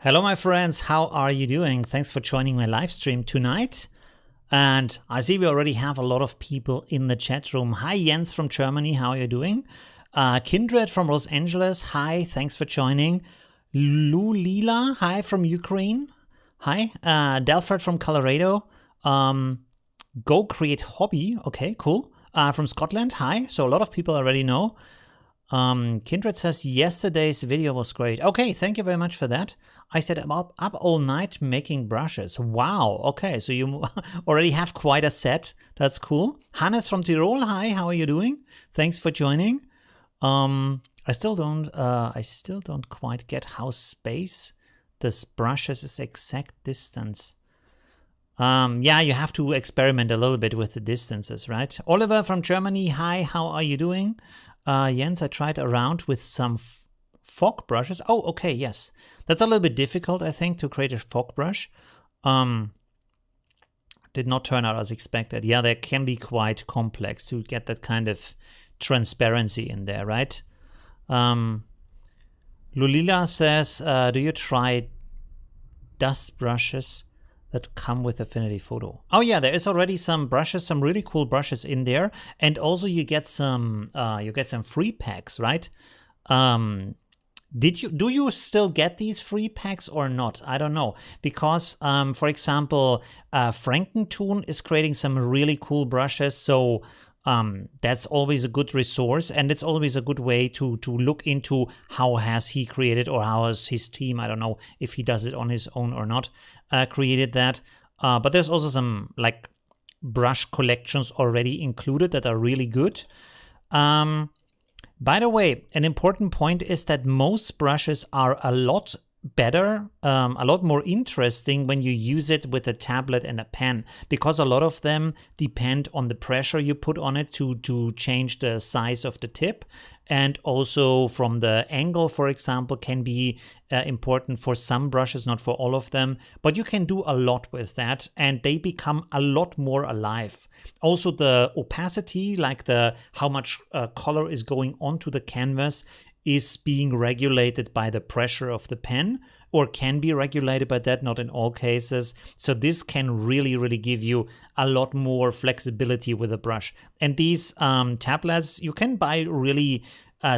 Hello, my friends. How are you doing? Thanks for joining my live stream tonight. And I see we already have a lot of people in the chat room. Hi, Jens from Germany. How are you doing? Kindred from Los Angeles. Hi, thanks for joining. Lulila. Hi from Ukraine. Hi. Delfred from Colorado. Go Create Hobby. Okay, cool. From Scotland. Hi. So a lot of people already know. Kindred says yesterday's video was great. Okay, thank you very much for that. I said I'm up all night making brushes. Wow. Okay, so you already have quite a set. That's cool. Hannes from Tirol. Hi, how are you doing? Thanks for joining. I still don't quite get how space this brushes is exact distance. Yeah, you have to experiment a little bit with the distances, right? Oliver from Germany. Hi, how are you doing? Jens, I tried around with some fog brushes. Oh, okay, yes. That's a little bit difficult, I think, to create a fog brush. Did not turn out as expected. Yeah, they can be quite complex to get that kind of transparency in there, right? Lulila says, do you try dust brushes that come with Affinity Photo? Oh yeah, there is already some brushes, some really cool brushes in there, and also you get some free packs, right? Do you still get these free packs or not? I don't know, because for example, Frankentoon is creating some really cool brushes, so that's always a good resource, and it's always a good way to look into how has he created, or how has his team, I don't know if he does it on his own or not, created that. But there's also some like brush collections already included that are really good. By the way, an important point is that most brushes are a lot better, a lot more interesting when you use it with a tablet and a pen, because a lot of them depend on the pressure you put on it to change the size of the tip, and also from the angle, for example, can be important for some brushes, not for all of them, but you can do a lot with that and they become a lot more alive. Also the opacity, like how much color is going onto the canvas, is being regulated by the pressure of the pen, or can be regulated by that, not in all cases. So this can really give you a lot more flexibility with a brush. And these tablets, you can buy really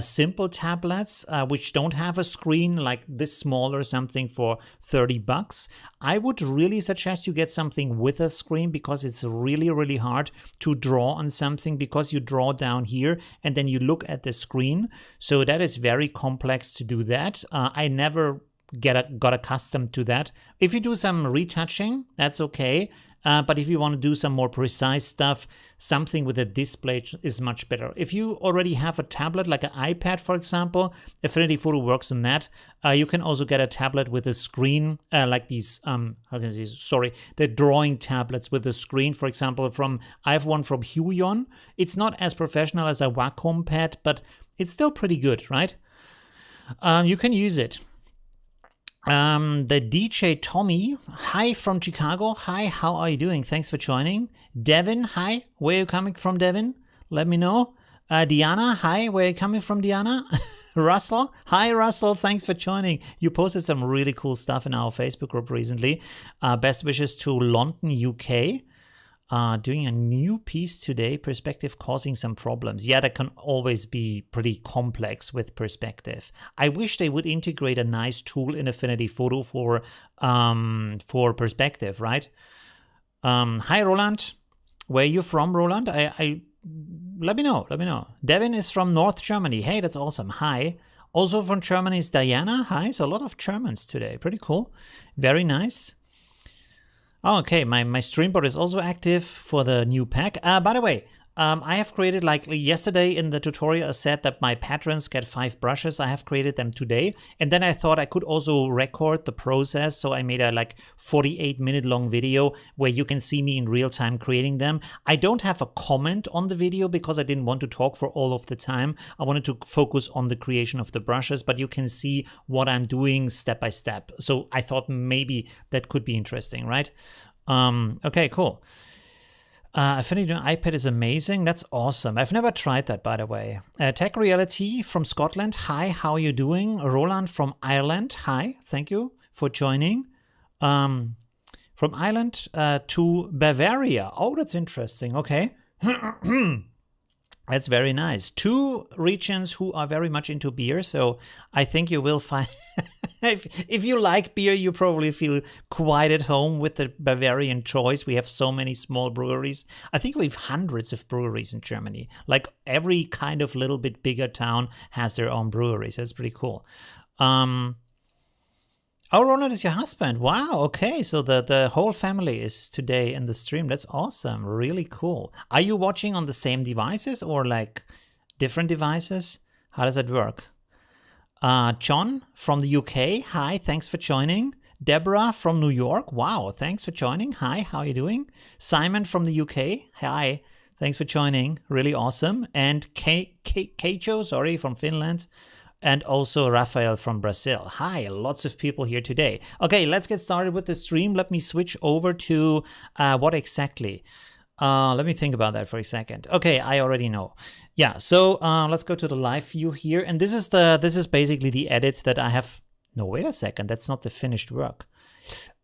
simple tablets which don't have a screen, like this small or something, for $30. I would really suggest you get something with a screen, because it's really hard to draw on something, because you draw down here and then you look at the screen. So that is very complex to do that. I never got accustomed to that. If you do some retouching, that's okay. But if you want to do some more precise stuff, something with a display is much better. If you already have a tablet, like an iPad, for example, Affinity Photo works on that. You can also get a tablet with a screen, like these, the drawing tablets with a screen, for example, I have one from Huion. It's not as professional as a Wacom pad, but it's still pretty good, right? You can use it. The DJ Tommy, hi from Chicago. Hi, how are you doing? Thanks for joining. Devin, hi. Where are you coming from, Devin? Let me know. Diana, hi. Where are you coming from, Diana? Russell, hi, Russell. Thanks for joining. You posted some really cool stuff in our Facebook group recently. Best wishes to London, UK. Doing a new piece today, perspective causing some problems. Yeah, that can always be pretty complex with perspective. I wish they would integrate a nice tool in Affinity Photo for perspective, right? Hi, Roland. Where are you from, Roland? Let me know. Devin is from North Germany. Hey, that's awesome. Hi. Also from Germany is Diana. Hi. So a lot of Germans today. Pretty cool. Very nice. Oh, okay, my Streamboard is also active for the new pack. By the way, I have created, like yesterday in the tutorial, I said that my patrons get 5 brushes. I have created them today. And then I thought I could also record the process. So I made a 48-minute long video where you can see me in real time creating them. I don't have a comment on the video because I didn't want to talk for all of the time. I wanted to focus on the creation of the brushes, but you can see what I'm doing step by step. So I thought maybe that could be interesting, right? Okay, cool. Affinity on iPad is amazing. That's awesome. I've never tried that, by the way. Tech Reality from Scotland. Hi, how are you doing? Roland from Ireland. Hi, thank you for joining. From Ireland to Bavaria. Oh, that's interesting. Okay. That's very nice. 2 regions who are very much into beer, so I think you will find if you like beer, you probably feel quite at home with the Bavarian choice. We have so many small breweries. I think we have hundreds of breweries in Germany. Like every kind of little bit bigger town has their own breweries. That's pretty cool. Oh, Ronald is your husband. Wow. Okay. So the whole family is today in the stream. That's awesome. Really cool. Are you watching on the same devices or like different devices? How does that work? John from the UK. Hi. Thanks for joining. Deborah from New York. Wow. Thanks for joining. Hi. How are you doing? Simon from the UK. Hi. Thanks for joining. Really awesome. And Keijo, sorry, from Finland. And also Rafael from Brazil. Hi, lots of people here today. Okay, let's get started with the stream. Let me switch over to what exactly? Let me think about that for a second. Okay, I already know. Yeah, so let's go to the live view here. And this is basically the edit that I have. No, wait a second. That's not the finished work.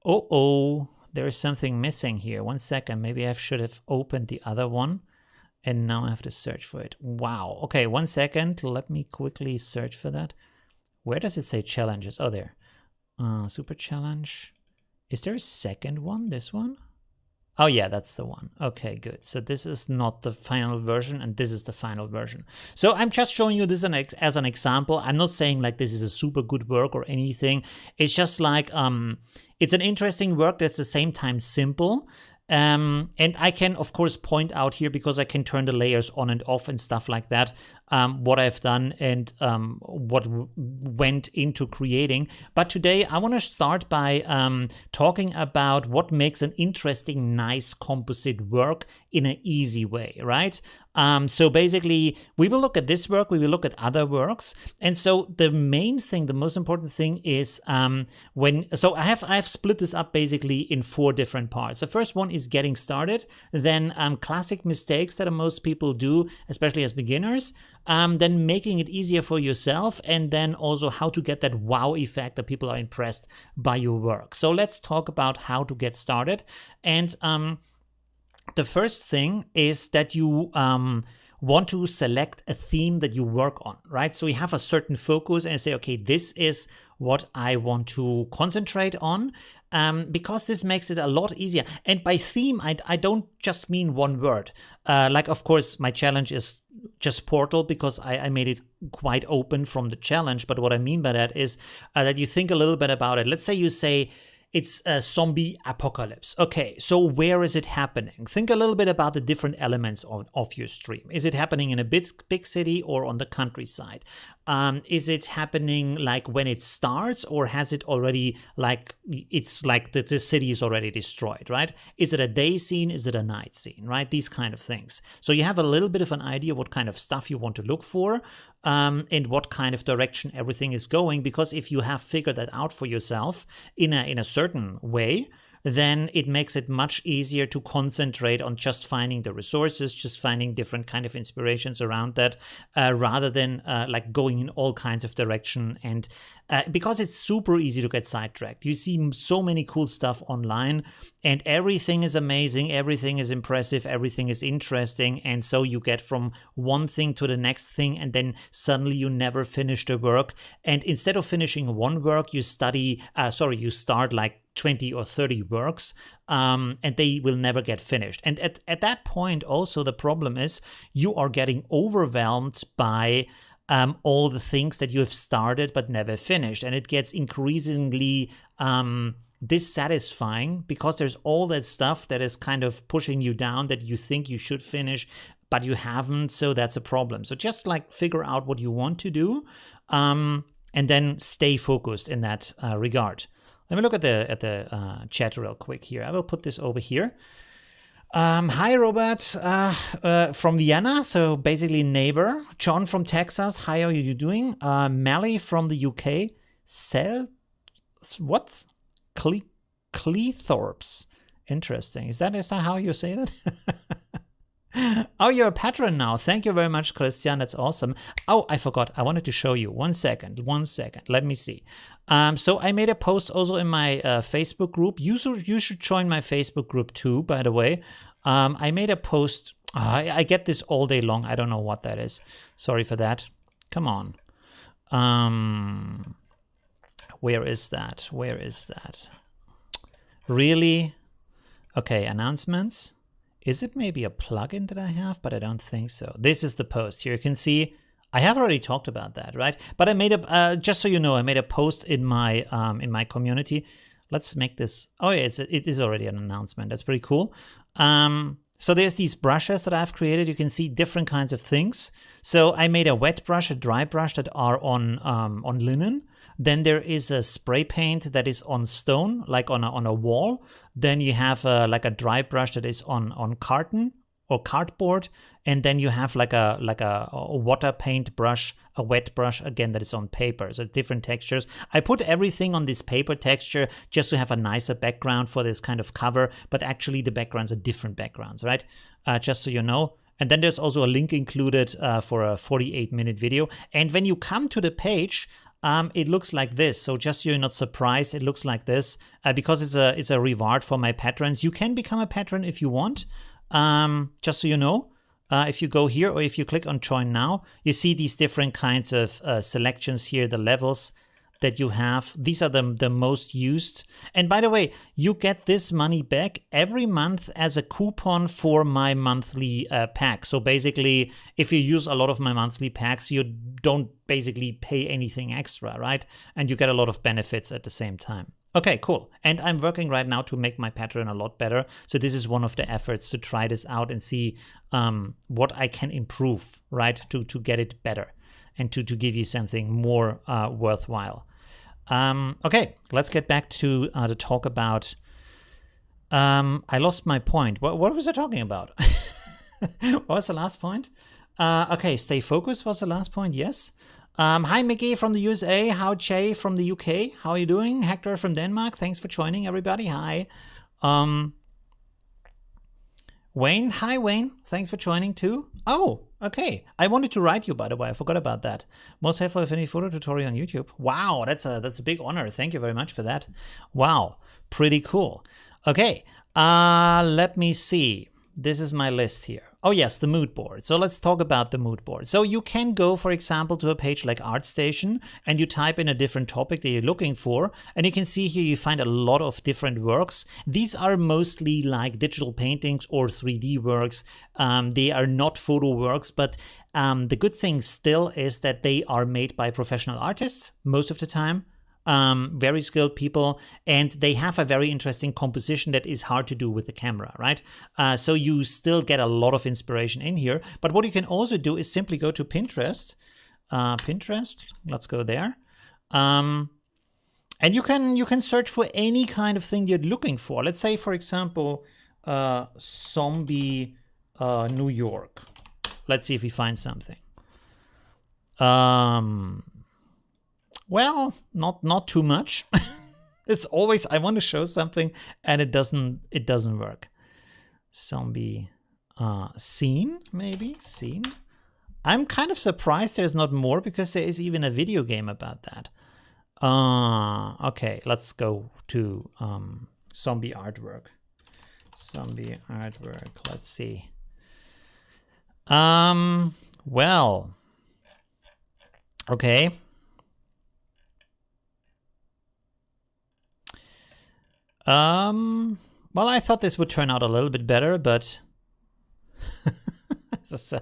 Oh, there is something missing here. 1 second. Maybe I should have opened the other one. And now I have to search for it. Wow. Okay, 1 second. Let me quickly search for that. Where does it say challenges? Oh, there. Super challenge. Is there a second one? This one? Oh, yeah, that's the one. Okay, good. So this is not the final version, and this is the final version. So I'm just showing you this as an example. I'm not saying like this is a super good work or anything. It's just like it's an interesting work that's at the same time simple. And I can, of course, point out here because I can turn the layers on and off and stuff like that, what I've done and what went into creating. But today I want to start by talking about what makes an interesting, nice composite work in an easy way, right? So basically, we will look at this work, we will look at other works. And so the main thing, the most important thing is so I've split this up basically in 4 different parts. The first one is getting started, then classic mistakes that most people do, especially as beginners, then making it easier for yourself, and then also how to get that wow effect that people are impressed by your work. So let's talk about how to get started. And the first thing is that you want to select a theme that you work on, right? So you have a certain focus and say, okay, this is what I want to concentrate on, because this makes it a lot easier. And by theme, I don't just mean one word. Like, of course, my challenge is just Portal because I made it quite open from the challenge. But what I mean by that is that you think a little bit about it. Let's say you say, it's a zombie apocalypse. Okay, so where is it happening? Think a little bit about the different elements of your stream. Is it happening in a big city or on the countryside? Is it happening like when it starts, or has it already like, it's like the city is already destroyed, right? Is it a day scene? Is it a night scene, right? These kind of things. So you have a little bit of an idea what kind of stuff you want to look for, and what kind of direction everything is going. Because if you have figured that out for yourself in a certain way, then it makes it much easier to concentrate on just finding the resources, just finding different kind of inspirations around that, rather than like going in all kinds of direction. And because it's super easy to get sidetracked. You see so many cool stuff online, and everything is amazing, everything is impressive, everything is interesting. And so you get from one thing to the next thing, and then suddenly you never finish the work. And instead of finishing one work, you start like 20 or 30 works, and they will never get finished. And at that point, also, the problem is you are getting overwhelmed by all the things that you have started but never finished. And it gets increasingly dissatisfying because there's all that stuff that is kind of pushing you down that you think you should finish, but you haven't. So that's a problem. So just like figure out what you want to do, and then stay focused in that regard. Let me look at the chat real quick here. I will put this over here. Hi, Robert from Vienna, so basically neighbor. John from Texas, how are you doing? Mally from the UK. Cleethorpes. Interesting. Is that how you say that? Oh, you're a patron now. Thank you very much, Christian. That's awesome. Oh, I forgot. I wanted to show you. 1 second. 1 second. Let me see. So I made a post also in my Facebook group. You should join my Facebook group too, by the way. I made a post. I get this all day long. I don't know what that is. Sorry for that. Come on. Where is that? Where is that? Really? Okay, announcements. Is it maybe a plugin that I have? But I don't think so. This is the post. Here you can see I have already talked about that, right? But I made a just so you know, I made a post in my community. Let's make this. Oh yeah, it is already an announcement. That's pretty cool. So there's these brushes that I've created. You can see different kinds of things. So I made a wet brush, a dry brush that are on linen. Then there is a spray paint that is on stone, like on a wall. Then you have like a dry brush that is on carton or cardboard, and then you have like a water paint brush, a wet brush again that is on paper. So different textures. I put everything on this paper texture just to have a nicer background for this kind of cover, but actually the backgrounds are different backgrounds, right? Just so you know. And then there's also a link included for a 48-minute video. And when you come to the page, it looks like this. So just so you're not surprised, it looks like this because it's a reward for my patrons. You can become a patron if you want. Just so you know, if you go here or if you click on join now, you see these different kinds of selections here, the levels that you have. These are the most used. And by the way, you get this money back every month as a coupon for my monthly pack. So basically, if you use a lot of my monthly packs, you don't basically pay anything extra, right? And you get a lot of benefits at the same time. Okay, cool. And I'm working right now to make my pattern a lot better. So this is one of the efforts to try this out and see what I can improve, right? To get it better and to give you something more worthwhile. Okay, let's get back to the talk about, I lost my point. What was I talking about? What was the last point? Okay, stay focused was the last point, yes. Hi, Mickey from the USA. How Jay from the UK. How are you doing? Hector from Denmark. Thanks for joining, everybody. Hi. Wayne. Hi, Wayne. Thanks for joining too. Oh, okay. I wanted to write you, by the way. I forgot about that. Most helpful Affinity photo tutorial on YouTube. Wow, that's a big honor. Thank you very much for that. Wow, pretty cool. Okay, let me see. This is my list here. Oh yes, the mood board. So let's talk about the mood board. So you can go, for example, to a page like ArtStation and you type in a different topic that you're looking for. And you can see here you find a lot of different works. These are mostly like digital paintings or 3D works. They are not photo works, but the good thing still is that they are made by professional artists most of the time. Very skilled people, and they have a very interesting composition that is hard to do with the camera, right? So you still get a lot of inspiration in here. But what you can also do is simply go to Pinterest. Pinterest, let's go there. And you can search for any kind of thing you're looking for. Let's say, for example, zombie New York. Let's see if we find something. Well, not too much. It's always I want to show something and it doesn't work. Zombie scene, maybe scene. I'm kind of surprised there's not more because there is even a video game about that. Okay, let's go to zombie artwork. Zombie artwork. Let's see. Well. Okay. Well, I thought this would turn out a little bit better, but this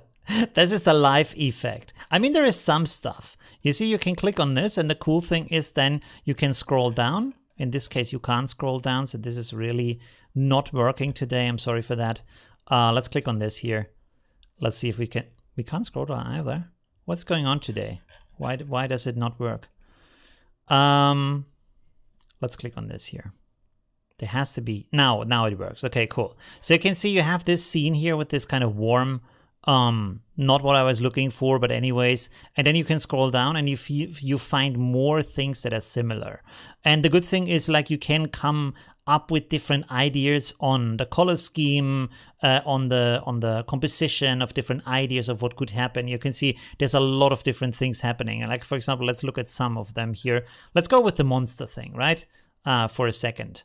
is the live effect. I mean, there is some stuff. You see, you can click on this, and the cool thing is then you can scroll down. In this case, you can't scroll down, so this is really not working today. I'm sorry for that. Let's click on this here. Let's see if we can't scroll down either. What's going on today? Why does it not work? Let's click on this here. There has to be, now it works. Okay, cool. So you can see you have this scene here with this kind of warm, not what I was looking for, but anyways. And then you can scroll down and you find more things that are similar. And the good thing is like you can come up with different ideas on the color scheme, on the composition of different ideas of what could happen. You can see there's a lot of different things happening. And like, for example, let's look at some of them here. Let's go with the monster thing, right? For a second.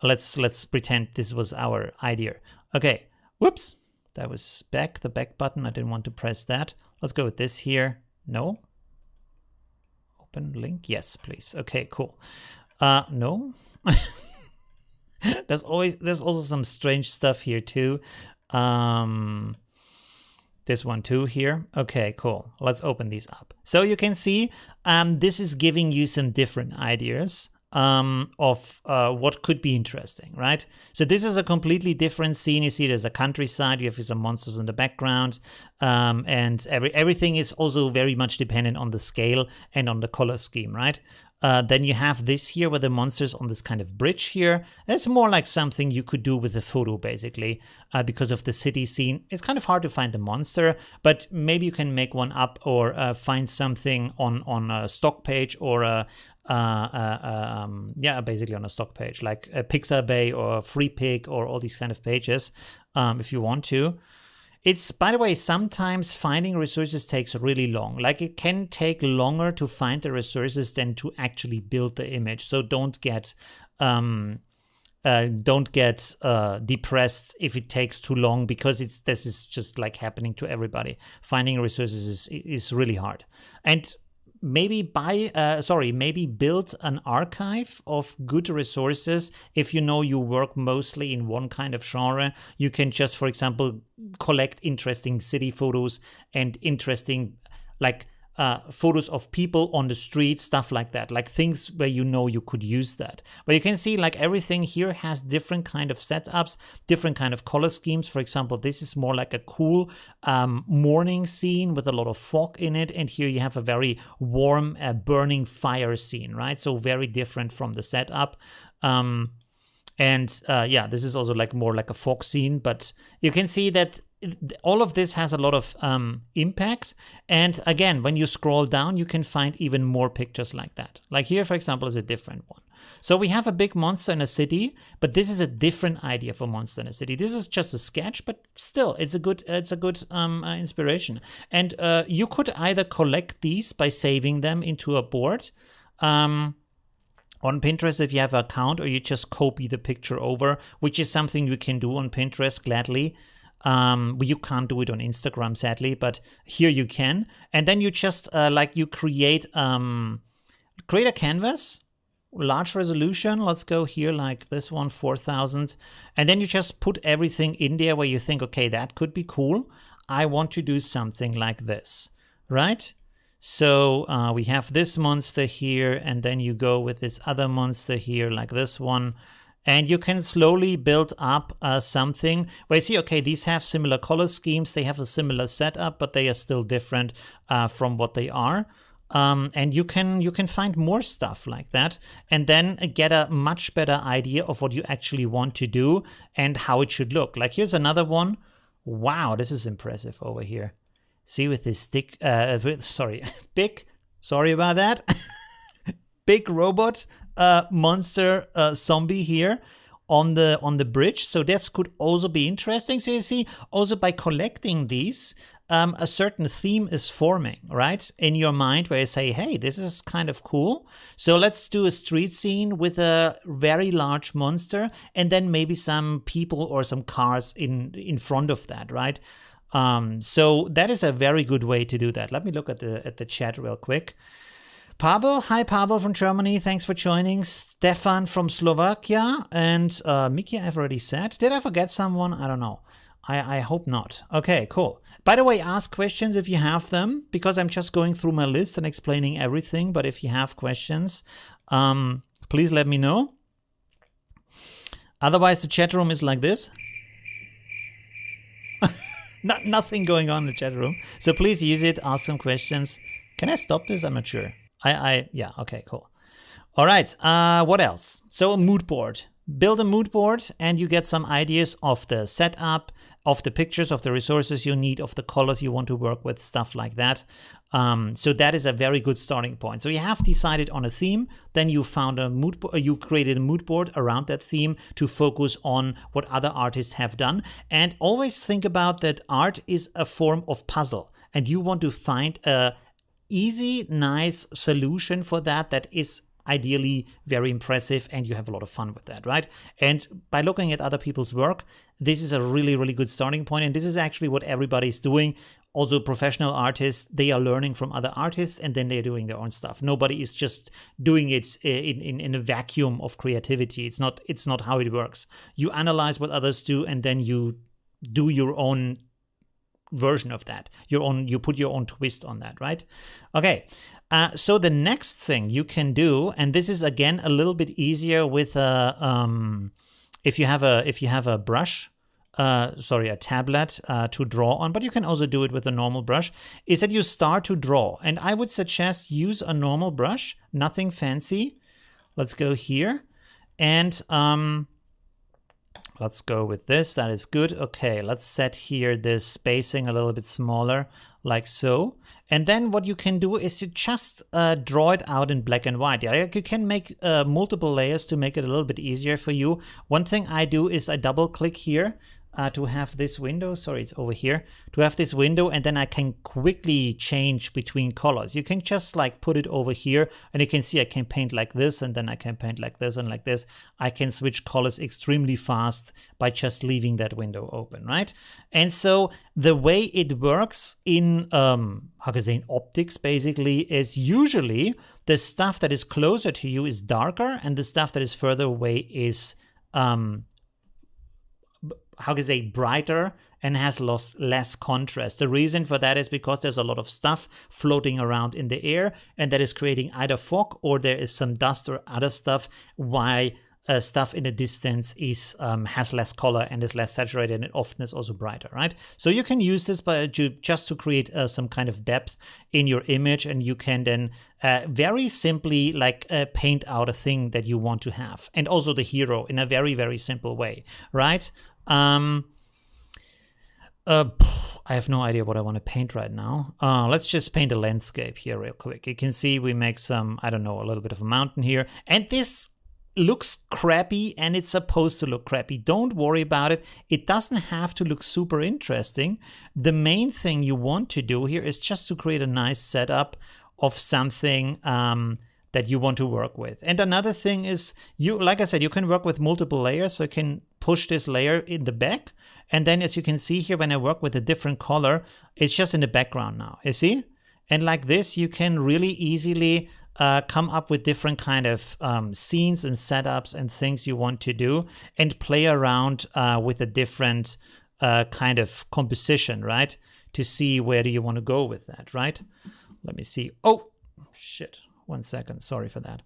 Let's pretend this was our idea. Okay, whoops, that was the back button. I didn't want to press that. Let's go with this here. No. Open link, yes, please. Okay, cool. No. There's also some strange stuff here too. This one too here. Okay, cool. Let's open these up. So you can see this is giving you some different ideas of what could be interesting, right? So this is a completely different scene. You see there's a countryside, you have some monsters in the background, and everything is also very much dependent on the scale and on the color scheme, right? Then you have this here with the monsters on this kind of bridge here. It's more like something you could do with a photo, basically, because of the city scene. It's kind of hard to find the monster, but maybe you can make one up or find something on a stock page or basically on a stock page, like a Pixabay or FreePic or all these kind of pages, if you want to. It's, by the way, sometimes finding resources takes really long. Like it can take longer to find the resources than to actually build the image. So don't get depressed if it takes too long, because this is just like happening to everybody. Finding resources is really hard. And maybe build an archive of good resources. If you know you work mostly in one kind of genre, you can just, for example, collect interesting city photos and interesting photos of people on the street, stuff like that, like things where you know you could use that. But you can see like everything here has different kind of setups, different kind of color schemes. For example, this is more like a cool morning scene with a lot of fog in it, and here you have a very warm burning fire scene, right? So very different from the setup. This is also like more like a fog scene, but you can see that all of this has a lot of impact. And again, when you scroll down, you can find even more pictures like that. Like here, for example, is a different one. So we have a big monster in a city, but this is a different idea for monster in a city. This is just a sketch, but still, it's a good inspiration. And you could either collect these by saving them into a board on Pinterest if you have an account, or you just copy the picture over, which is something you can do on Pinterest gladly. You can't do it on Instagram, sadly, but here you can. And then you just create a canvas, large resolution. Let's go here like this one, 4000. And then you just put everything in there where you think, okay, that could be cool. I want to do something like this, right? So we have this monster here, and then you go with this other monster here, like this one. And you can slowly build up something where you see, okay, these have similar color schemes, they have a similar setup, but they are still different from what they are. And you can find more stuff like that, and then get a much better idea of what you actually want to do and how it should look. Like here's another one. Wow, this is impressive over here. See, with this big, sorry about that, big robot monster zombie here on the bridge. So this could also be interesting. So you see, also by collecting these, a certain theme is forming, right, in your mind, where you say, hey, this is kind of cool. So let's do a street scene with a very large monster, and then maybe some people or some cars in front of that, right? So that is a very good way to do that. Let me look at the chat real quick. Pavel, hi Pavel from Germany, thanks for joining. Stefan from Slovakia, and Miki I've already said. Did I forget someone? I don't know. I hope not. Okay, cool. By the way, ask questions if you have them, because I'm just going through my list and explaining everything. But if you have questions, please let me know. Otherwise, the chat room is like this. Nothing going on in the chat room. So please use it, ask some questions. Can I stop this? I'm not sure. Yeah, okay, cool. All right, what else? So a mood board. Build a mood board and you get some ideas of the setup, of the pictures, of the resources you need, of the colors you want to work with, stuff like that. So that is a very good starting point. So you have decided on a theme, then you found a you created a mood board around that theme to focus on what other artists have done. And always think about that art is a form of puzzle, and you want to find a easy, nice solution for that that is ideally very impressive, and you have a lot of fun with that, right? And by looking at other people's work, this is a really, really good starting point. And this is actually what everybody's doing. Also, professional artists, they are learning from other artists, and then they're doing their own stuff. Nobody is just doing it in a vacuum of creativity. It's not how it works. You analyze what others do, and then you do your own version of that. You put your own twist on that, right? Okay. So the next thing you can do, and this is again a little bit easier with if you have a brush, a tablet to draw on, but you can also do it with a normal brush, is that you start to draw. And I would suggest use a normal brush, nothing fancy. Let's go here, and let's go with this. That is good. Okay, let's set here this spacing a little bit smaller, like so. And then what you can do is you just draw it out in black and white. Yeah, you can make multiple layers to make it a little bit easier for you. One thing I do is I double click here to have this window. Sorry, it's over here. To have this window, and then I can quickly change between colors. You can just like put it over here, and you can see I can paint like this, and then I can paint like this and like this. I can switch colors extremely fast by just leaving that window open, right? And so the way it works in, how can I say, in optics basically, is usually the stuff that is closer to you is darker, and the stuff that is further away is, how can I say, brighter and has less contrast. The reason for that is because there's a lot of stuff floating around in the air, and that is creating either fog or there is some dust or other stuff, why stuff in the distance is has less color and is less saturated, and often is also brighter, right? So you can use this just to create some kind of depth in your image, and you can then very simply like paint out a thing that you want to have, and also the hero in a very, very simple way, right? I have no idea what I want to paint right now. Let's just paint a landscape here real quick. You can see we make some, I don't know, a little bit of a mountain here. And this looks crappy, and it's supposed to look crappy. Don't worry about it. It doesn't have to look super interesting. The main thing you want to do here is just to create a nice setup of something that you want to work with. And another thing is, like I said, you can work with multiple layers. So you can push this layer in the back. And then as you can see here, when I work with a different color, it's just in the background now, you see? And like this, you can really easily come up with different kind of scenes and setups and things you want to do, and play around with a different kind of composition, right? To see where do you want to go with that, right? Let me see. Oh, shit. 1 second. Sorry for that.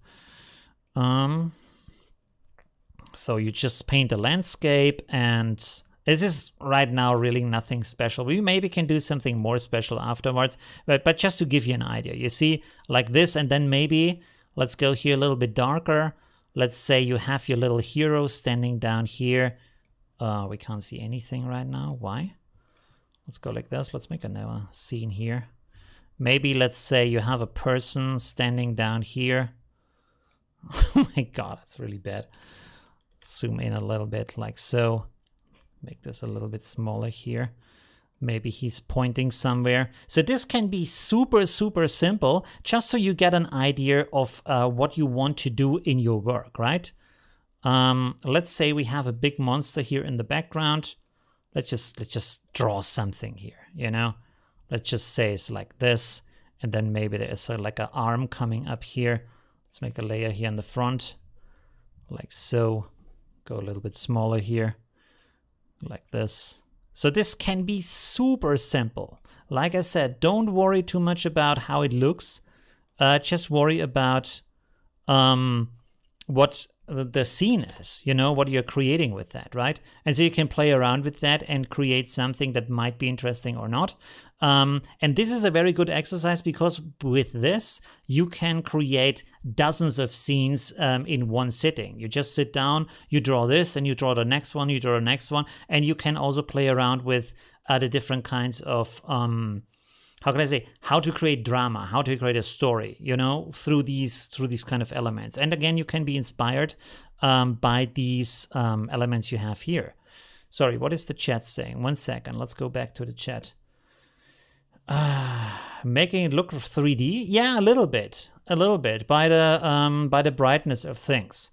So you just paint a landscape, and this is right now really nothing special. We maybe can do something more special afterwards, but just to give you an idea, you see, like this, and then maybe let's go here a little bit darker. Let's say you have your little hero standing down here. We can't see anything right now. Why? Let's go like this. Let's make another scene here. Maybe let's say you have a person standing down here. Oh my God, that's really bad. Zoom in a little bit like so. Make this a little bit smaller here. Maybe he's pointing somewhere. So this can be super, super simple, just so you get an idea of what you want to do in your work, right? Let's say we have a big monster here in the background. Let's just draw something here, you know? Let's just say it's like this, and then maybe there is like an arm coming up here. Let's make a layer here in the front, like so. Go a little bit smaller here, like this. So this can be super simple. Like I said, don't worry too much about how it looks. Just worry about what the scene is, you know, what you're creating with that, right? And so you can play around with that and create something that might be interesting or not. And this is a very good exercise because with this, you can create dozens of scenes in one sitting. You just sit down, you draw this, and you draw the next one, you draw the next one, and you can also play around with the different kinds of how can I say, how to create drama, how to create a story, you know, through these kind of elements. And again, you can be inspired by these elements you have here. Sorry, what is the chat saying? 1 second, let's go back to the chat. Making it look 3D? Yeah, a little bit by the brightness of things.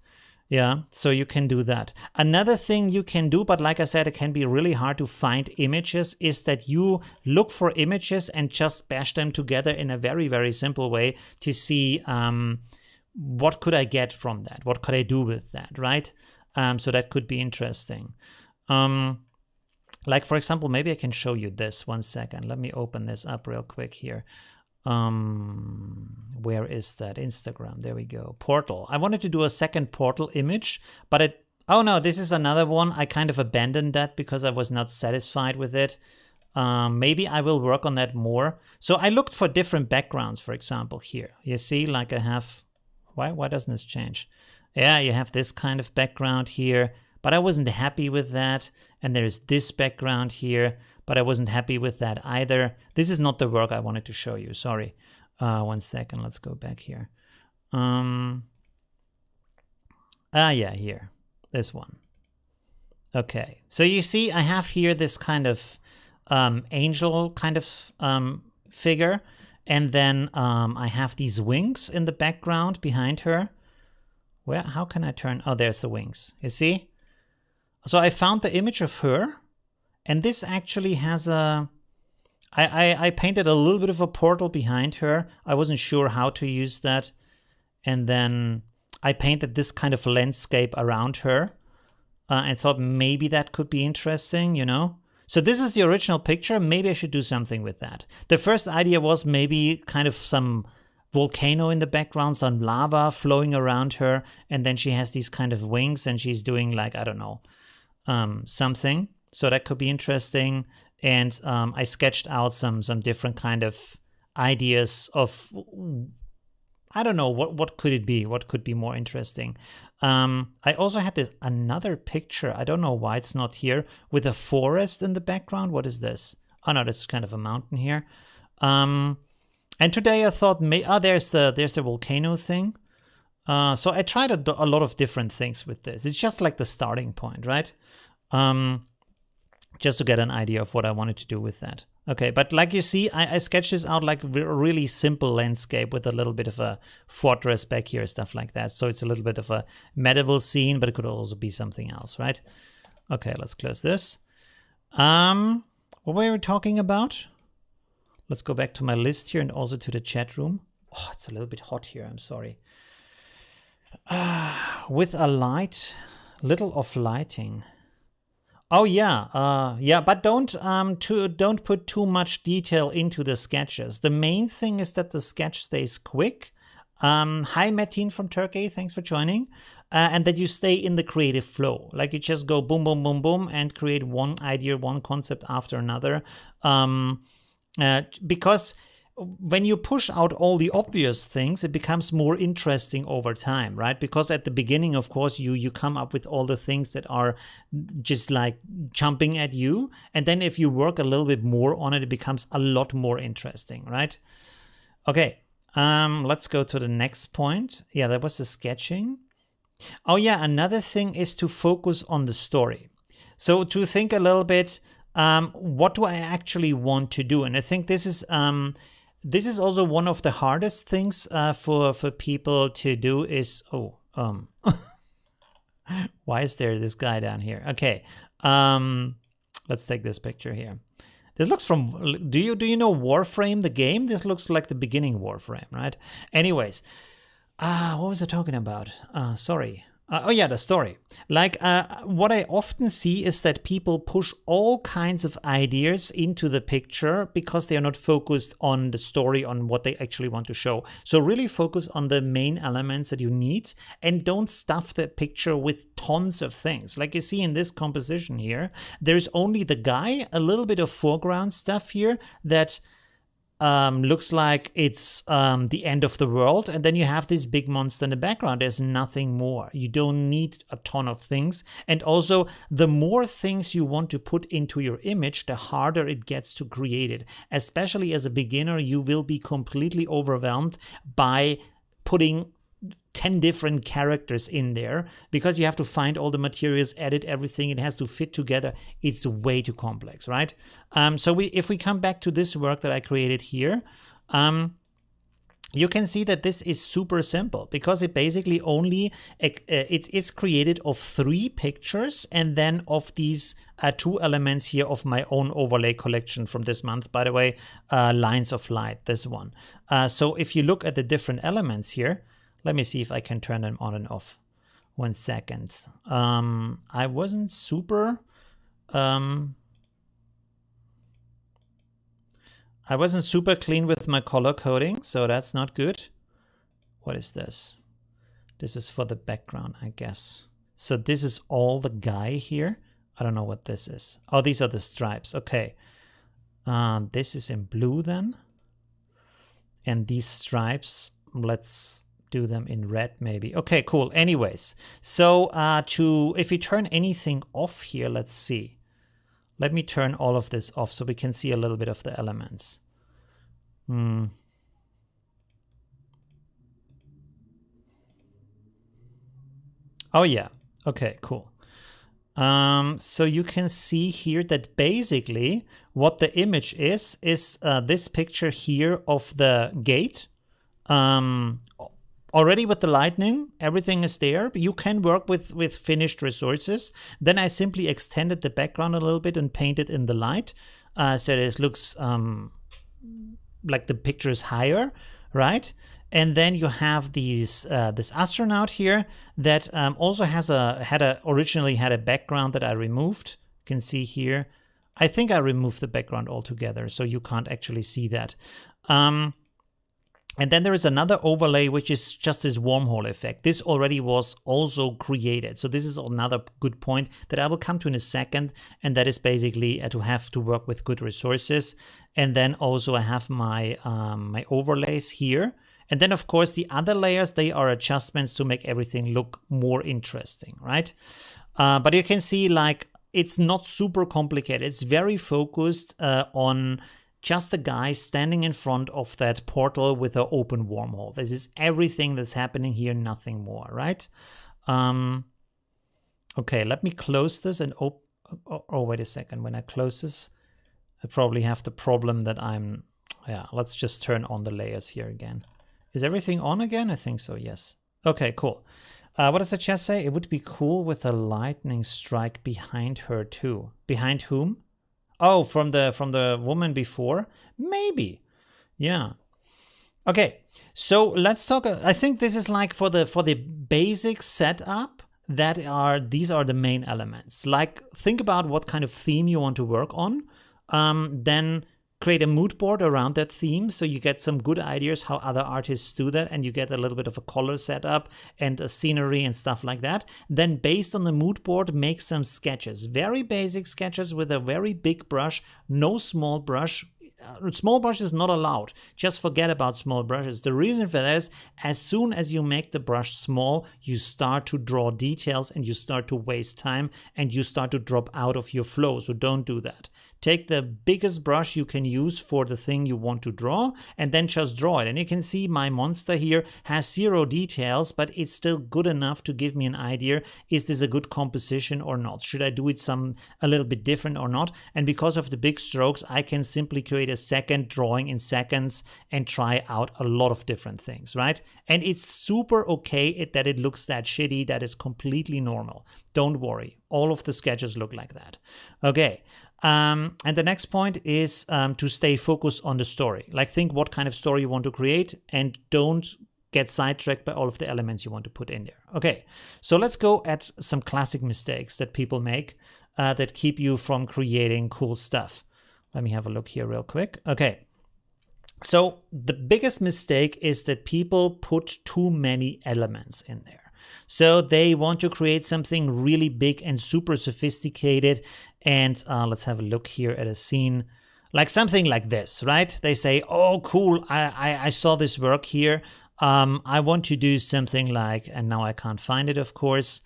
Yeah, so you can do that. Another thing you can do, but like I said, it can be really hard to find images, is that you look for images and just bash them together in a very, very simple way to see what could I get from that? What could I do with that, right? So that could be interesting. Like, for example, maybe I can show you this. 1 second. Let me open this up real quick here. Where is that? Instagram. There we go. Portal. I wanted to do a second portal image, but oh no, this is another one. I kind of abandoned that because I was not satisfied with it. Maybe I will work on that more. So I looked for different backgrounds, for example, here. You see, like I have, why doesn't this change? Yeah, you have this kind of background here, but I wasn't happy with that. And there's this background here, but I wasn't happy with that either. This is not the work I wanted to show you. Sorry. 1 second. Let's go back here. Yeah, here. This one. Okay. So you see, I have here this kind of angel kind of figure. And then I have these wings in the background behind her. How can I turn? Oh, there's the wings. You see? So I found the image of her. And this actually has I painted a little bit of a portal behind her. I wasn't sure how to use that. And then I painted this kind of landscape around her. And thought maybe that could be interesting, you know. So this is the original picture. Maybe I should do something with that. The first idea was maybe kind of some volcano in the background, some lava flowing around her. And then she has these kind of wings and she's doing like, I don't know, something. So that could be interesting. And I sketched out some different kind of ideas of, I don't know, what could it be? What could be more interesting? I also had this another picture. I don't know why it's not here, with a forest in the background. What is this? Oh no, this is kind of a mountain here. And today I thought, there's the volcano thing. So I tried a lot of different things with this. It's just like the starting point, right? Just to get an idea of what I wanted to do with that. Okay, but like you see, I sketched this out like a really simple landscape with a little bit of a fortress back here, stuff like that. So it's a little bit of a medieval scene, but it could also be something else, right? Okay, let's close this. What were we talking about? Let's go back to my list here and also to the chat room. Oh, it's a little bit hot here, I'm sorry. With a little of lighting. Oh yeah, but don't put too much detail into the sketches. The main thing is that the sketch stays quick. Hi Metin from Turkey, thanks for joining. And that you stay in the creative flow. Like you just go boom, boom, boom, boom, and create one idea, one concept after another. Because when you push out all the obvious things, it becomes more interesting over time, right? Because at the beginning, of course, you come up with all the things that are just like jumping at you. And then if you work a little bit more on it, it becomes a lot more interesting, right? Okay, let's go to the next point. Yeah, that was the sketching. Oh yeah, another thing is to focus on the story. So to think a little bit, what do I actually want to do? And I think this is also one of the hardest things for people to do is, why is there this guy down here? Okay, let's take this picture here. This looks from, do you know Warframe, the game? This looks like the beginning Warframe, right? Anyways, what was I talking about? Sorry. Oh yeah, the story. Like what I often see is that people push all kinds of ideas into the picture because they are not focused on the story, on what they actually want to show. So really focus on the main elements that you need and don't stuff the picture with tons of things. Like you see in this composition here, there's only the guy, a little bit of foreground stuff here that looks like it's the end of the world, and then you have this big monster in the background. There's nothing more. You don't need a ton of things. And also, the more things you want to put into your image, the harder it gets to create it. Especially as a beginner, you will be completely overwhelmed by putting 10 different characters in there because you have to find all the materials, edit everything. It has to fit together. It's way too complex, right? So if we come back to this work that I created here, you can see that this is super simple because it basically only it's created of 3 pictures and then of these 2 elements here of my own overlay collection from this month, by the way, Lines of Light, this one. So if you look at the different elements here, let me see if I can turn them on and off. 1 second. I wasn't super clean with my color coding, so that's not good. What is this? This is for the background, I guess. So this is all the guy here. I don't know what this is. Oh, these are the stripes. Okay. This is in blue then. And these stripes, let's do them in red maybe. Okay, cool. Anyways, so if you turn anything off here, let's see. Let me turn all of this off so we can see a little bit of the elements. Oh yeah. Okay, cool. So you can see here that basically what the image is this picture here of the gate. Already with the lightning, everything is there, but you can work with finished resources. Then I simply extended the background a little bit and painted in the light. So it looks like the picture is higher, right? And then you have these this astronaut here that also originally had a background that I removed. You can see here. I think I removed the background altogether, so you can't actually see that. And then there is another overlay, which is just this wormhole effect. This already was also created. So this is another good point that I will come to in a second. And that is basically to have to work with good resources. And then also I have my, my overlays here. And then of course the other layers, they are adjustments to make everything look more interesting, right? But you can see like it's not super complicated. It's very focused on just the guy standing in front of that portal with an open wormhole. This is everything that's happening here, nothing more, right? Okay, let me close this and oh, wait a second. When I close this, I probably have the problem that let's just turn on the layers here again. Is everything on again? I think so, yes. Okay, cool. What does the chat say? It would be cool with a lightning strike behind her too. Behind whom? Oh, from the woman before? Maybe. Yeah. Okay. So let's talk. I think this is like for the basic setup. These are the main elements. Like think about what kind of theme you want to work on. Then create a mood board around that theme so you get some good ideas how other artists do that, and you get a little bit of a color setup and a scenery and stuff like that. Then based on the mood board, make some sketches, very basic sketches with a very big brush, no small brush. Small brush is not allowed. Just forget about small brushes. The reason for that is as soon as you make the brush small, you start to draw details and you start to waste time and you start to drop out of your flow. So don't do that. Take the biggest brush you can use for the thing you want to draw and then just draw it. And you can see my monster here has 0 details, but it's still good enough to give me an idea. Is this a good composition or not? Should I do it a little bit different or not? And because of the big strokes, I can simply create a second drawing in seconds and try out a lot of different things, right? And it's super okay that it looks that shitty. That is completely normal. Don't worry. All of the sketches look like that. Okay. And the next point is to stay focused on the story. Like think what kind of story you want to create and don't get sidetracked by all of the elements you want to put in there. Okay, so let's go at some classic mistakes that people make that keep you from creating cool stuff. Let me have a look here real quick. Okay, so the biggest mistake is that people put too many elements in there. So they want to create something really big and super sophisticated. And let's have a look here at a scene. Like something like this, right? They say, oh, cool, I saw this work here. I want to do something like, and now I can't find it, of course.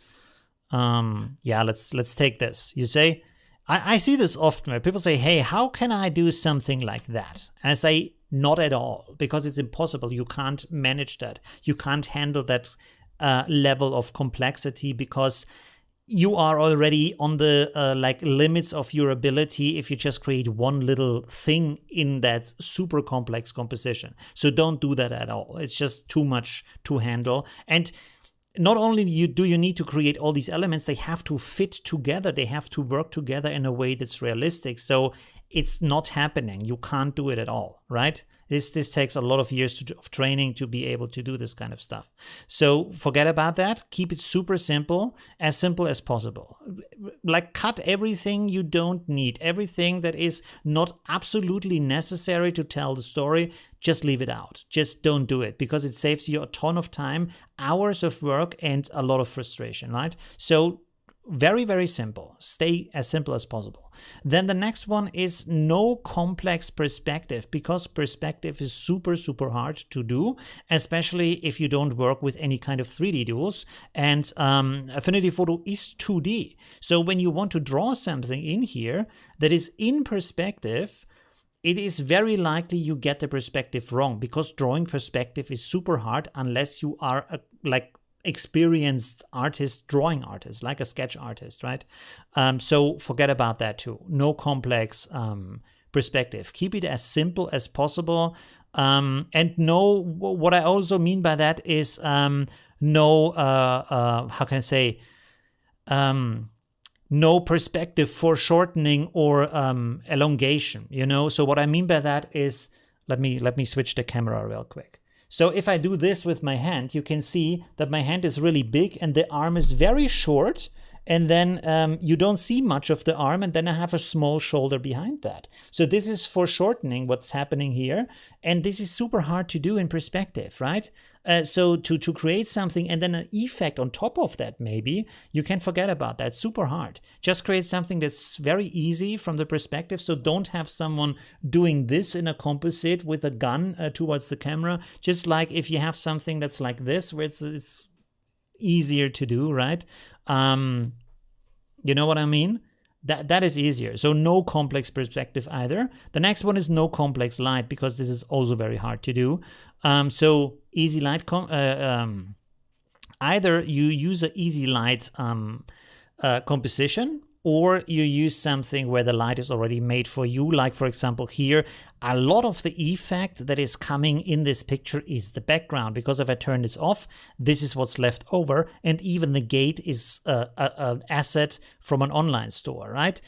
Yeah, let's take this. You say, I see this often where people say, hey, how can I do something like that? And I say, not at all, because it's impossible. You can't manage that. You can't handle that level of complexity because you are already on the like limits of your ability if you just create one little thing in that super complex composition. So don't do that at all. It's just too much to handle. And not only do you need to create all these elements, they have to fit together. They have to work together in a way that's realistic. So it's not happening. You can't do it at all, right? This takes a lot of years of training to be able to do this kind of stuff. So forget about that. Keep it super simple as possible. Like cut everything you don't need, everything that is not absolutely necessary to tell the story. Just leave it out. Just don't do it because it saves you a ton of time, hours of work, and a lot of frustration, right? So very, very simple. Stay as simple as possible. Then the next one is no complex perspective, because perspective is super, super hard to do, especially if you don't work with any kind of 3D tools. And Affinity Photo is 2D. So when you want to draw something in here that is in perspective, it is very likely you get the perspective wrong, because drawing perspective is super hard unless you are like experienced artist, drawing artist, like a sketch artist, right? So forget about that too. No complex perspective. Keep it as simple as possible. And no, what I also mean by that is no, how can I say, no perspective foreshortening or elongation, you know? So what I mean by that is, let me switch the camera real quick. So if I do this with my hand, you can see that my hand is really big and the arm is very short. And then you don't see much of the arm, and then I have a small shoulder behind that. So this is foreshortening what's happening here. And this is super hard to do in perspective, right? So to create something and then an effect on top of that, maybe, you can forget about that. It's super hard. Just create something that's very easy from the perspective. So don't have someone doing this in a composite with a gun towards the camera. Just like if you have something that's like this, where it's easier to do, right? You know what I mean? That is easier. So no complex perspective either. The next one is no complex light, because this is also very hard to do. So easy light, either you use an easy light composition, or you use something where the light is already made for you. Like, for example, here, a lot of the effect that is coming in this picture is the background, because if I turn this off, this is what's left over. And even the gate is an asset from an online store, right?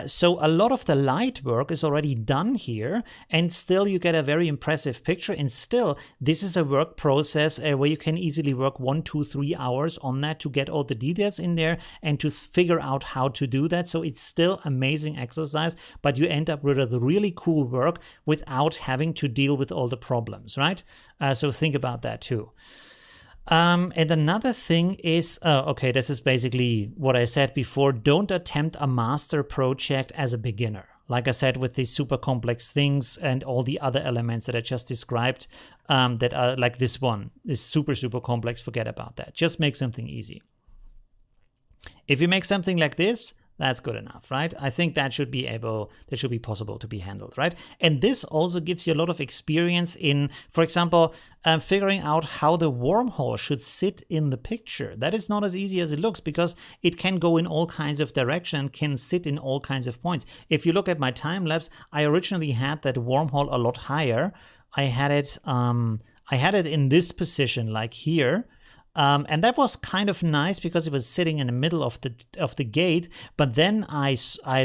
So a lot of the light work is already done here, and still you get a very impressive picture. And still, this is a work process where you can easily work 1, 2, 3 hours on that to get all the details in there and to figure out how to do that. So it's still amazing exercise, but you end up with a really cool work without having to deal with all the problems, right? So think about that too. And another thing is, okay, this is basically what I said before. Don't attempt a master project as a beginner. Like I said, with these super complex things and all the other elements that I just described, that are like this one is super, super complex. Forget about that. Just make something easy. If you make something like this, that's good enough, right? I think that should be possible to be handled, right? And this also gives you a lot of experience in, for example, figuring out how the wormhole should sit in the picture. That is not as easy as it looks, because it can go in all kinds of direction, can sit in all kinds of points. If you look at my time lapse, I originally had that wormhole a lot higher. I had it in this position, like here. And that was kind of nice because it was sitting in the middle of the gate. But then I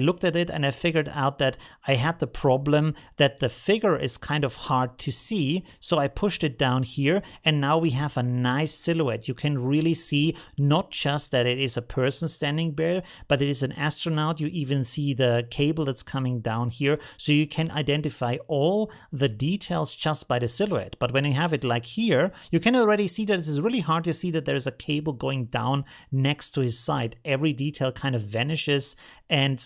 looked at it and I figured out that I had the problem that the figure is kind of hard to see. So I pushed it down here, and now we have a nice silhouette. You can really see not just that it is a person standing there, but it is an astronaut. You even see the cable that's coming down here. So you can identify all the details just by the silhouette. But when you have it like here, you can already see that it's really hard to see that there's a cable going down next to his side. Every detail kind of vanishes, and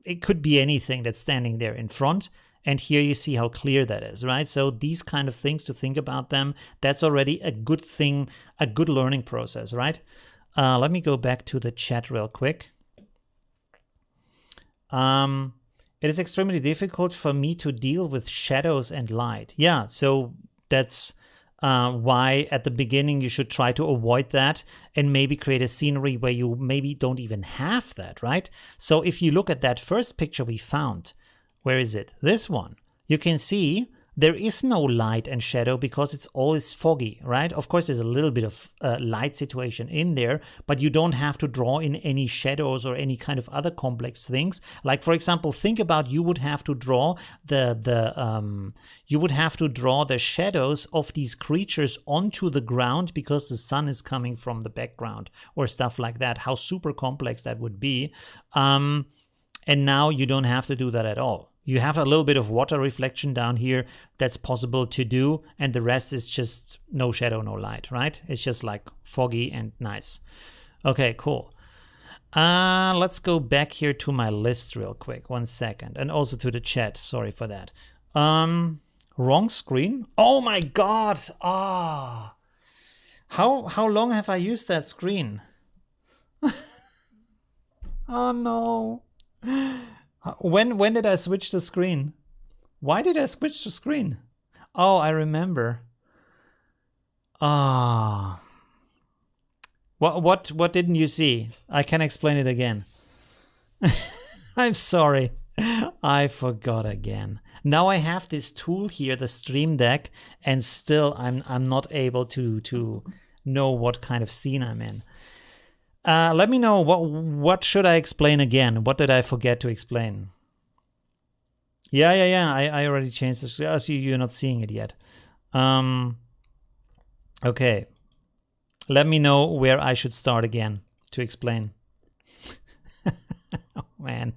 it could be anything that's standing there in front. And here you see how clear that is, right? So these kind of things, to think about them, that's already a good thing, a good learning process, right? Let me go back to the chat real quick. It is extremely difficult for me to deal with shadows and light. Yeah, so that's why at the beginning you should try to avoid that and maybe create a scenery where you maybe don't even have that, right? So if you look at that first picture we found, where is it? This one. You can see there is no light and shadow because it's always foggy, right? Of course, there's a little bit of light situation in there, but you don't have to draw in any shadows or any kind of other complex things. Like, for example, think about you would have to draw the shadows of these creatures onto the ground because the sun is coming from the background or stuff like that. How super complex that would be. And now you don't have to do that at all. You have a little bit of water reflection down here that's possible to do, and the rest is just no shadow, no light, right? It's just like foggy and nice. Okay, cool. Let's go back here to my list real quick. 1 second. And also to the chat. Sorry for that. Wrong screen? Oh my God. How long have I used that screen? Oh no. When did I switch the screen? Why did I switch the screen? Oh, I remember. What didn't you see? I can explain it again. I'm sorry. I forgot again. Now I have this tool here, the Stream Deck, and still I'm not able to know what kind of scene I'm in. Let me know what should I explain again? What did I forget to explain? Yeah. I already changed this. You're not seeing it yet. Okay. Let me know where I should start again to explain. Oh man,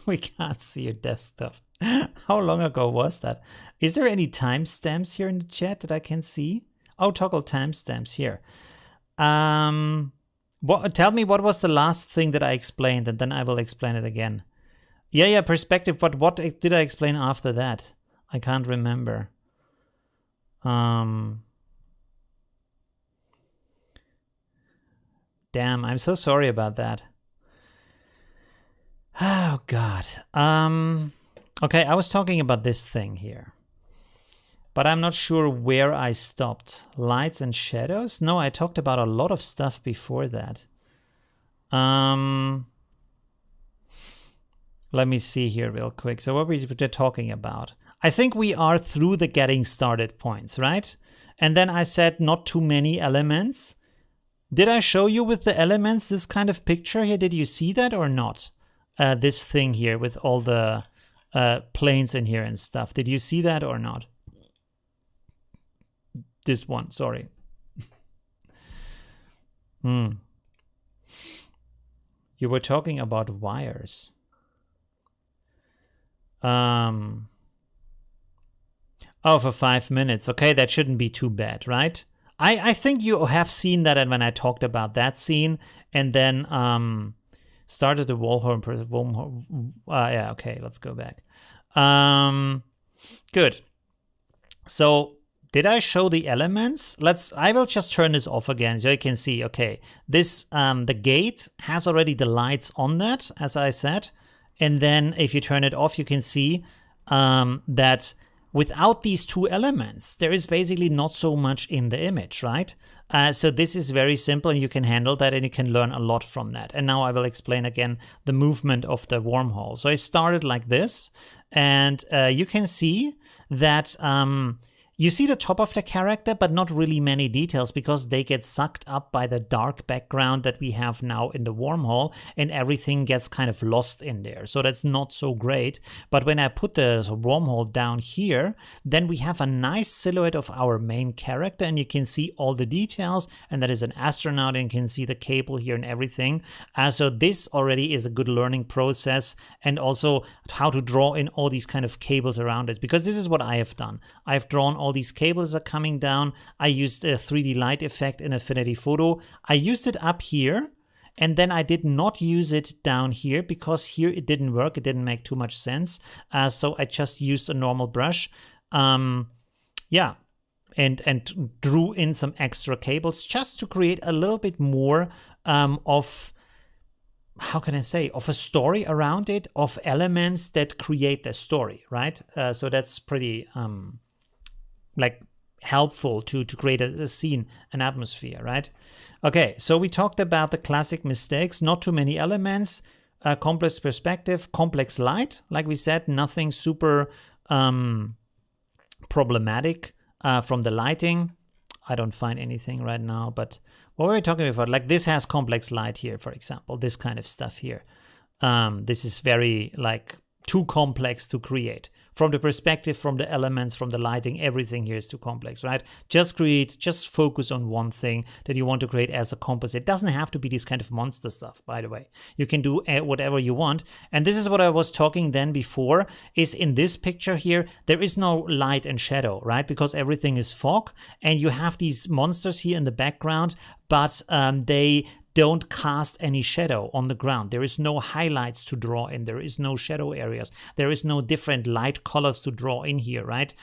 we can't see your desktop. How long ago was that? Is there any timestamps here in the chat that I can see? Oh, toggle timestamps here. Tell me what was the last thing that I explained, and then I will explain it again. Yeah, perspective, but what did I explain after that? I can't remember. Damn, I'm so sorry about that. Oh, God. Okay, I was talking about this thing here. But I'm not sure where I stopped. Lights and shadows? No, I talked about a lot of stuff before that. Let me see here real quick. So what were we talking about? I think we are through the getting started points, right? And then I said not too many elements. Did I show you with the elements this kind of picture here? Did you see that or not? This thing here with all the planes in here and stuff. Did you see that or not? This one, sorry. You were talking about wires. Oh, for 5 minutes. Okay, that shouldn't be too bad, right? I think you have seen that when I talked about that scene, and then started the Wormhole. Yeah, okay, let's go back. Good. So did I show the elements? I will just turn this off again so you can see. Okay, this the gate has already the lights on that, as I said. And then if you turn it off, you can see that without these two elements, there is basically not so much in the image, right? So this is very simple, and you can handle that, and you can learn a lot from that. And now I will explain again the movement of the wormhole. So I started like this, and you can see that You see the top of the character, but not really many details because they get sucked up by the dark background that we have now in the wormhole, and everything gets kind of lost in there. So that's not so great. But when I put the wormhole down here, then we have a nice silhouette of our main character, and you can see all the details, and that is an astronaut, and you can see the cable here and everything. So this already is a good learning process, and also how to draw in all these kind of cables around it, because this is what I have done. I've drawn all these cables are coming down. I used a 3D light effect in Affinity Photo. I used it up here, and then I did not use it down here because here it didn't work. It didn't make too much sense. So I just used a normal brush. Yeah, and drew in some extra cables just to create a little bit more of, how can I say, of a story around it, of elements that create the story, right? So that's pretty like helpful to create a scene, an atmosphere, right? Okay, so we talked about the classic mistakes, not too many elements, complex perspective, complex light, like we said, nothing super problematic from the lighting. I don't find anything right now, but what were we talking about? Like this has complex light here, for example, this kind of stuff here. This is very like too complex to create. From the perspective, from the elements, from the lighting, everything here is too complex, right? Just focus on one thing that you want to create as a composite. It doesn't have to be this kind of monster stuff, by the way. You can do whatever you want. And this is what I was talking then before, is in this picture here, there is no light and shadow, right? Because everything is fog, and you have these monsters here in the background, but they don't cast any shadow on the ground. There is no highlights to draw in. There is no shadow areas. There is no different light colors to draw in here, right?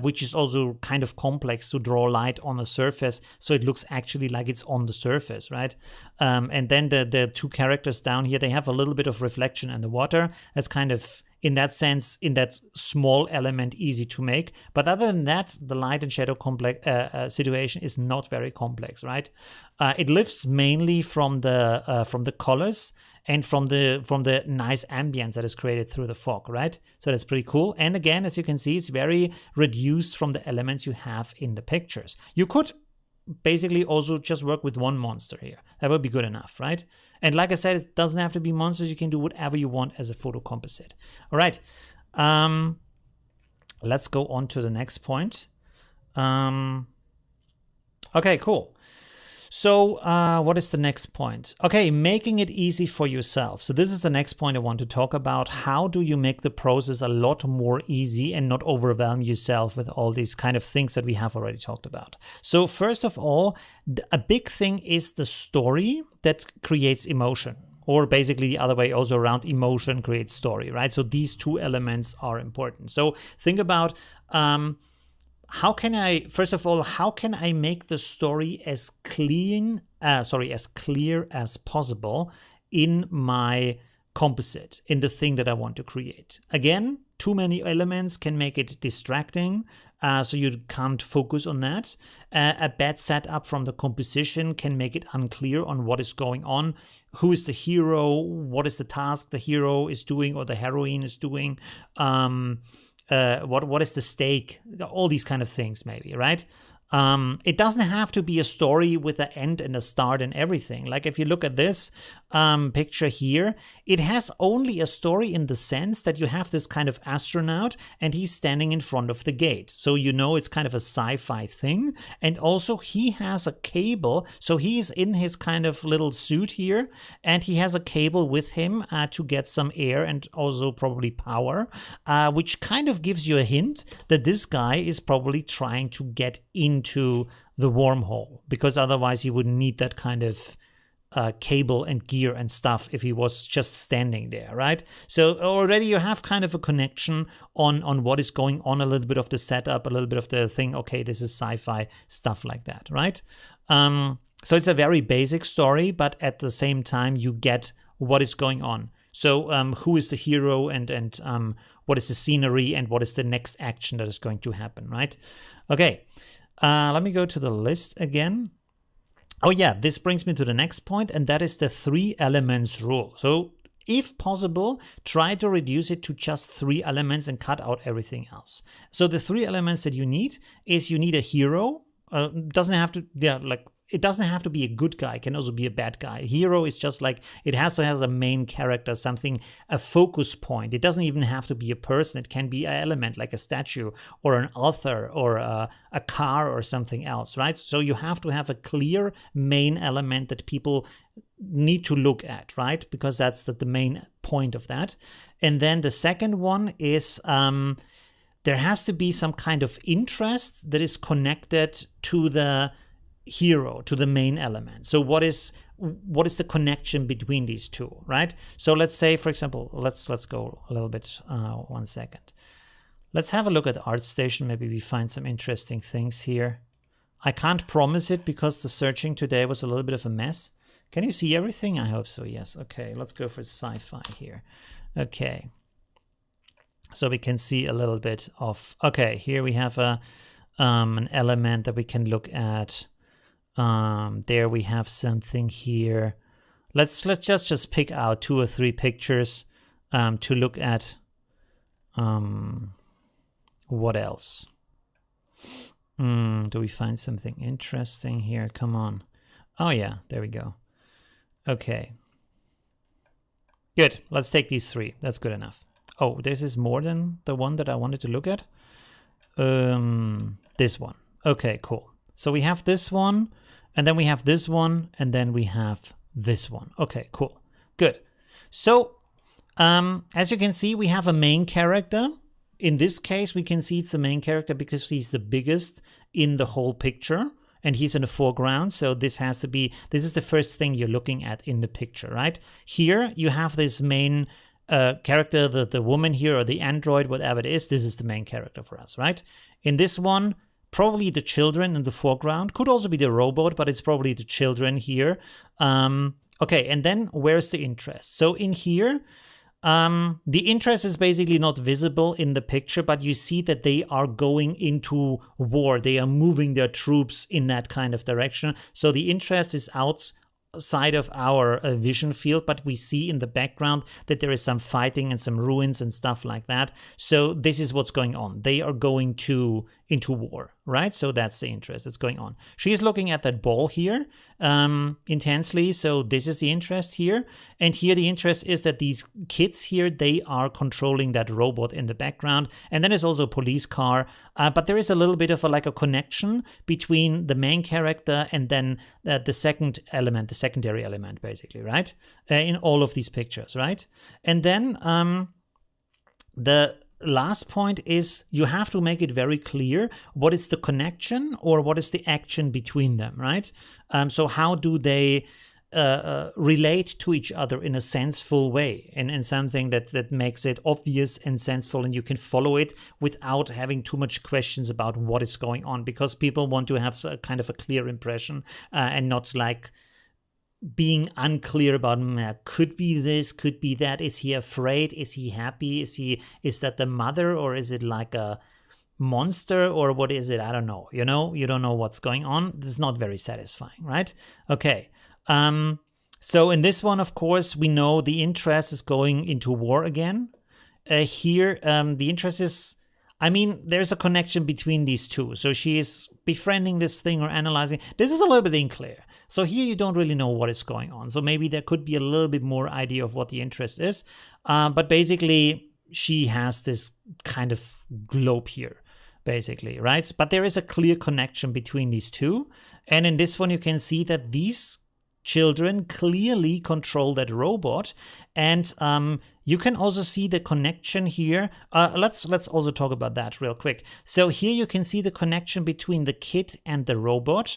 Which is also kind of complex to draw light on a surface, so it looks actually like it's on the surface, right? And then the two characters down here, they have a little bit of reflection in the water. That's kind of, in that sense, in that small element, easy to make. But other than that, the light and shadow situation is not very complex, right? It lives mainly from the colors and from the nice ambience that is created through the fog, right? So that's pretty cool. And again, as you can see, it's very reduced from the elements you have in the pictures. You could basically also just work with one monster here. That would be good enough, right? And like I said, it doesn't have to be monsters. You can do whatever you want as a photo composite. All right. Let's go on to the next point. Okay, cool. So what is the next point? Okay, making it easy for yourself. So this is the next point I want to talk about. How do you make the process a lot more easy and not overwhelm yourself with all these kind of things that we have already talked about? So first of all, a big thing is the story that creates emotion. Or basically the other way also around, emotion creates story, right? So these two elements are important. So think about how can I, first of all, how can I make the story as clear as possible in my composite, in the thing that I want to create? Again, too many elements can make it distracting, so you can't focus on that. A bad setup from the composition can make it unclear on what is going on. Who is the hero? What is the task the hero is doing or the heroine is doing? What is the stake? All these kind of things, maybe, right? It doesn't have to be a story with an end and a start and everything. Like if you look at this picture here, it has only a story in the sense that you have this kind of astronaut and he's standing in front of the gate. So you know it's kind of a sci-fi thing. And also he has a cable. So he's in his kind of little suit here and he has a cable with him to get some air and also probably power, which kind of gives you a hint that this guy is probably trying to get into the wormhole, because otherwise he wouldn't need that kind of cable and gear and stuff if he was just standing there, right? So already you have kind of a connection on what is going on, a little bit of the setup, a little bit of the thing, okay, this is sci-fi, stuff like that, right? So it's a very basic story, but at the same time you get what is going on. So who is the hero and what is the scenery and what is the next action that is going to happen, right? Okay, let me go to the list again. Oh yeah, this brings me to the next point, and that is the 3 elements rule. So if possible, try to reduce it to just 3 elements and cut out everything else. So the 3 elements that you need is you need a hero. Doesn't have to, it doesn't have to be a good guy. It can also be a bad guy. Hero is just like, it has to have a main character, something, a focus point. It doesn't even have to be a person. It can be an element like a statue or an author or a car or something else, right? So you have to have a clear main element that people need to look at, right? Because that's the main point of that. And then the second one is there has to be some kind of interest that is connected to the hero, to the main element. So what is the connection between these two, right? So let's say, for example, let's go a little bit, 1 second. Let's have a look at ArtStation. Maybe we find some interesting things here. I can't promise it because the searching today was a little bit of a mess. Can you see everything? I hope so, yes. Okay, let's go for sci-fi here. Okay. So we can see a little bit of, okay, here we have an element that we can look at. There we have something here. Let's just pick out 2 or 3 pictures to look at. What else? Do we find something interesting here? Come on. Oh yeah, there we go. Okay. Good. Let's take these 3. That's good enough. Oh, this is more than the one that I wanted to look at. This one. Okay, cool. So we have this one, and then we have this one, and then we have this one. Okay, cool. Good. So, as you can see, we have a main character. In this case, we can see it's the main character because he's the biggest in the whole picture, and he's in the foreground. So this has to be, this is the first thing you're looking at in the picture, right? Here you have this main character, the woman here, or the android, whatever it is. This is the main character for us, right? In this one, probably the children in the foreground. Could also be the robot, but it's probably the children here. Okay, and then where's the interest? So in here, the interest is basically not visible in the picture, but you see that they are going into war. They are moving their troops in that kind of direction. So the interest is outside of our vision field, but we see in the background that there is some fighting and some ruins and stuff like that. So this is what's going on. They are going into war, right? So that's the interest that's going on. She is looking at that ball here intensely. So this is the interest here. And here the interest is that these kids here, they are controlling that robot in the background. And then there's also a police car. But there is a little bit of a connection between the main character and then the second element, the secondary element, basically, right? In all of these pictures, right? And then the last point is you have to make it very clear what is the connection or what is the action between them, right? So how do they relate to each other in a senseful way and something that makes it obvious and senseful, and you can follow it without having too much questions about what is going on, because people want to have a kind of a clear impression and not like being unclear about could be this, could be that. Is he afraid? Is he happy? Is that the mother, or is it like a monster, or what is it? I don't know. You know, you don't know what's going on. This is not very satisfying, right? Okay. So in this one, of course, we know the interest is going into war again. Here, the interest is, I mean, there's a connection between these two. So she is befriending this thing or analyzing. This is a little bit unclear. So here you don't really know what is going on. So maybe there could be a little bit more idea of what the interest is. But basically, she has this kind of globe here, basically, right? But there is a clear connection between these two. And in this one, you can see that these children clearly control that robot. And you can also see the connection here. Let's also talk about that real quick. So here you can see the connection between the kid and the robot,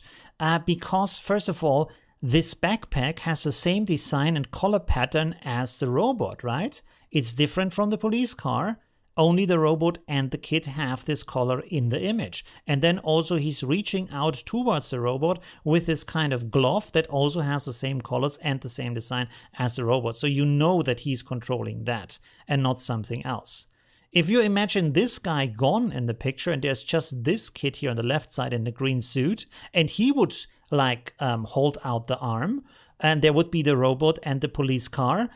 because first of all, this backpack has the same design and color pattern as the robot, right? It's different from the police car. Only the robot and the kid have this color in the image. And then also he's reaching out towards the robot with this kind of glove that also has the same colors and the same design as the robot. So you know that he's controlling that and not something else. If you imagine this guy gone in the picture and there's just this kid here on the left side in the green suit, and he would like hold out the arm, and there would be the robot and the police car,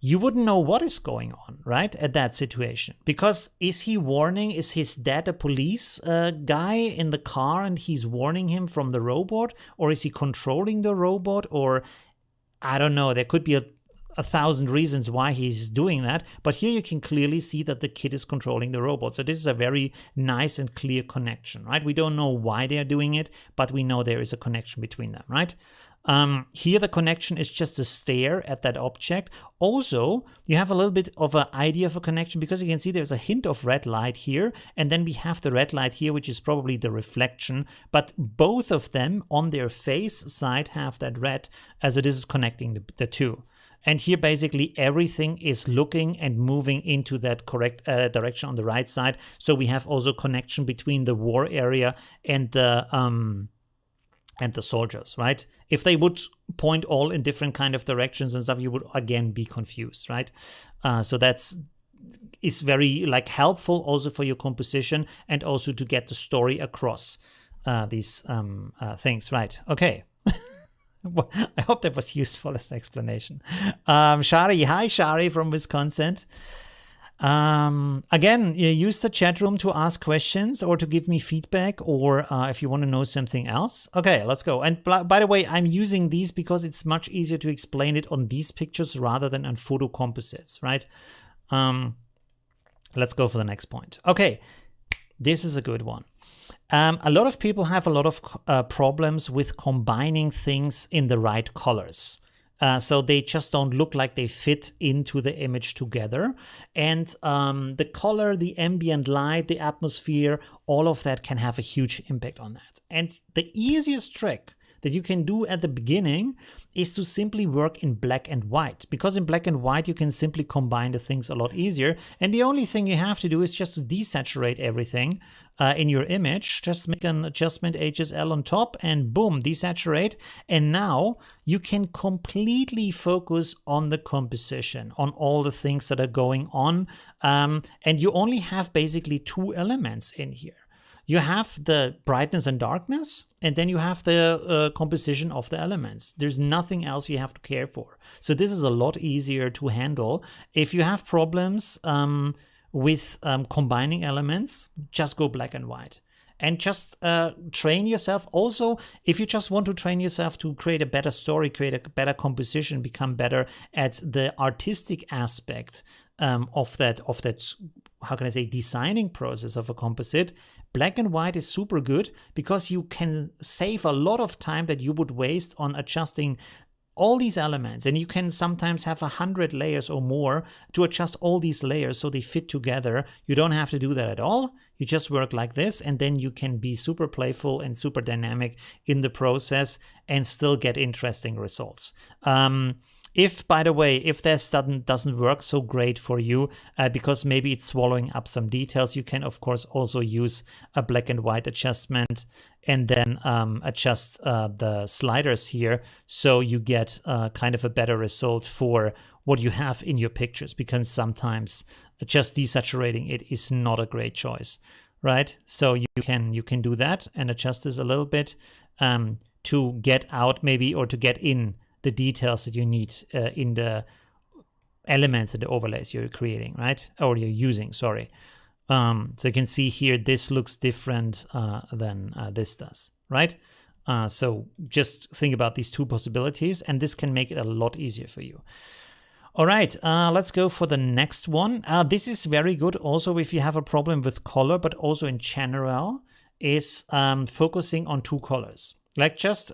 you wouldn't know what is going on, right, at that situation. Because is he warning, is his dad a police guy in the car and he's warning him from the robot? Or is he controlling the robot? Or I don't know, there could be a thousand reasons why he's doing that. But here you can clearly see that the kid is controlling the robot. So this is a very nice and clear connection, right? We don't know why they're doing it, but we know there is a connection between them, right? Here the connection is just a stare at that object. Also, you have a little bit of an idea of a connection because you can see there's a hint of red light here, and then we have the red light here, which is probably the reflection, but both of them on their face side have that red, as it is connecting the two. And here basically everything is looking and moving into that correct direction on the right side. So we have also connection between the war area and the soldiers, right? If they would point all in different kind of directions and stuff, you would again be confused, right? So is very like helpful also for your composition and also to get the story across these things, right? Okay. Well, I hope that was useful as an explanation. Shari, hi Shari from Wisconsin. Again, you use the chat room to ask questions or to give me feedback, or if you want to know something else. Okay, let's go. And by the way, I'm using these because it's much easier to explain it on these pictures rather than on Photo Composites, right? Let's go for the next point. Okay, this is a good one. A lot of people have a lot of problems with combining things in the right colors. So they just don't look like they fit into the image together. And the color, the ambient light, the atmosphere, all of that can have a huge impact on that. And the easiest trick that you can do at the beginning is to simply work in black and white, because in black and white you can simply combine the things a lot easier. And the only thing you have to do is just to desaturate everything in your image. Just make an adjustment HSL on top and boom, desaturate. And now you can completely focus on the composition, on all the things that are going on. And you only have basically two elements in here. You have the brightness and darkness, and then you have the composition of the elements. There's nothing else you have to care for. So this is a lot easier to handle. If you have problems with combining elements, just go black and white. And just train yourself. Also, if you just want to train yourself to create a better story, create a better composition, become better at the artistic aspect of that, how can I say, designing process of a composite, black and white is super good because you can save a lot of time that you would waste on adjusting all these elements. And you can sometimes have 100 layers or more to adjust all these layers so they fit together. You don't have to do that at all. You just work like this, and then you can be super playful and super dynamic in the process and still get interesting results. If, by the way, if this doesn't work so great for you because maybe it's swallowing up some details, you can, of course, also use a black and white adjustment and then adjust the sliders here so you get kind of a better result for what you have in your pictures, because sometimes just desaturating it is not a great choice, right? So you can do that and adjust this a little bit to get out maybe, or to get in the details that you need in the elements and the overlays you're creating, right? Or you're using, sorry. So you can see here, this looks different than this does, right? So just think about these two possibilities, and this can make it a lot easier for you. All right, let's go for the next one. This is very good also if you have a problem with color, but also in general, is focusing on two colors. Like just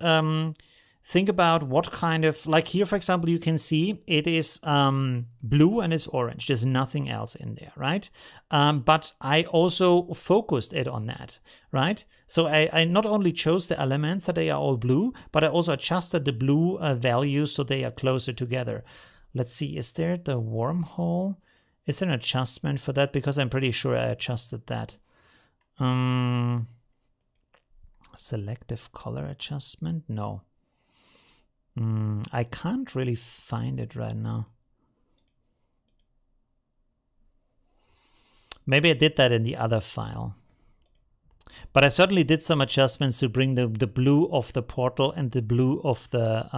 think about what kind of, like here, for example, you can see it is blue and it's orange. There's nothing else in there, right? But I also focused it on that, right? So I not only chose the elements that they are all blue, but I also adjusted the blue values so they are closer together. Let's see, is there the wormhole? Is there an adjustment for that? Because I'm pretty sure I adjusted that. Selective color adjustment? No. I can't really find it right now. Maybe I did that in the other file. But I certainly did some adjustments to bring the blue of the portal and the blue of the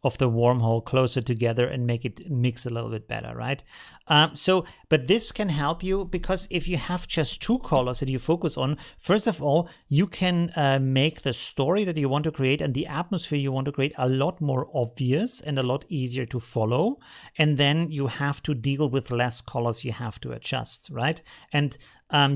of the wormhole closer together and make it mix a little bit better, right? But this can help you, because if you have just two colors that you focus on, first of all, you can make the story that you want to create and the atmosphere you want to create a lot more obvious and a lot easier to follow. And then you have to deal with less colors you have to adjust, right? And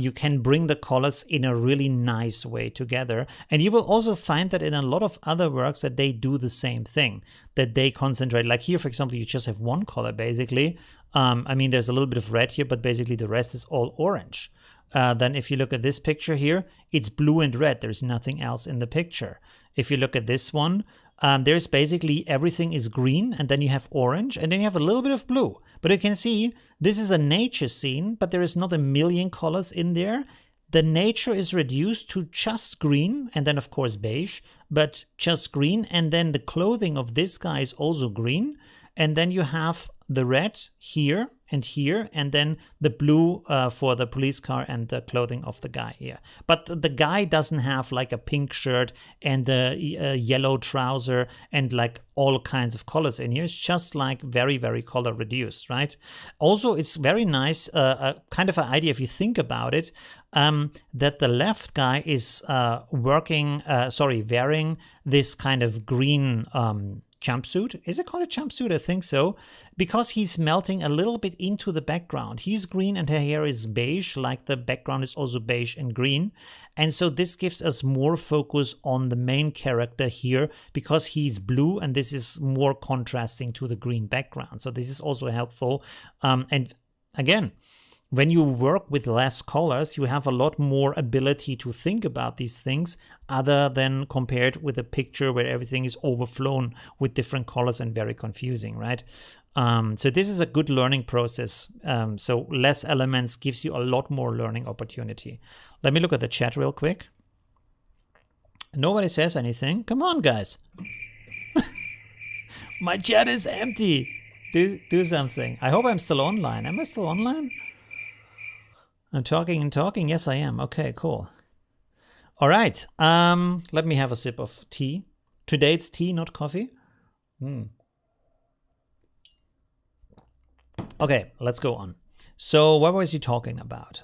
you can bring the colors in a really nice way together. And you will also find that in a lot of other works that they do the same thing, that they concentrate. Like here, for example, you just have one color basically. I mean, there's a little bit of red here, but basically the rest is all orange. Then if you look at this picture here, it's blue and red. There's nothing else in the picture. If you look at this one, there's basically everything is green, and then you have orange, and then you have a little bit of blue. But you can see this is a nature scene, but there is not a million colors in there. The nature is reduced to just green, and then of course beige, but just green. And then the clothing of this guy is also green. And then you have the red here, and then the blue for the police car and the clothing of the guy here. But the guy doesn't have like a pink shirt and a yellow trouser and like all kinds of colors in here. It's just like very, very color reduced, right? Also, it's very nice, kind of an idea if you think about it, that the left guy is wearing this kind of green jumpsuit. Is it called a jumpsuit? I think so, because he's melting a little bit into the background. He's green and her hair is beige, like the background is also beige and green. And so this gives us more focus on the main character here, because he's blue and this is more contrasting to the green background. So this is also helpful. And again, when you work with less colors, you have a lot more ability to think about these things, other than compared with a picture where everything is overflown with different colors and very confusing, right? So this is a good learning process. So less elements gives you a lot more learning opportunity. Let me look at the chat real quick. Nobody says anything. Come on, guys. My chat is empty. Do something. I hope I'm still online. Am I still online? I'm talking and talking. Yes, I am. Okay, cool. All right. Let me have a sip of tea. Today it's tea, not coffee. Okay, let's go on. So what was he talking about?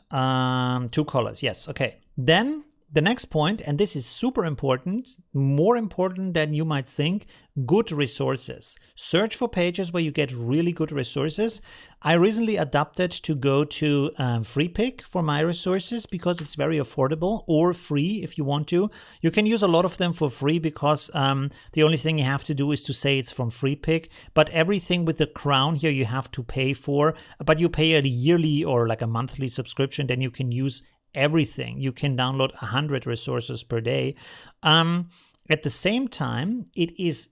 Two colors. Yes. Okay. Then the next point, and this is super important, more important than you might think, good resources. Search for pages where you get really good resources. I recently adapted to go to FreePic for my resources because it's very affordable, or free if you want to. You can use a lot of them for free because the only thing you have to do is to say it's from FreePic. But everything with the crown here you have to pay for, but you pay a yearly or like a monthly subscription, then you can use everything. You can download 100 resources per day. At the same time, it is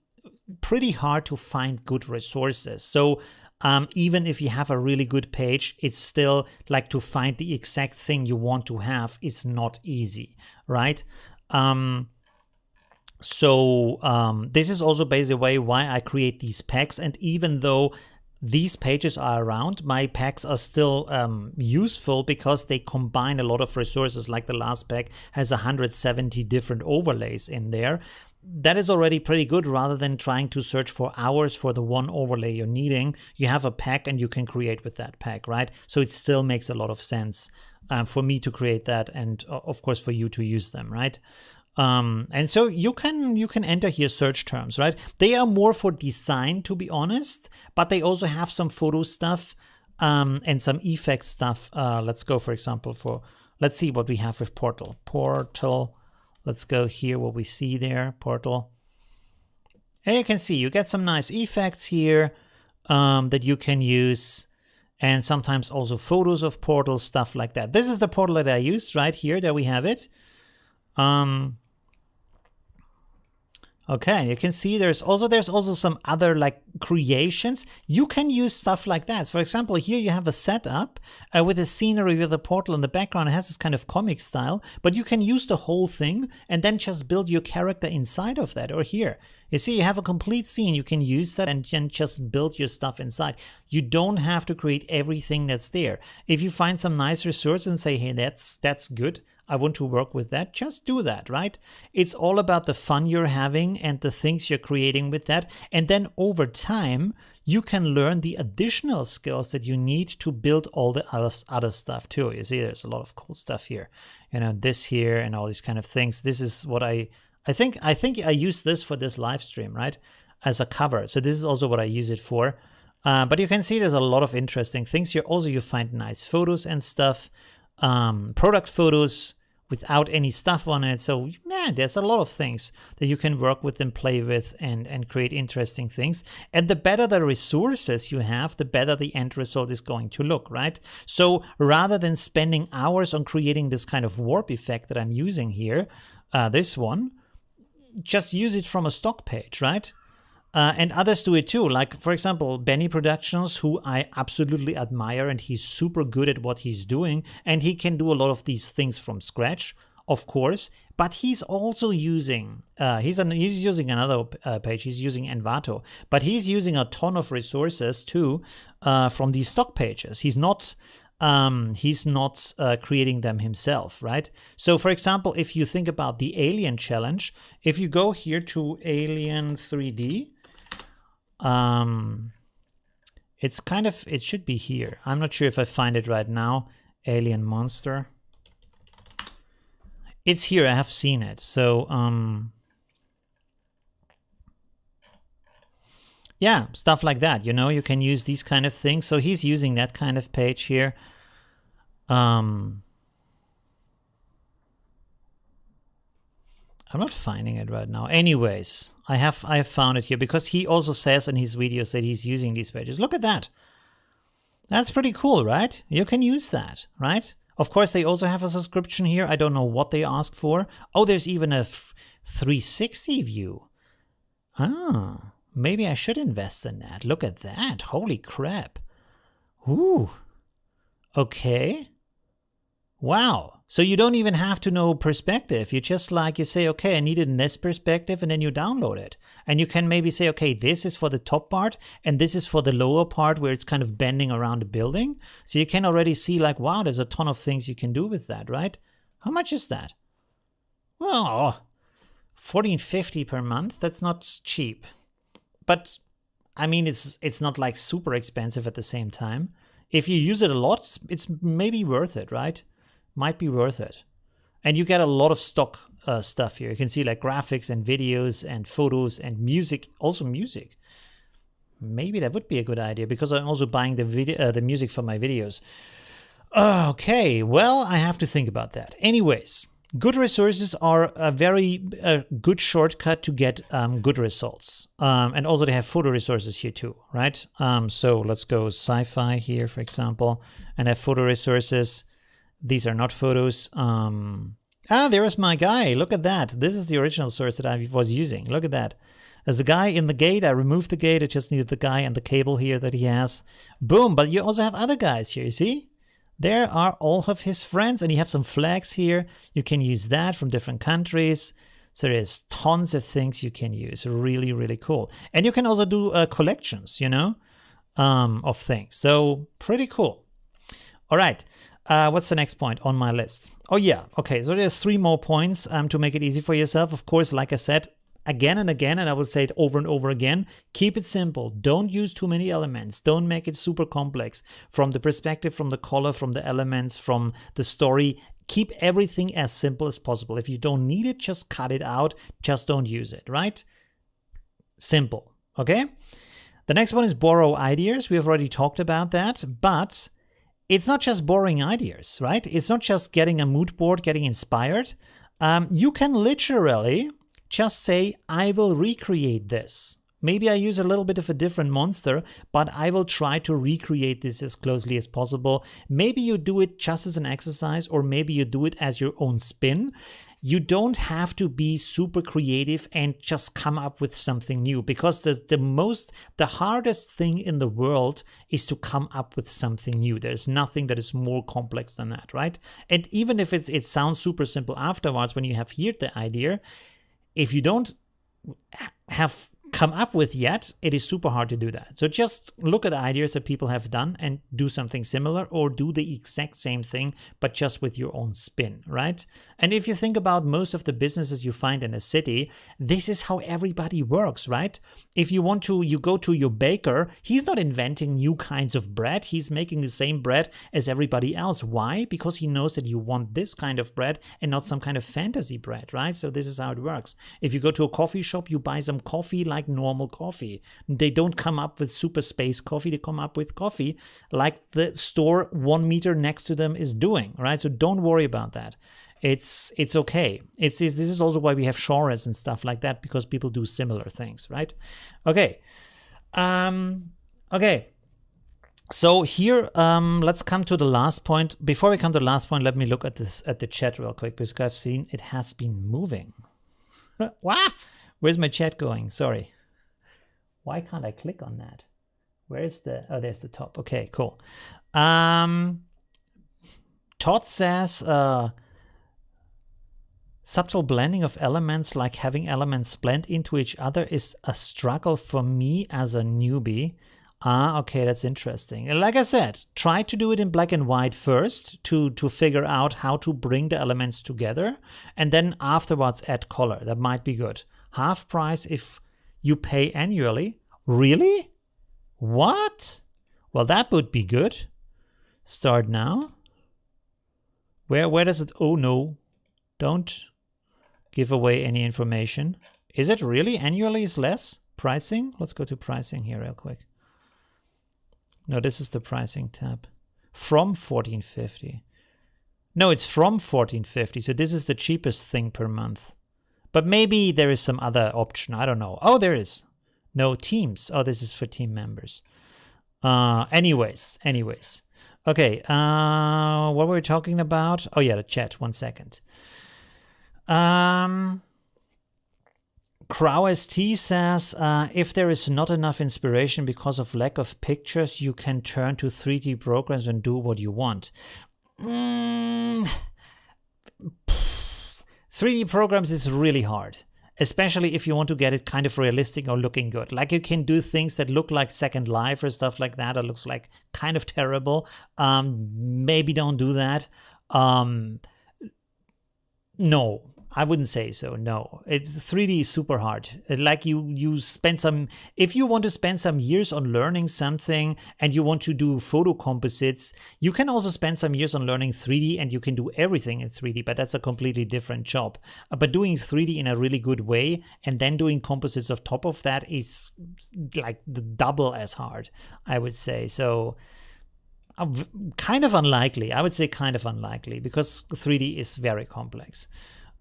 pretty hard to find good resources. So even if you have a really good page, it's still like to find the exact thing you want to have is not easy, right? This is also basically why I create these packs. And even though these pages are around, my packs are still useful because they combine a lot of resources. Like the last pack has 170 different overlays in there. That is already pretty good, rather than trying to search for hours for the one overlay you're needing. You have a pack and you can create with that pack, right? So it still makes a lot of sense for me to create that, and of course for you to use them, right? And so you can enter here search terms, right? They are more for design, to be honest, but they also have some photo stuff and some effect stuff. Let's go, for example, let's see what we have with Portal. Let's go here, what we see there, Portal. And you can see you get some nice effects here that you can use, and sometimes also photos of Portal, stuff like that. This is the Portal that I used right here. There we have it. Okay, you can see there's also some other like creations. You can use stuff like that. So for example, here you have a setup with a scenery with a portal in the background. It has this kind of comic style, but you can use the whole thing and then just build your character inside of that. Or here, You see, you have a complete scene. You can use that and then just build your stuff inside. You don't have to create everything that's there. If you find some nice resource and say, hey, that's good, I want to work with that, just do that, right? It's all about the fun you're having and the things you're creating with that. And then over time, you can learn the additional skills that you need to build all the other stuff too. You see, there's a lot of cool stuff here. You know, this here and all these kind of things. This is what I think I use this for this live stream, right? As a cover. So this is also what I use it for. But you can see there's a lot of interesting things here. Also, you find nice photos and stuff. Product photos without any stuff on it. So man, there's a lot of things that you can work with and play with and create interesting things. And the better the resources you have, the better the end result is going to look, right? So rather than spending hours on creating this kind of warp effect that I'm using here, this one, just use it from a stock page, right? And others do it too. Like, for example, Benny Productions, who I absolutely admire, and he's super good at what he's doing. And he can do a lot of these things from scratch, of course. But he's also using, he's using another page. He's using Envato. But he's using a ton of resources too from these stock pages. He's not creating them himself, right? So for example, if you think about the Alien challenge, if you go here to Alien 3D, it's kind of, it should be here. I'm not sure if I find it right now. Alien monster. It's here, I have seen it. So, yeah, stuff like that, you know, you can use these kind of things. So he's using that kind of page here. I'm not finding it right now. Anyways, I have found it here because he also says in his videos that he's using these pages. Look at that. That's pretty cool, right? You can use that, right? Of course, they also have a subscription here. I don't know what they ask for. Oh, there's even a 360 view. Ah, maybe I should invest in that. Look at that. Holy crap. Ooh. Okay. Wow. So you don't even have to know perspective. You just like, you say, okay, I need it in this perspective, and then you download it. And you can maybe say, okay, this is for the top part, and this is for the lower part where it's kind of bending around the building. So you can already see like, wow, there's a ton of things you can do with that, right? How much is that? Well, $14.50 per month. That's not cheap. But I mean, it's not like super expensive at the same time. If you use it a lot, it's maybe worth it, right? Might be worth it. And you get a lot of stock stuff here. You can see like graphics and videos and photos and music, also music. Maybe that would be a good idea because I'm also buying the music for my videos. Okay, well, I have to think about that. Anyways, good resources are a very good shortcut to get good results. And also they have photo resources here too, right? So let's go sci-fi here, for example, and have photo resources. These are not photos. There's my guy. Look at that. This is the original source that I was using. Look at that. There's a guy in the gate. I removed the gate. I just needed the guy and the cable here that he has. Boom. But you also have other guys here, you see? There are all of his friends, and you have some flags here. You can use that from different countries. So there's tons of things you can use. Really, really cool. And you can also do collections, you know, of things. So pretty cool. All right. What's the next point on my list? Oh yeah, okay, so there's 3 more points to make it easy for yourself. Of course, like I said, again and again, and I will say it over and over again, keep it simple. Don't use too many elements. Don't make it super complex. From the perspective, from the color, from the elements, from the story, keep everything as simple as possible. If you don't need it, just cut it out. Just don't use it, right? Simple, okay? The next one is borrow ideas. We have already talked about that, but it's not just borrowing ideas, right? It's not just getting a mood board, getting inspired. You can literally just say, I will recreate this. Maybe I use a little bit of a different monster, but I will try to recreate this as closely as possible. Maybe you do it just as an exercise, or maybe you do it as your own spin. You don't have to be super creative and just come up with something new, because the hardest thing in the world is to come up with something new. There's nothing that is more complex than that, right? And even if it sounds super simple afterwards, when you have heard the idea, if you don't have come up with yet, it is super hard to do that. So just look at the ideas that people have done and do something similar, or do the exact same thing, but just with your own spin, right? And if you think about most of the businesses you find in a city, this is how everybody works, right? If you want to, you go to your baker, he's not inventing new kinds of bread. He's making the same bread as everybody else. Why? Because he knows that you want this kind of bread and not some kind of fantasy bread, right? So this is how it works. If you go to a coffee shop, you buy some coffee like normal coffee. They don't come up with super space coffee. They come up with coffee like the store 1 meter next to them is doing, right? So don't worry about that. It's okay. This is also why we have genres and stuff like that, because people do similar things, right? Okay. Okay. So here, let's come to the last point. Before we come to the last point, let me look at the chat real quick, because I've seen it has been moving. What? Where's my chat going? Sorry. Why can't I click on that? Where's the, oh, there's the top. Okay, cool. Todd says, subtle blending of elements, like having elements blend into each other, is a struggle for me as a newbie. Ah, okay, that's interesting. Like I said, try to do it in black and white first to figure out how to bring the elements together, and then afterwards add color. That might be good. Half price if you pay annually. Really? What? Well, that would be good. Start now. Where does it? Oh no, don't give away any information. Is it really annually is less? Pricing? Let's go to pricing here real quick. No, this is the pricing tab. From 1450. No, it's from 1450. So this is the cheapest thing per month. But maybe there is some other option. I don't know. Oh, there is. No, teams. Oh, this is for team members. Anyways. Okay, what were we talking about? Oh yeah, the chat. 1 second. CrowST says, if there is not enough inspiration because of lack of pictures, you can turn to 3D programs and do what you want. 3D programs is really hard, especially if you want to get it kind of realistic or looking good. Like you can do things that look like Second Life or stuff like that. It looks like kind of terrible. Maybe don't do that. No, I wouldn't say so. No, it's 3D is super hard. Like you spend some, if you want to spend some years on learning something and you want to do photo composites, you can also spend some years on learning 3D and you can do everything in 3D, but that's a completely different job. But doing 3D in a really good way and then doing composites on top of that is like the double as hard, I would say. So kind of unlikely. I would say kind of unlikely, because 3D is very complex.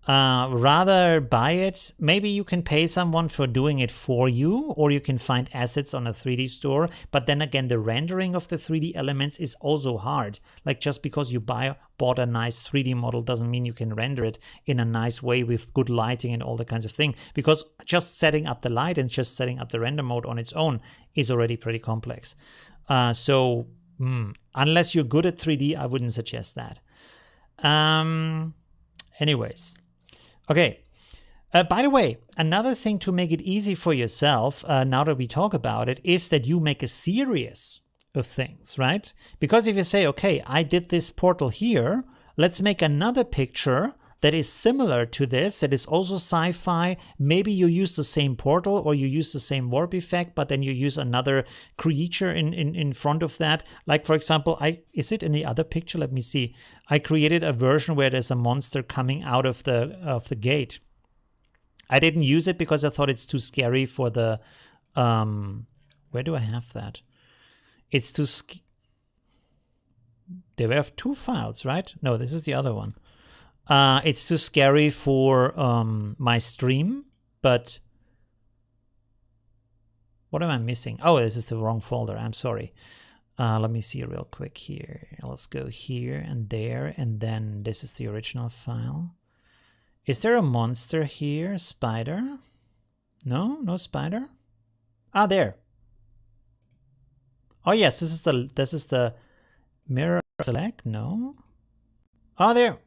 Rather buy it. Maybe you can pay someone for doing it for you, or you can find assets on a 3D store. But then again, the rendering of the 3D elements is also hard. Like just because you bought a nice 3D model doesn't mean you can render it in a nice way with good lighting and all the kinds of thing. Because just setting up the light and just setting up the render mode on its own is already pretty complex. Unless you're good at 3D, I wouldn't suggest that. Anyways. Okay. By the way, another thing to make it easy for yourself, now that we talk about it, is that you make a series of things, right? Because if you say, okay, I did this portal here, let's make another picture that is similar to this, that is also sci-fi. Maybe you use the same portal or you use the same warp effect, but then you use another creature in front of that. Like, for example, is it in the other picture? Let me see. I created a version where there's a monster coming out of the gate. I didn't use it because I thought it's too scary for the... where do I have that? It's too... There were 2 files, right? No, this is the other one. It's too scary for my stream, but what am I missing? Oh, this is the wrong folder. I'm sorry. Let me see real quick here. Let's go here and there, and then this is the original file. Is there a monster here? Spider? No, no spider. Ah, there. Oh yes, this is the mirror of the leg. No. Oh, there.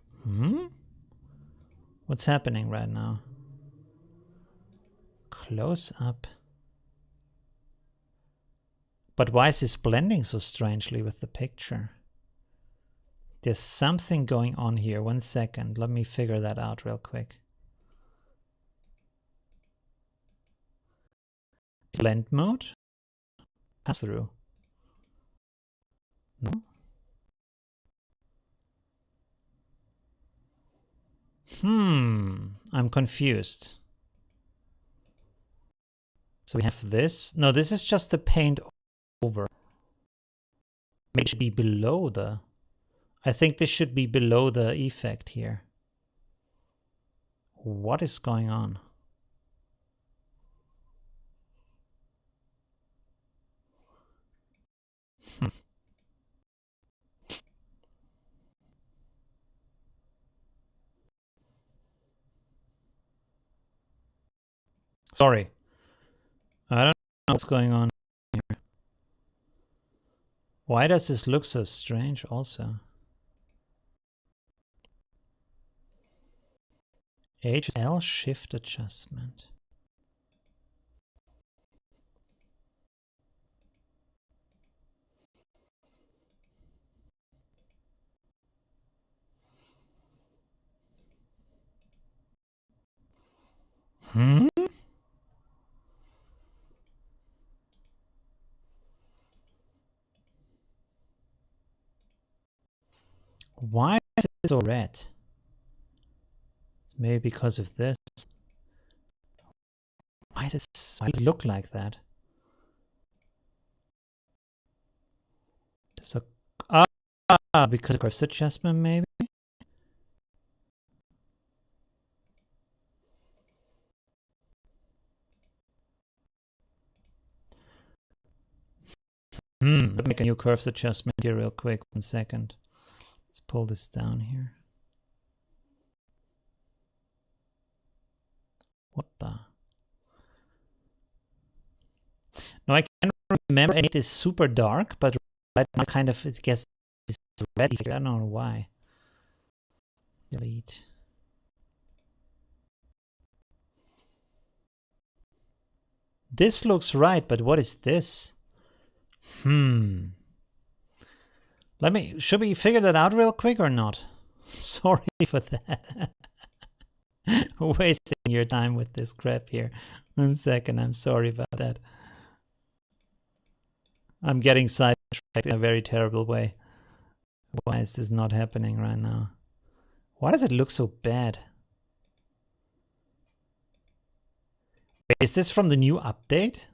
What's happening right now? Close up. But why is this blending so strangely with the picture? There's something going on here. 1 second. Let me figure that out real quick. Blend mode? Pass through. No? I'm confused. So we have this. No, this is just the paint over. It should be below the... I think this should be below the effect here. What is going on? Sorry. I don't know what's going on here. Why does this look so strange also? HL shift adjustment. Why is it so red? It's maybe because of this. Why does it look like that? There's a because of curves adjustment maybe? Let me make a new curves adjustment here real quick. 1 second. Let's pull this down here. What the? No, I can't remember. It is super dark, but right now kind of it gets red. I don't know why. Delete. This looks right, but what is this? Should we figure that out real quick or not? Sorry for that. Wasting your time with this crap here. 1 second, I'm sorry about that. I'm getting sidetracked in a very terrible way. Why is this not happening right now? Why does it look so bad? Is this from the new update?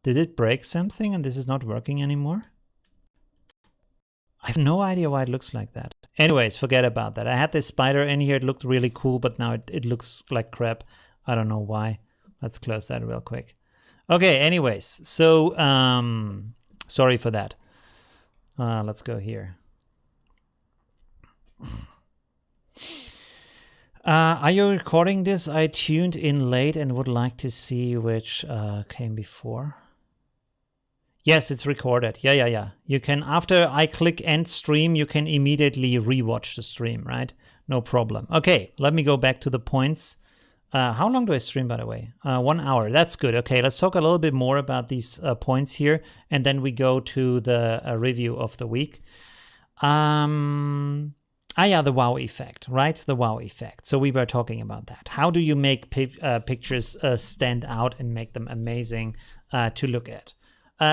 Did it break something and this is not working anymore? I have no idea why it looks like that. Anyways, forget about that. I had this spider in here. It looked really cool, but now it looks like crap. I don't know why. Let's close that real quick. Okay, anyways. So, sorry for that. Let's go here. Are you recording this? I tuned in late and would like to see which came before. Yes, it's recorded. Yeah. You can, after I click end stream, you can immediately rewatch the stream, right? No problem. Okay, let me go back to the points. How long do I stream, by the way? 1 hour. That's good. Okay, let's talk a little bit more about these points here, and then we go to the review of the week. Yeah, the wow effect, right? The wow effect. So we were talking about that. How do you make pictures stand out and make them amazing to look at?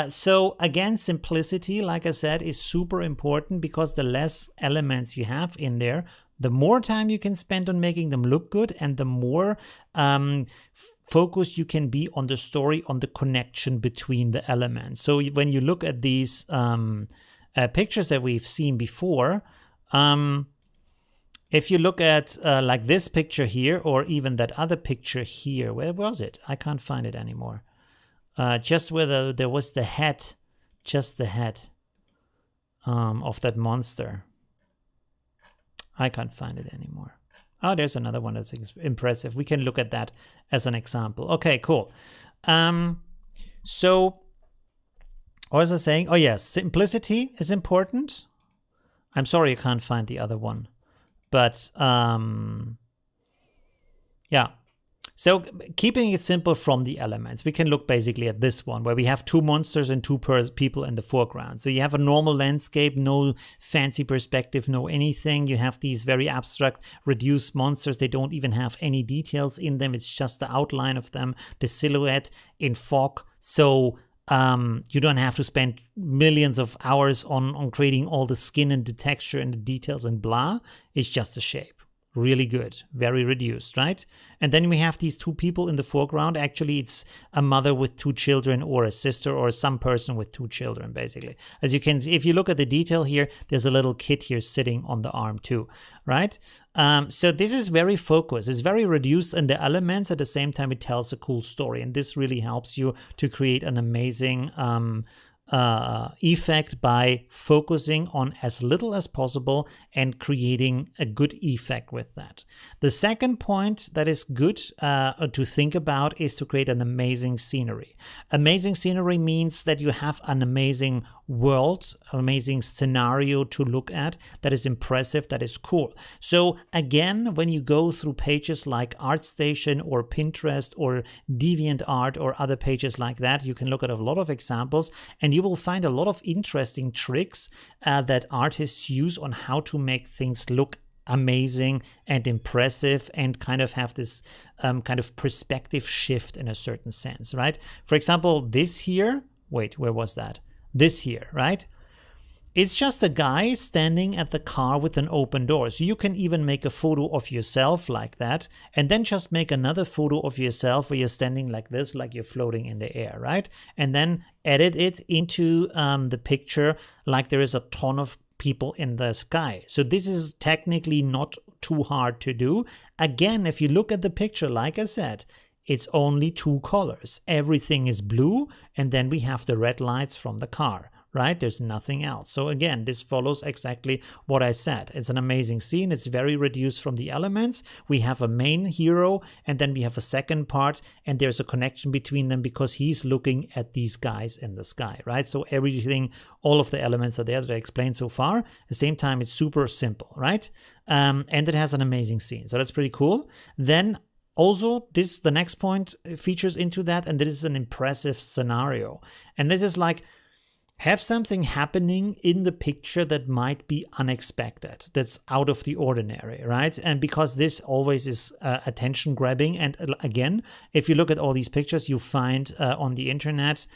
So again, simplicity, like I said, is super important because the less elements you have in there, the more time you can spend on making them look good and the more focused you can be on the story, on the connection between the elements. So when you look at these pictures that we've seen before, if you look at like this picture here or even that other picture here, where was it? I can't find it anymore. Just where there was the head, just the head of that monster. I can't find it anymore. Oh, there's another one that's impressive. We can look at that as an example. Okay, cool. So what was I saying? Oh yes, simplicity is important. I'm sorry I can't find the other one. But yeah. So keeping it simple from the elements, we can look basically at this one where we have two monsters and two people in the foreground. So you have a normal landscape, no fancy perspective, no anything. You have these very abstract reduced monsters. They don't even have any details in them. It's just the outline of them, the silhouette in fog. So you don't have to spend millions of hours on creating all the skin and the texture and the details and blah. It's just a shape. Really good, very reduced, right? And then we have these two people in the foreground. Actually, it's a mother with two children or a sister or some person with two children, basically. As you can see, if you look at the detail here, there's a little kid here sitting on the arm too, right? So this is very focused. It's very reduced in the elements. At the same time, it tells a cool story. And this really helps you to create an amazing effect by focusing on as little as possible and creating a good effect with that. The second point that is good to think about is to create an amazing scenery. Amazing scenery means that you have an amazing world, amazing scenario to look at that is impressive, that is cool. So again, when you go through pages like ArtStation or Pinterest or DeviantArt or other pages like that, you can look at a lot of examples and you will find a lot of interesting tricks that artists use on how to make things look amazing and impressive and kind of have this kind of perspective shift in a certain sense, right? For example, this here, wait, where was that? This here, right? It's just a guy standing at the car with an open door. So you can even make a photo of yourself like that, and then just make another photo of yourself where you're standing like this, like you're floating in the air, right? And then edit it into the picture like there is a ton of people in the sky. So this is technically not too hard to do. Again, if you look at the picture, like I said, it's only two colors. Everything is blue, and then we have the red lights from the car, right? There's nothing else. So again, this follows exactly what I said. It's an amazing scene. It's very reduced from the elements. We have a main hero, and then we have a second part, and there's a connection between them because he's looking at these guys in the sky, right? So everything, all of the elements are there that I explained so far. At the same time, it's super simple, right? And it has an amazing scene. So that's pretty cool. Then also, the next point features into that, and this is an impressive scenario. And this is like, have something happening in the picture that might be unexpected, that's out of the ordinary, right? And because this always is attention grabbing. And again, if you look at all these pictures you find on the internet,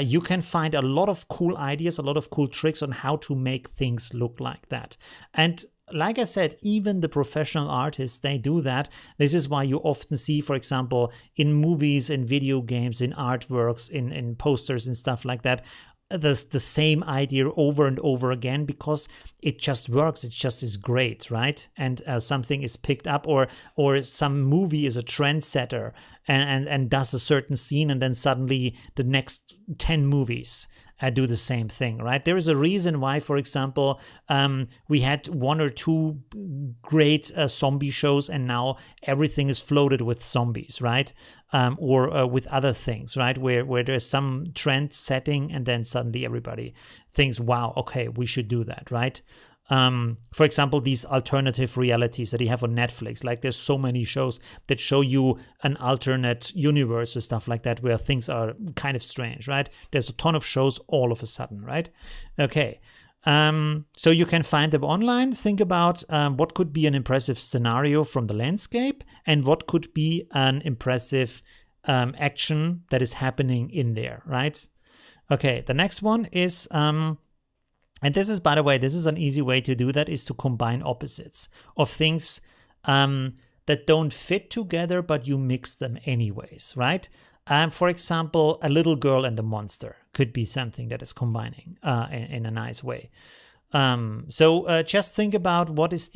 you can find a lot of cool ideas, a lot of cool tricks on how to make things look like that. And like I said, even the professional artists, they do that. This is why you often see, for example, in movies, in video games, in artworks, in posters and stuff like that, the same idea over and over again because it just works. It just is great, right? And something is picked up, or some movie is a trendsetter and does a certain scene, and then suddenly the next 10 movies do the same thing, right? There is a reason why, for example, we had one or two great zombie shows, and now everything is floated with zombies, right? Or with other things, right? Where there's some trend setting, and then suddenly everybody thinks, wow, okay, we should do that, right? For example, these alternative realities that you have on Netflix, like there's so many shows that show you an alternate universe or stuff like that where things are kind of strange, right? There's a ton of shows all of a sudden, right? Okay. So you can find them online. Think about what could be an impressive scenario from the landscape and what could be an impressive action that is happening in there, right? Okay, the next one is... and this is, by the way, this is an easy way to do that, is to combine opposites of things that don't fit together, but you mix them anyways, right? For example, a little girl and the monster could be something that is combining in a nice way. So just think about what is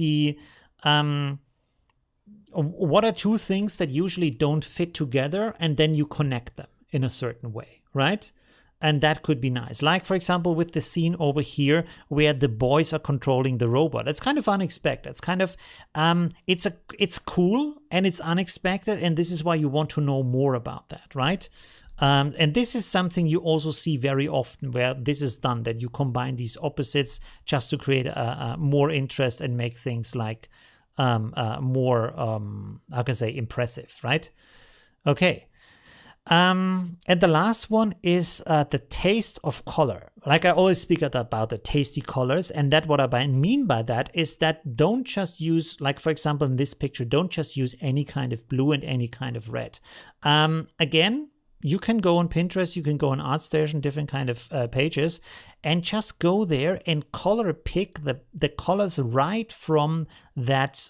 what are two things that usually don't fit together, and then you connect them in a certain way, right? And that could be nice. Like, for example, with the scene over here where the boys are controlling the robot. It's kind of unexpected. It's kind of, it's cool and it's unexpected. And this is why you want to know more about that, right? And this is something you also see very often where this is done, that you combine these opposites just to create more interest and make things like more, how can I say, impressive, right? Okay. And the last one is the taste of color. Like I always speak about the tasty colors, and that what I mean by that is that don't just use, like for example in this picture, don't just use any kind of blue and any kind of red. Again, you can go on Pinterest, you can go on ArtStation, different kind of pages, and just go there and color pick the colors right from that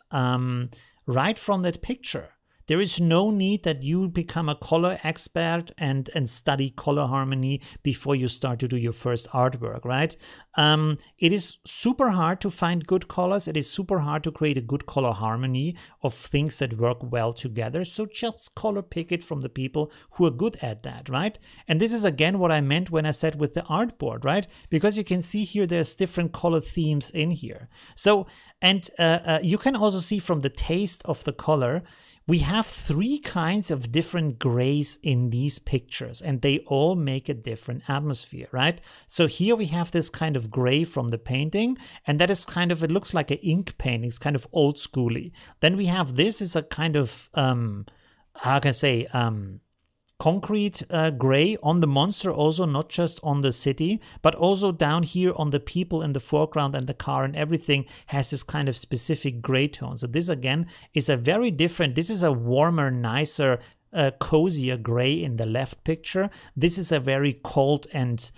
picture. There is no need that you become a color expert and study color harmony before you start to do your first artwork, right? It is super hard to find good colors. It is super hard to create a good color harmony of things that work well together. So just color pick it from the people who are good at that, right? And this is again what I meant when I said with the artboard, right? Because you can see here there's different color themes in here. So, and you can also see from the taste of the color, we have 3 kinds of different grays in these pictures, and they all make a different atmosphere, right? So here we have this kind of gray from the painting, and that is kind of, it looks like an ink painting. It's kind of old schooly. Then we have this is a kind of, how can I say, concrete gray on the monster also, not just on the city, but also down here on the people in the foreground, and the car and everything has this kind of specific gray tone. So this again is a very different, this is a warmer, nicer, cozier gray in the left picture. This is a very cold and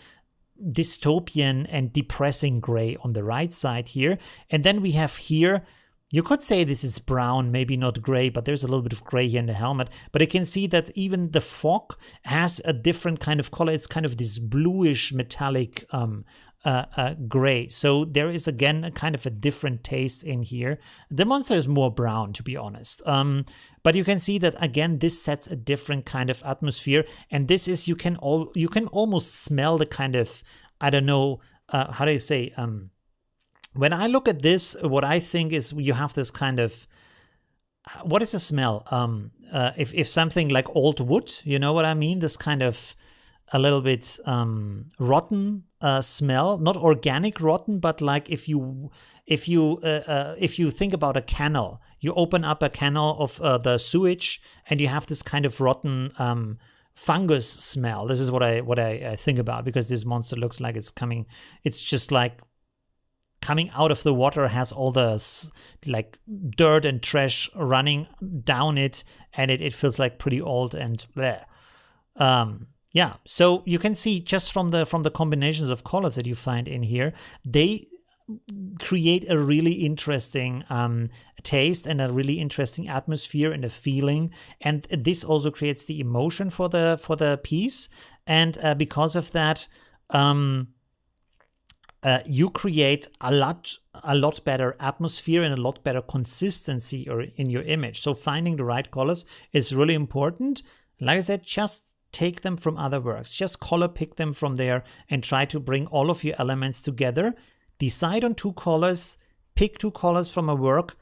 dystopian and depressing gray on the right side here. And then we have here, you could say this is brown, maybe not gray, but there's a little bit of gray here in the helmet. But you can see that even the fog has a different kind of color. It's kind of this bluish metallic gray. So there is again a kind of a different taste in here. The monster is more brown, to be honest. But you can see that again, this sets a different kind of atmosphere. And this is, you can almost smell the kind of, I don't know, how do you say, when I look at this, what I think is you have this kind of, what is the smell? If something like old wood, you know what I mean? This kind of a little bit rotten smell, not organic rotten, but like if you think about a canal, you open up a canal of the sewage and you have this kind of rotten fungus smell. This is what I think about, because this monster looks like it's just like coming out of the water, has all the like dirt and trash running down it, and it feels like pretty old and bleh. Yeah, so you can see just from the combinations of colors that you find in here, they create a really interesting taste and a really interesting atmosphere and a feeling, and this also creates the emotion for the piece. And because of that, you create a lot better atmosphere and a lot better consistency in your image. So finding the right colors is really important. Like I said, just take them from other works. Just color pick them from there and try to bring all of your elements together. Decide on 2 colors, pick 2 colors from a work,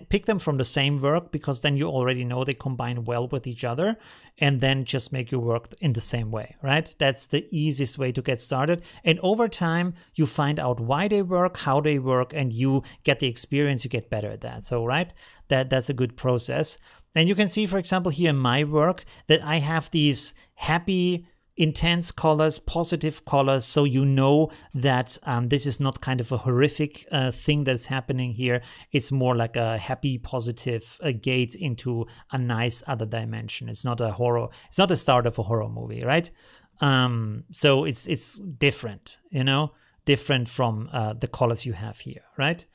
pick them from the same work, because then you already know they combine well with each other, and then just make your work in the same way, right? That's the easiest way to get started. And over time, you find out why they work, how they work, and you get the experience, you get better at that. So, right, that's a good process. And you can see, for example, here in my work that I have these happy, intense colors, positive colors, so you know that this is not kind of a horrific thing that's happening here. It's more like a happy, positive gate into a nice other dimension. It's not a horror. It's not the start of a horror movie, right? So it's different, you know, different from the colors you have here, right?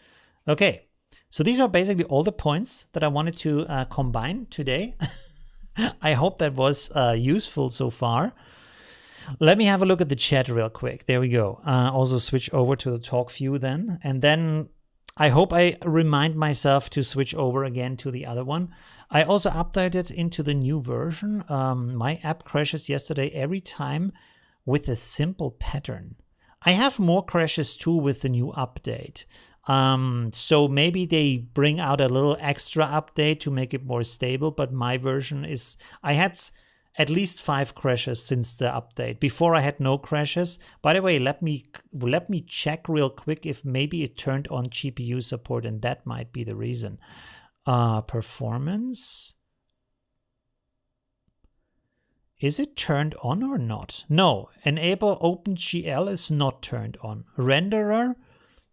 Okay, so these are basically all the points that I wanted to combine today. I hope that was useful so far. Let me have a look at the chat real quick. There we go. Also switch over to the talk view then. And then I hope I remind myself to switch over again to the other one. I also updated into the new version. My app crashes yesterday every time with a simple pattern. I have more crashes too with the new update. So maybe they bring out a little extra update to make it more stable, but my version is, I had at least 5 crashes since the update. Before I had no crashes. By the way, let me check real quick if maybe it turned on GPU support, and that might be the reason. Performance. Is it turned on or not? No, enable OpenGL is not turned on. Renderer,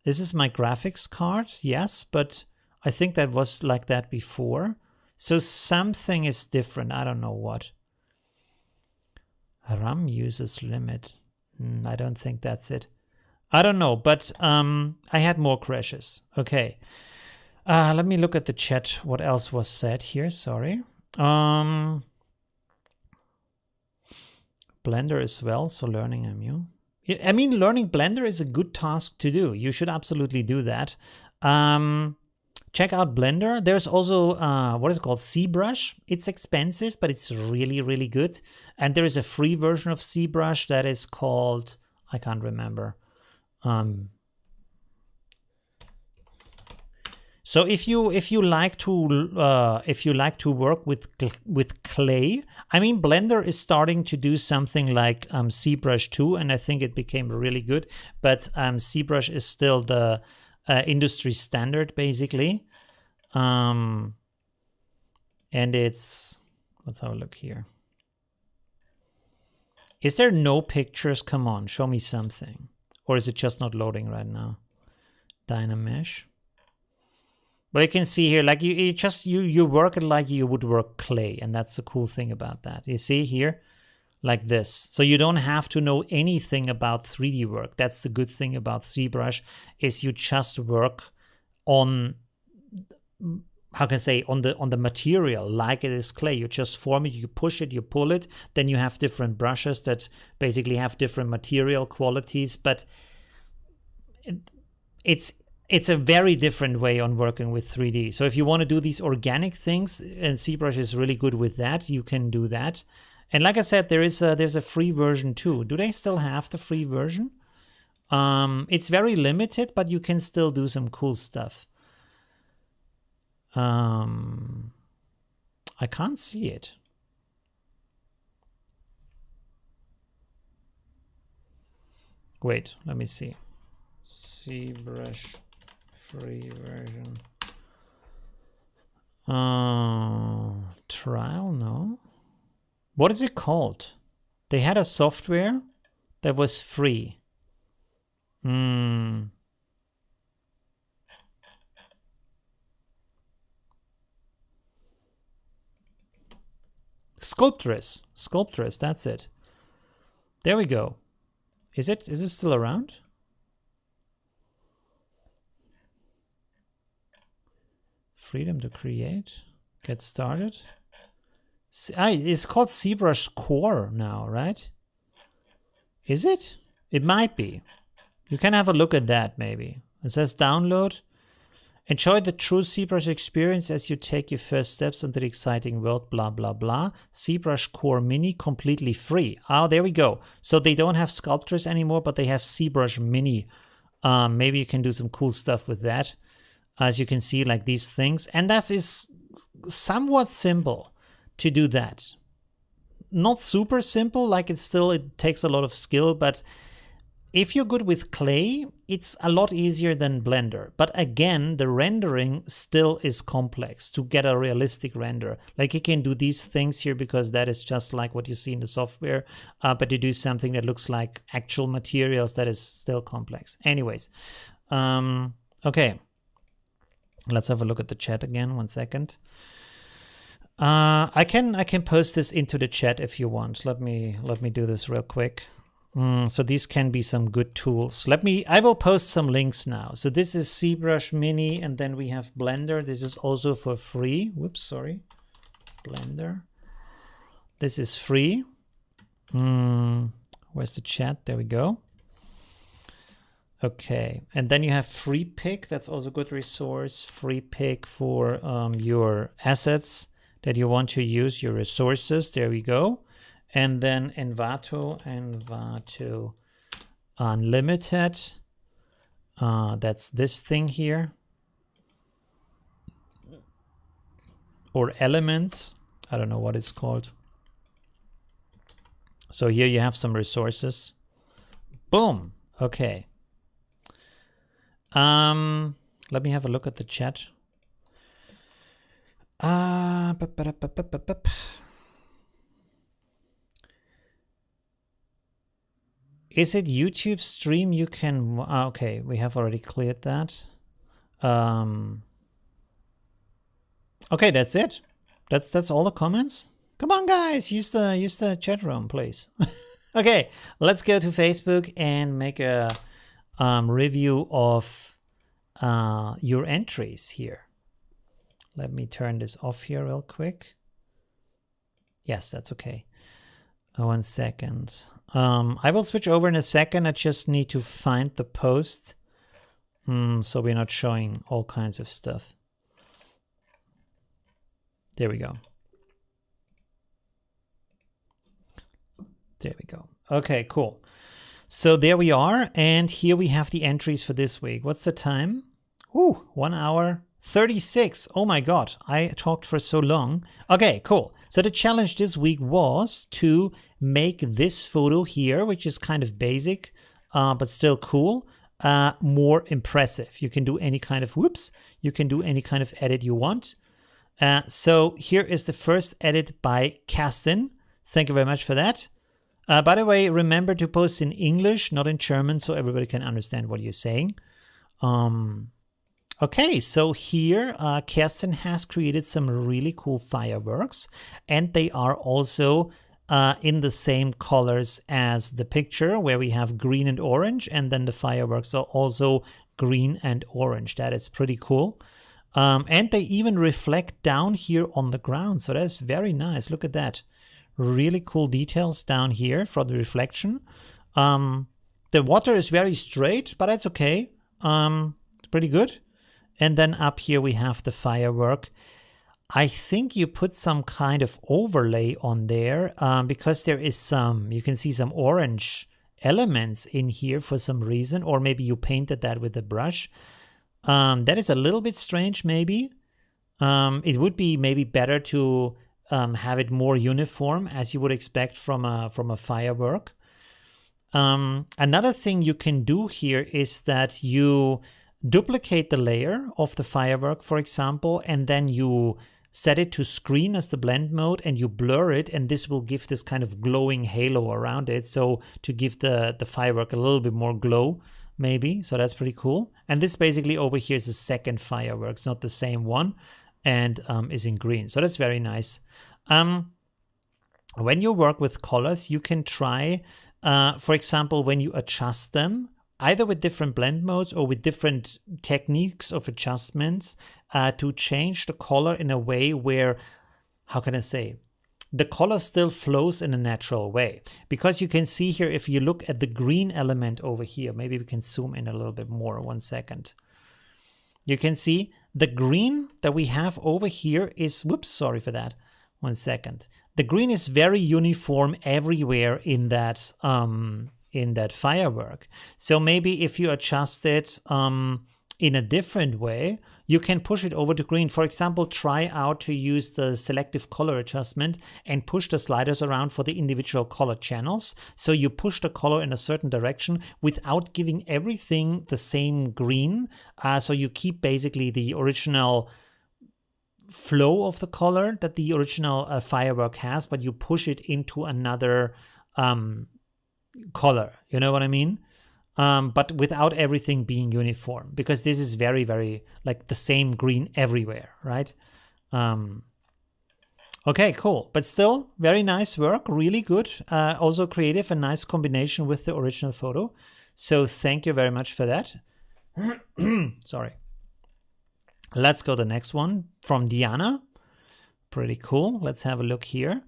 this is my graphics card, yes, but I think that was like that before. So something is different, I don't know what. RAM uses limit. I don't think that's it. I don't know, but I had more crashes. Okay, let me look at the chat, what else was said here, sorry. Blender as well, so learning MU. I mean, learning Blender is a good task to do. You should absolutely do that. Check out Blender. There's also, what is it called? ZBrush. It's expensive, but it's really, really good. And there is a free version of ZBrush that is called, I can't remember. So if you like to work with clay, I mean, Blender is starting to do something like ZBrush 2, and I think it became really good. But ZBrush is still the industry standard, basically. And it's, let's have a look here. Is there no pictures? Come on, show me something. Or is it just not loading right now? Dynamesh. But you can see here, like you work it like you would work clay, and that's the cool thing about that. You see here, like this. So you don't have to know anything about 3D work. That's the good thing about ZBrush, is you just work on, how can I say, on the material like it is clay. You just form it, you push it, you pull it, then you have different brushes that basically have different material qualities, but it's a very different way on working with 3D. So if you want to do these organic things, and ZBrush is really good with that, you can do that. And like I said, there's a free version too. Do they still have the free version? It's very limited, but you can still do some cool stuff. I can't see it. Wait, let me see. ZBrush free version. Trial, no. What is it called? They had a software that was free. Sculptress, that's it. There we go. Is it still around? Freedom to create. Get started. It's called ZBrush Core now, right? Is it? It might be. You can have a look at that maybe. It says download. Enjoy the true ZBrush experience as you take your first steps into the exciting world, blah, blah, blah. ZBrush Core Mini, completely free. Oh, there we go. So they don't have Sculptors anymore, but they have ZBrush Mini. Maybe you can do some cool stuff with that. As you can see, like these things. And that is somewhat simple to do that. Not super simple, like it takes a lot of skill, but if you're good with clay, it's a lot easier than Blender. But again, the rendering still is complex to get a realistic render. Like you can do these things here because that is just like what you see in the software, but you do something that looks like actual materials that is still complex. Anyways, okay. Let's have a look at the chat again, 1 second. I can post this into the chat if you want. Let me do this real quick. So these can be some good tools. I will post some links now. So this is ZBrush Mini, and then we have Blender. This is also for free. Whoops, sorry. Blender. This is free. Where's the chat? There we go. Okay, and then you have Free Pick. That's also a good resource. Free Pick for your assets that you want to use, your resources. There we go. And then Envato Unlimited. That's this thing here. Or Elements. I don't know what it's called. So here you have some resources. Boom. Okay. Let me have a look at the chat. Is it YouTube stream you can... okay, we have already cleared that. Okay, that's it. That's all the comments. Come on, guys, use the chat room, please. Okay, let's go to Facebook and make a review of your entries here. Let me turn this off here real quick. Yes, that's okay. 1 second. I will switch over in a second. I just need to find the post so we're not showing all kinds of stuff. There we go. There we go. Okay, cool. So there we are. And here we have the entries for this week. What's the time? Ooh, 1 hour 36. Oh my God, I talked for so long. Okay, cool. So the challenge this week was to make this photo here, which is kind of basic, but still cool, more impressive. You can do any kind of, you can do any kind of edit you want. So here is the first edit by Kerstin. Thank you very much for that. By the way, remember to post in English, not in German, so everybody can understand what you're saying. Okay, so here Kerstin has created some really cool fireworks, and they are also in the same colors as the picture, where we have green and orange, and then the fireworks are also green and orange. That is pretty cool. And they even reflect down here on the ground, so that's very nice. Look at that. Really cool details down here for the reflection. The water is very straight, but that's okay. It's pretty good. And then up here we have the firework. I think you put some kind of overlay on there because there is some, you can see some orange elements in here for some reason, or maybe you painted that with a brush. That is a little bit strange, maybe. It would be maybe better to have it more uniform, as you would expect from a firework. Another thing you can do here is that you duplicate the layer of the firework, for example, and then you set it to screen as the blend mode and you blur it, and this will give this kind of glowing halo around it, so to give the firework a little bit more glow, maybe. So that's pretty cool. And this basically over here is the second firework. It's not the same one, and is in green. So that's very nice. When you work with colors, you can try, for example, when you adjust them, either with different blend modes or with different techniques of adjustments, to change the color in a way where, how can I say, the color still flows in a natural way. Because you can see here, if you look at the green element over here, maybe we can zoom in a little bit more, 1 second. You can see the green that we have over here is, sorry for that, 1 second. The green is very uniform everywhere in that firework. So maybe if you adjust it in a different way, you can push it over to green. For example, try out to use the selective color adjustment and push the sliders around for the individual color channels. So you push the color in a certain direction without giving everything the same green. So you keep basically the original flow of the color that the original firework has, but you push it into another color. You know what I mean? But without everything being uniform, because this is very, very like the same green everywhere, right? Okay, cool. But still, very nice work, really good. Also creative, a nice combination with the original photo. So thank you very much for that. Sorry. Let's go to the next one from Diana. Pretty cool. Let's have a look here.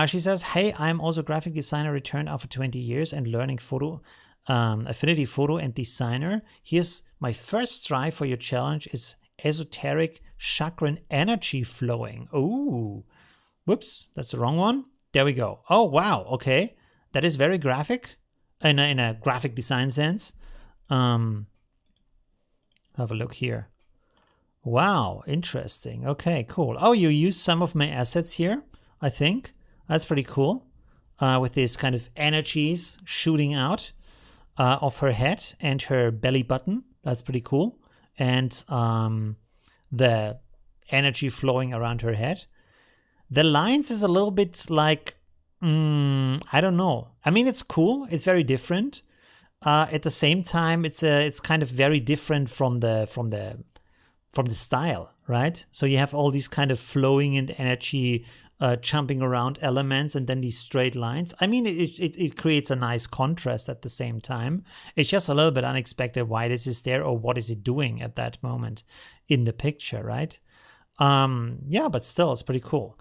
She says, hey, I'm also a graphic designer returned after 20 years and learning photo, Affinity photo and designer. Here's my first try for your challenge. Is esoteric chakran energy flowing. Oh, whoops, that's the wrong one. There we go. Oh, wow. Okay. That is very graphic in a graphic design sense. Have a look here. Wow, interesting. Okay, cool. Oh, you used some of my assets here, I think. That's pretty cool. with these kind of energies shooting out of her head and her belly button. That's pretty cool. And the energy flowing around her head. The lines is a little bit like, I don't know. I mean, it's cool. It's very different. At the same time, it's kind of very different from the style, right? So you have all these kind of flowing and energy jumping around elements and then these straight lines. I mean, it creates a nice contrast at the same time. It's just a little bit unexpected why this is there or what is it doing at that moment in the picture, right? Yeah, but still, it's pretty cool.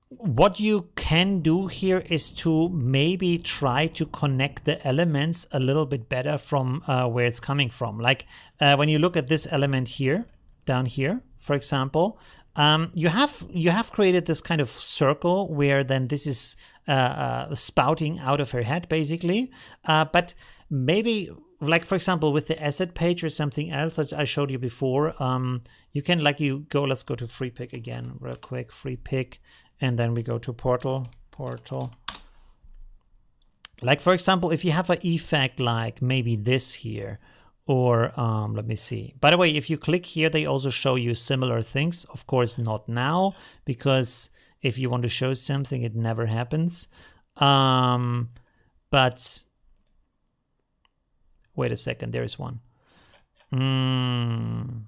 What you can do here is to maybe try to connect the elements a little bit better from where it's coming from. Like when you look at this element here, down here, for example, you have created this kind of circle where then this is spouting out of her head, basically. But maybe, like for example, with the asset page or something else that I showed you before, you can let's go to free pick again, real quick, free pick. And then we go to portal. Like for example, if you have an effect like maybe this here, or let me see. By the way, if you click here, they also show you similar things. Of course, not now, because if you want to show something, it never happens. But wait a second, there's one. I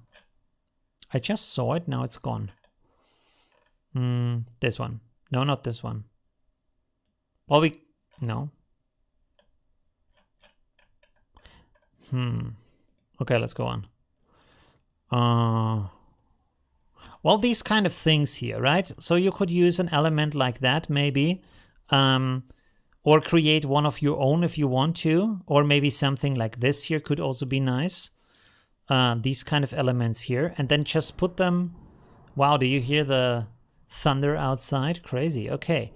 just saw it, now it's gone. This one. No, not this one. Well, no. Okay, let's go on. Well, these kind of things here, right? So you could use an element like that, maybe, or create one of your own if you want to, or maybe something like this here could also be nice. These kind of elements here, and then just put them. Wow, do you hear the thunder outside? Crazy. Okay,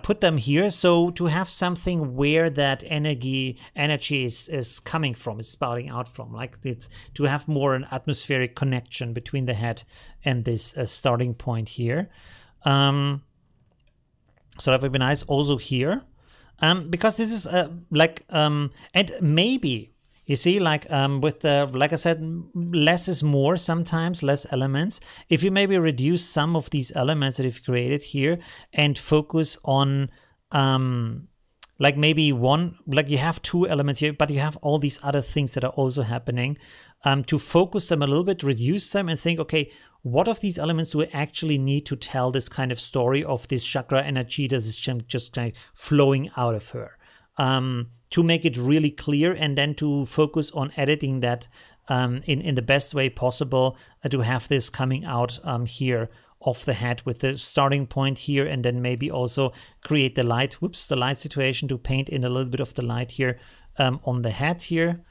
put them here, so to have something where that energy is coming from, is spouting out from, like it's to have more an atmospheric connection between the head and this starting point here. So that would be nice also here, because this is and maybe you see, like with the, like I said, less is more sometimes, less elements. If you maybe reduce some of these elements that you've created here and focus on like maybe one, like you have two elements here, but you have all these other things that are also happening, to focus them a little bit, reduce them and think, okay, what of these elements do I actually need to tell this kind of story of this chakra energy that is just kind of flowing out of her? To make it really clear, and then to focus on editing that in the best way possible, to have this coming out here off the head with the starting point here, and then maybe also create the light, the light situation, to paint in a little bit of the light here on the head here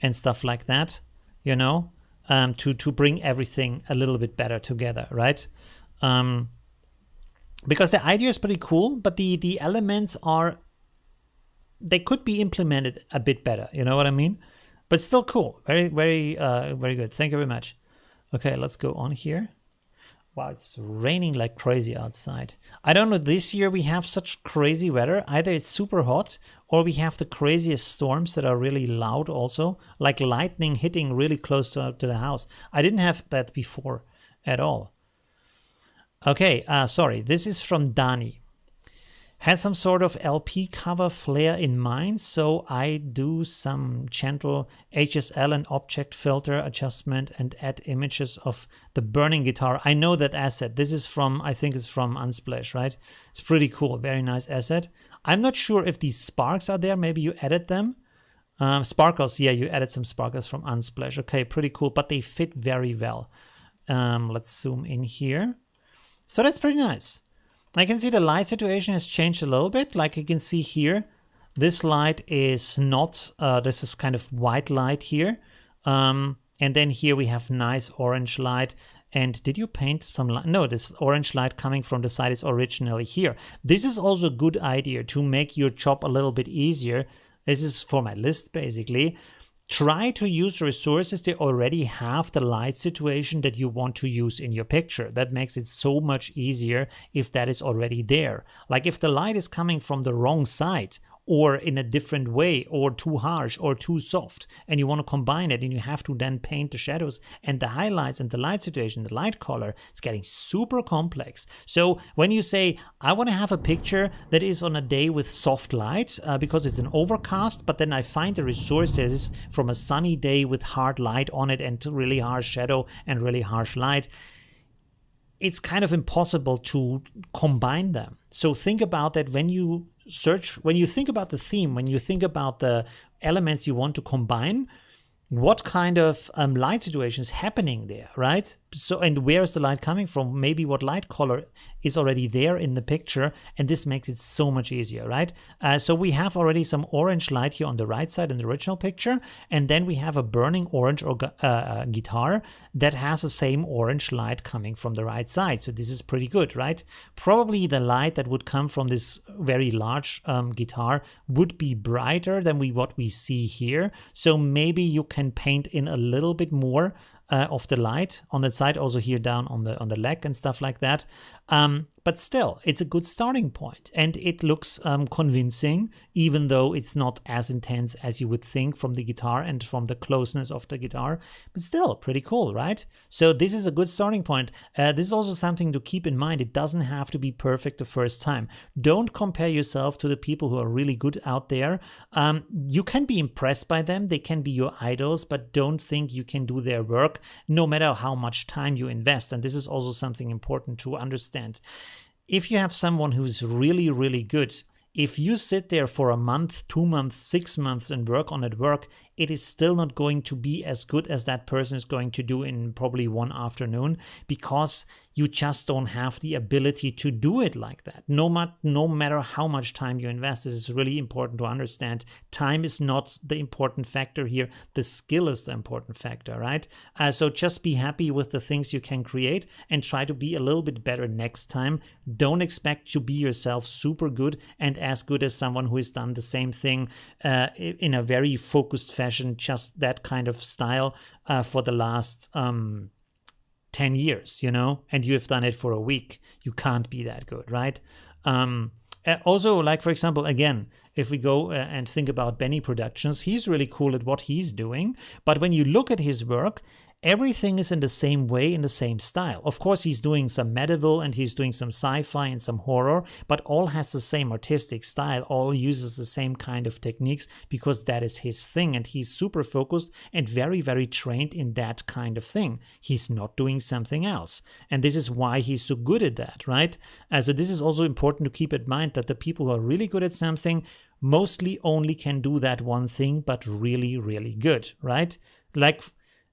and stuff like that, you know, to bring everything a little bit better together, right? Because the idea is pretty cool, but the elements they could be implemented a bit better, you know what I mean? But still cool. Very, very, very good. Thank you very much. Okay, let's go on here. Wow, it's raining like crazy outside. I don't know, this year we have such crazy weather. Either it's super hot, or we have the craziest storms that are really loud also, like lightning hitting really close to the house. I didn't have that before at all. Okay, sorry, this is from Dani. Had some sort of LP cover flair in mind, so I do some gentle HSL and object filter adjustment and add images of the burning guitar. I know that asset. This is from, I think it's from Unsplash, right? It's pretty cool. Very nice asset. I'm not sure if these sparks are there. Maybe you added them. Sparkles, yeah, you added some sparkles from Unsplash. Okay, pretty cool, but they fit very well. Let's zoom in here. So that's pretty nice. I can see the light situation has changed a little bit. Like you can see here, this light is not, this is kind of white light here. And then here we have nice orange light. And did you paint some light? No, this orange light coming from the side is originally here. This is also a good idea to make your job a little bit easier. This is for my list basically, try to use resources that already have the light situation that you want to use in your picture. That makes it so much easier if that is already there. Like if the light is coming from the wrong side, or in a different way, or too harsh or too soft, and you want to combine it, and you have to then paint the shadows and the highlights and the light situation, the light color, it's getting super complex. So when you say, I want to have a picture that is on a day with soft light because it's an overcast, but then I find the resources from a sunny day with hard light on it and really harsh shadow and really harsh light, it's kind of impossible to combine them. So think about that when you think about the theme, when you think about the elements you want to combine, what kind of light situation is happening there, right? So, and where is the light coming from? Maybe what light color is already there in the picture, and this makes it so much easier, right? So we have already some orange light here on the right side in the original picture, and then we have a burning orange guitar that has the same orange light coming from the right side. So this is pretty good, right? Probably the light that would come from this very large guitar would be brighter than what we see here. So maybe you can paint in a little bit more of the light on that side, also here down on the leg and stuff like that. But still, it's a good starting point, and it looks convincing, even though it's not as intense as you would think from the guitar and from the closeness of the guitar, but still pretty cool, right? So this is a good starting point. This is also something to keep in mind. It doesn't have to be perfect the first time. Don't compare yourself to the people who are really good out there. You can be impressed by them. They can be your idols, but don't think you can do their work no matter how much time you invest. And this is also something important to understand. If you have someone who's really, really good, if you sit there for a month, 2 months, 6 months and work on that work, it is still not going to be as good as that person is going to do in probably one afternoon, because you just don't have the ability to do it like that. No matter how much time you invest, this is really important to understand. Time is not the important factor here. The skill is the important factor, right? So just be happy with the things you can create and try to be a little bit better next time. Don't expect to be yourself super good and as good as someone who has done the same thing in a very focused fashion, just that kind of style for the last 10 years, you know, and you have done it for a week. You can't be that good, right? Also, like, for example, again, if we go and think about Benny Productions, he's really cool at what he's doing. But when you look at his work, everything is in the same way, in the same style. Of course, he's doing some medieval and he's doing some sci-fi and some horror, but all has the same artistic style, all uses the same kind of techniques, because that is his thing. And he's super focused and very, very trained in that kind of thing. He's not doing something else. And this is why he's so good at that, right? So this is also important to keep in mind, that the people who are really good at something mostly only can do that one thing, but really, really good, right? Like,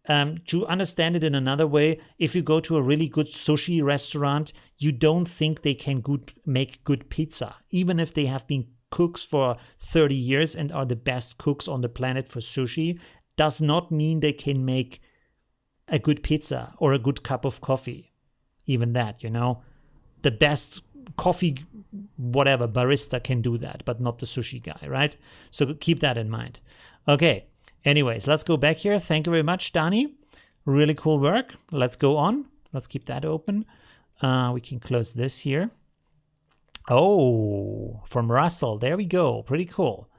to understand it in another way, if you go to a really good sushi restaurant, you don't think they can make good pizza. Even if they have been cooks for 30 years and are the best cooks on the planet for sushi, does not mean they can make a good pizza or a good cup of coffee. Even that, you know, the best coffee, whatever, barista can do that, but not the sushi guy, right? So keep that in mind. Okay. Anyways, let's go back here. Thank you very much, Dani. Really cool work. Let's go on. Let's keep that open. We can close this here. Oh, from Russell. There we go. Pretty cool.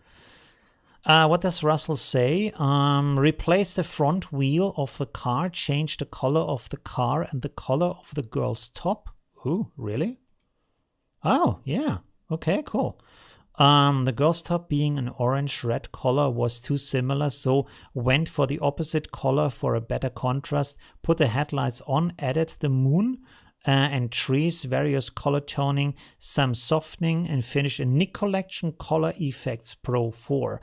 What does Russell say? Replace the front wheel of the car. Change the color of the car and the color of the girl's top. Ooh, really? Oh, yeah. Okay, cool. The girl's top being an orange-red color was too similar, so went for the opposite color for a better contrast, put the headlights on, added the moon and trees, various color toning, some softening, and finished a Nick Collection Color Effects Pro 4.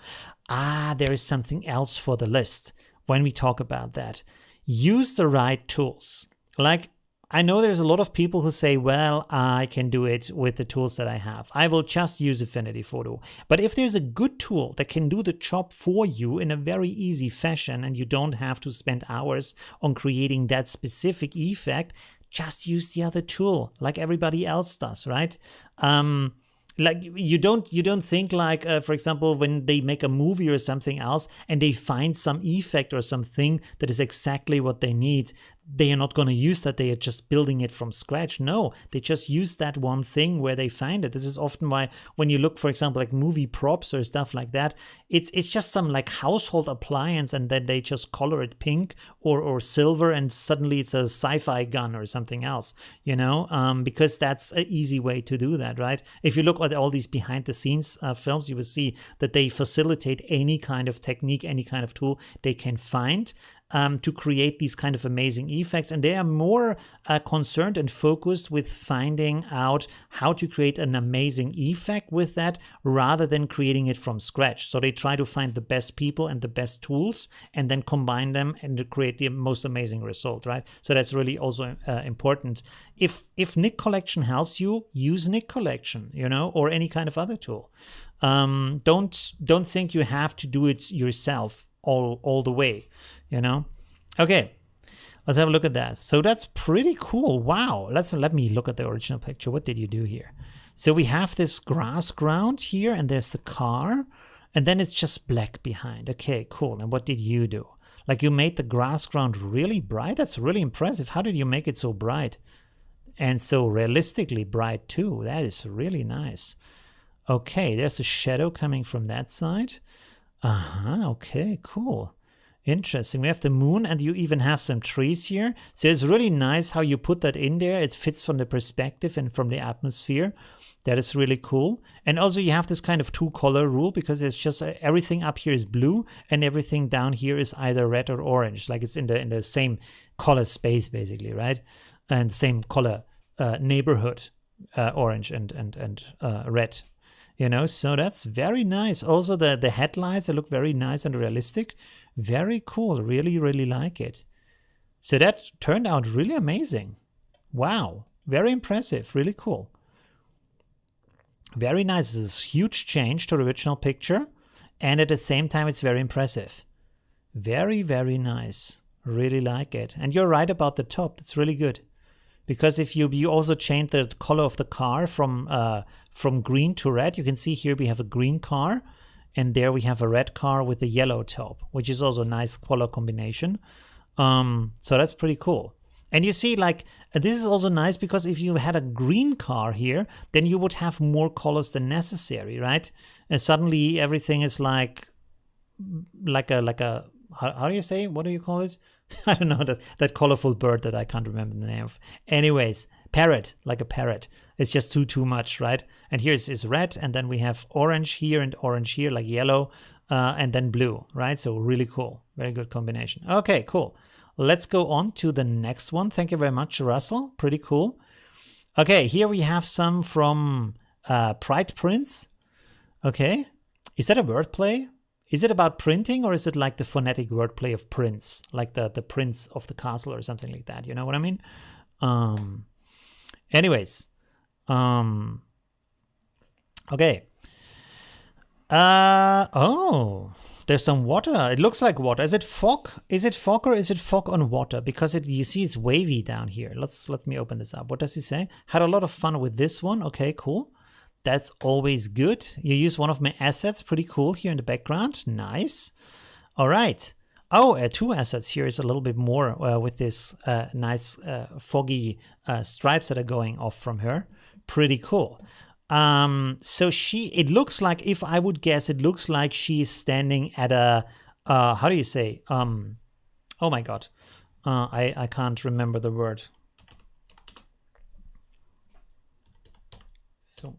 There is something else for the list when we talk about that. Use the right tools. Like, I know there's a lot of people who say, well, I can do it with the tools that I have. I will just use Affinity Photo. But if there's a good tool that can do the job for you in a very easy fashion, and you don't have to spend hours on creating that specific effect, just use the other tool like everybody else does, right? like you don't think like for example, when they make a movie or something else and they find some effect or something that is exactly what they need, they are not going to use that. They are just building it from scratch. No, they just use that one thing where they find it. This is often why when you look, for example, like movie props or stuff like that, it's just some like household appliance, and then they just color it pink or silver, and suddenly it's a sci-fi gun or something else, you know, because that's an easy way to do that, right? If you look at all these behind the scenes films, you will see that they facilitate any kind of technique, any kind of tool they can find to create these kind of amazing effects. And they are more concerned and focused with finding out how to create an amazing effect with that rather than creating it from scratch. So they try to find the best people and the best tools and then combine them and to create the most amazing result, right? So that's really also important. If Nik Collection helps you, use Nik Collection, you know, or any kind of other tool. Don't think you have to do it yourself all the way, you know. Okay, let's have a look at that. So that's pretty cool. Wow. Let me look at the original picture. What did you do here? So we have this grass ground here, and there's the car, and then it's just black behind. Okay, cool. And what did you do? Like, you made the grass ground really bright. That's really impressive. How did you make it so bright and so realistically bright too? That is really nice. Okay, there's a shadow coming from that side. Okay, cool. Interesting. We have the moon, and you even have some trees here. So it's really nice how you put that in there. It fits from the perspective and from the atmosphere. That is really cool. And also you have this kind of two-color rule, because it's just everything up here is blue and everything down here is either red or orange. Like it's in the same color space basically, right? And same color neighborhood, orange and red. You know, so that's very nice. Also, the headlights, they look very nice and realistic. Very cool. Really, really like it. So that turned out really amazing. Wow. Very impressive. Really cool. Very nice. This is a huge change to the original picture. And at the same time, it's very impressive. Very, very nice. Really like it. And you're right about the top. That's really good. Because if you also change the color of the car from green to red, you can see here we have a green car, and there we have a red car with a yellow top, which is also a nice color combination. So that's pretty cool. And you see, like, this is also nice because if you had a green car here, then you would have more colors than necessary, right? And suddenly everything is like a how do you say? What do you call it? I don't know, that colorful bird that I can't remember the name of. Anyways, parrot, like a parrot. It's just too much, right? And here is red, and then we have orange here and orange here, like yellow, and then blue, right? So really cool. Very good combination. Okay, cool. Let's go on to the next one. Thank you very much, Russell. Pretty cool. Okay, here we have some from Pride Prints. Okay. Is that a wordplay? Is it about printing, or is it like the phonetic wordplay of prince, like the prince of the castle or something like that? You know what I mean? Anyways, okay. Oh, there's some water. It looks like water. Is it fog? Is it fog, or is it fog on water? Because you see it's wavy down here. Let me open this up. What does he say? Had a lot of fun with this one. Okay, cool. That's always good. You use one of my assets. Pretty cool here in the background. Nice. All right. Oh, two assets here is a little bit more with this nice foggy stripes that are going off from her. Pretty cool. So it looks like, if I would guess, it looks like she's standing at a, how do you say? Oh my God. I can't remember the word. So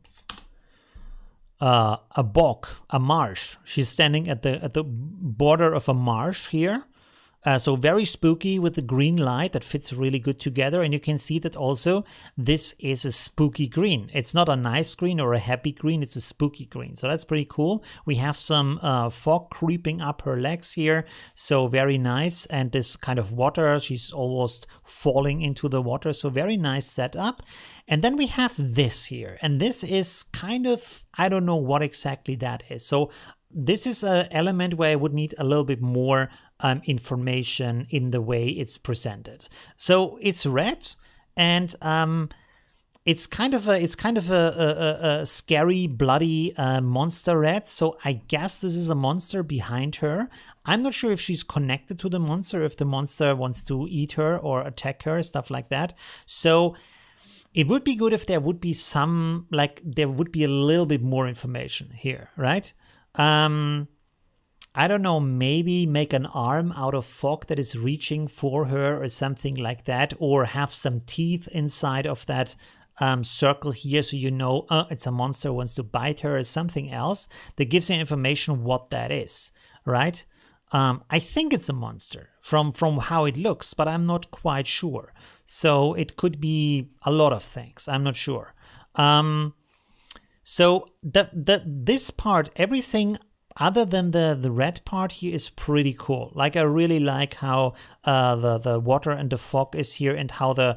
a bog, a marsh. She's standing at the border of a marsh here. So very spooky with the green light that fits really good together. And you can see that also this is a spooky green. It's not a nice green or a happy green. It's a spooky green. So that's pretty cool. We have some fog creeping up her legs here. So very nice. And this kind of water, she's almost falling into the water. So very nice setup. And then we have this here. And this is kind of, I don't know what exactly that is. So this is an element where I would need a little bit more information in the way it's presented. So it's red, and it's kind of a scary, bloody monster red. So I guess this is a monster behind her. I'm not sure if she's connected to the monster, if the monster wants to eat her or attack her, stuff like that. So it would be good if there would be some, like, there would be a little bit more information here, right? I don't know, maybe make an arm out of fog that is reaching for her or something like that, or have some teeth inside of that circle here, so you know it's a monster who wants to bite her, or something else that gives you information what that is, right? I think it's a monster from how it looks, but I'm not quite sure. So it could be a lot of things. I'm not sure. So this part, everything other than the red part here is pretty cool. Like, I really like how the water and the fog is here, and how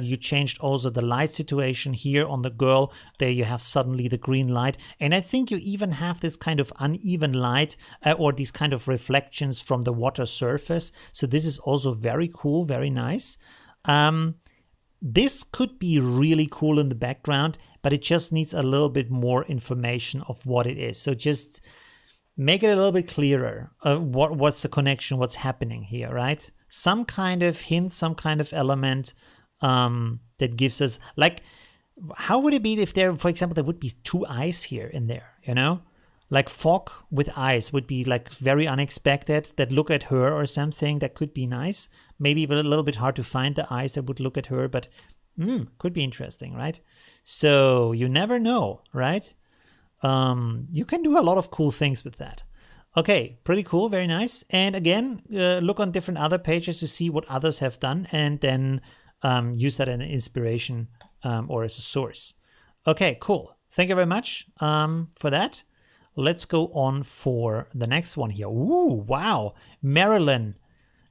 you changed also the light situation here on the girl. There you have suddenly the green light, and I think you even have this kind of uneven light or these kind of reflections from the water surface. So this is also very cool, very nice. This could be really cool in the background, but it just needs a little bit more information of what it is. So just make it a little bit clearer. What's the connection? What's happening here, right? Some kind of hint, some kind of element that gives us, like, how would it be if there, for example, there would be two eyes here in there, you know? Like fog with eyes would be like very unexpected, that look at her or something. That could be nice. Maybe a little bit hard to find the eyes that would look at her, but could be interesting, right? So you never know, right? You can do a lot of cool things with that. Okay, pretty cool, very nice. And again, look on different other pages to see what others have done, and then use that as an inspiration or as a source. Okay, cool. Thank you very much for that. Let's go on for the next one here. Ooh, wow. Marilyn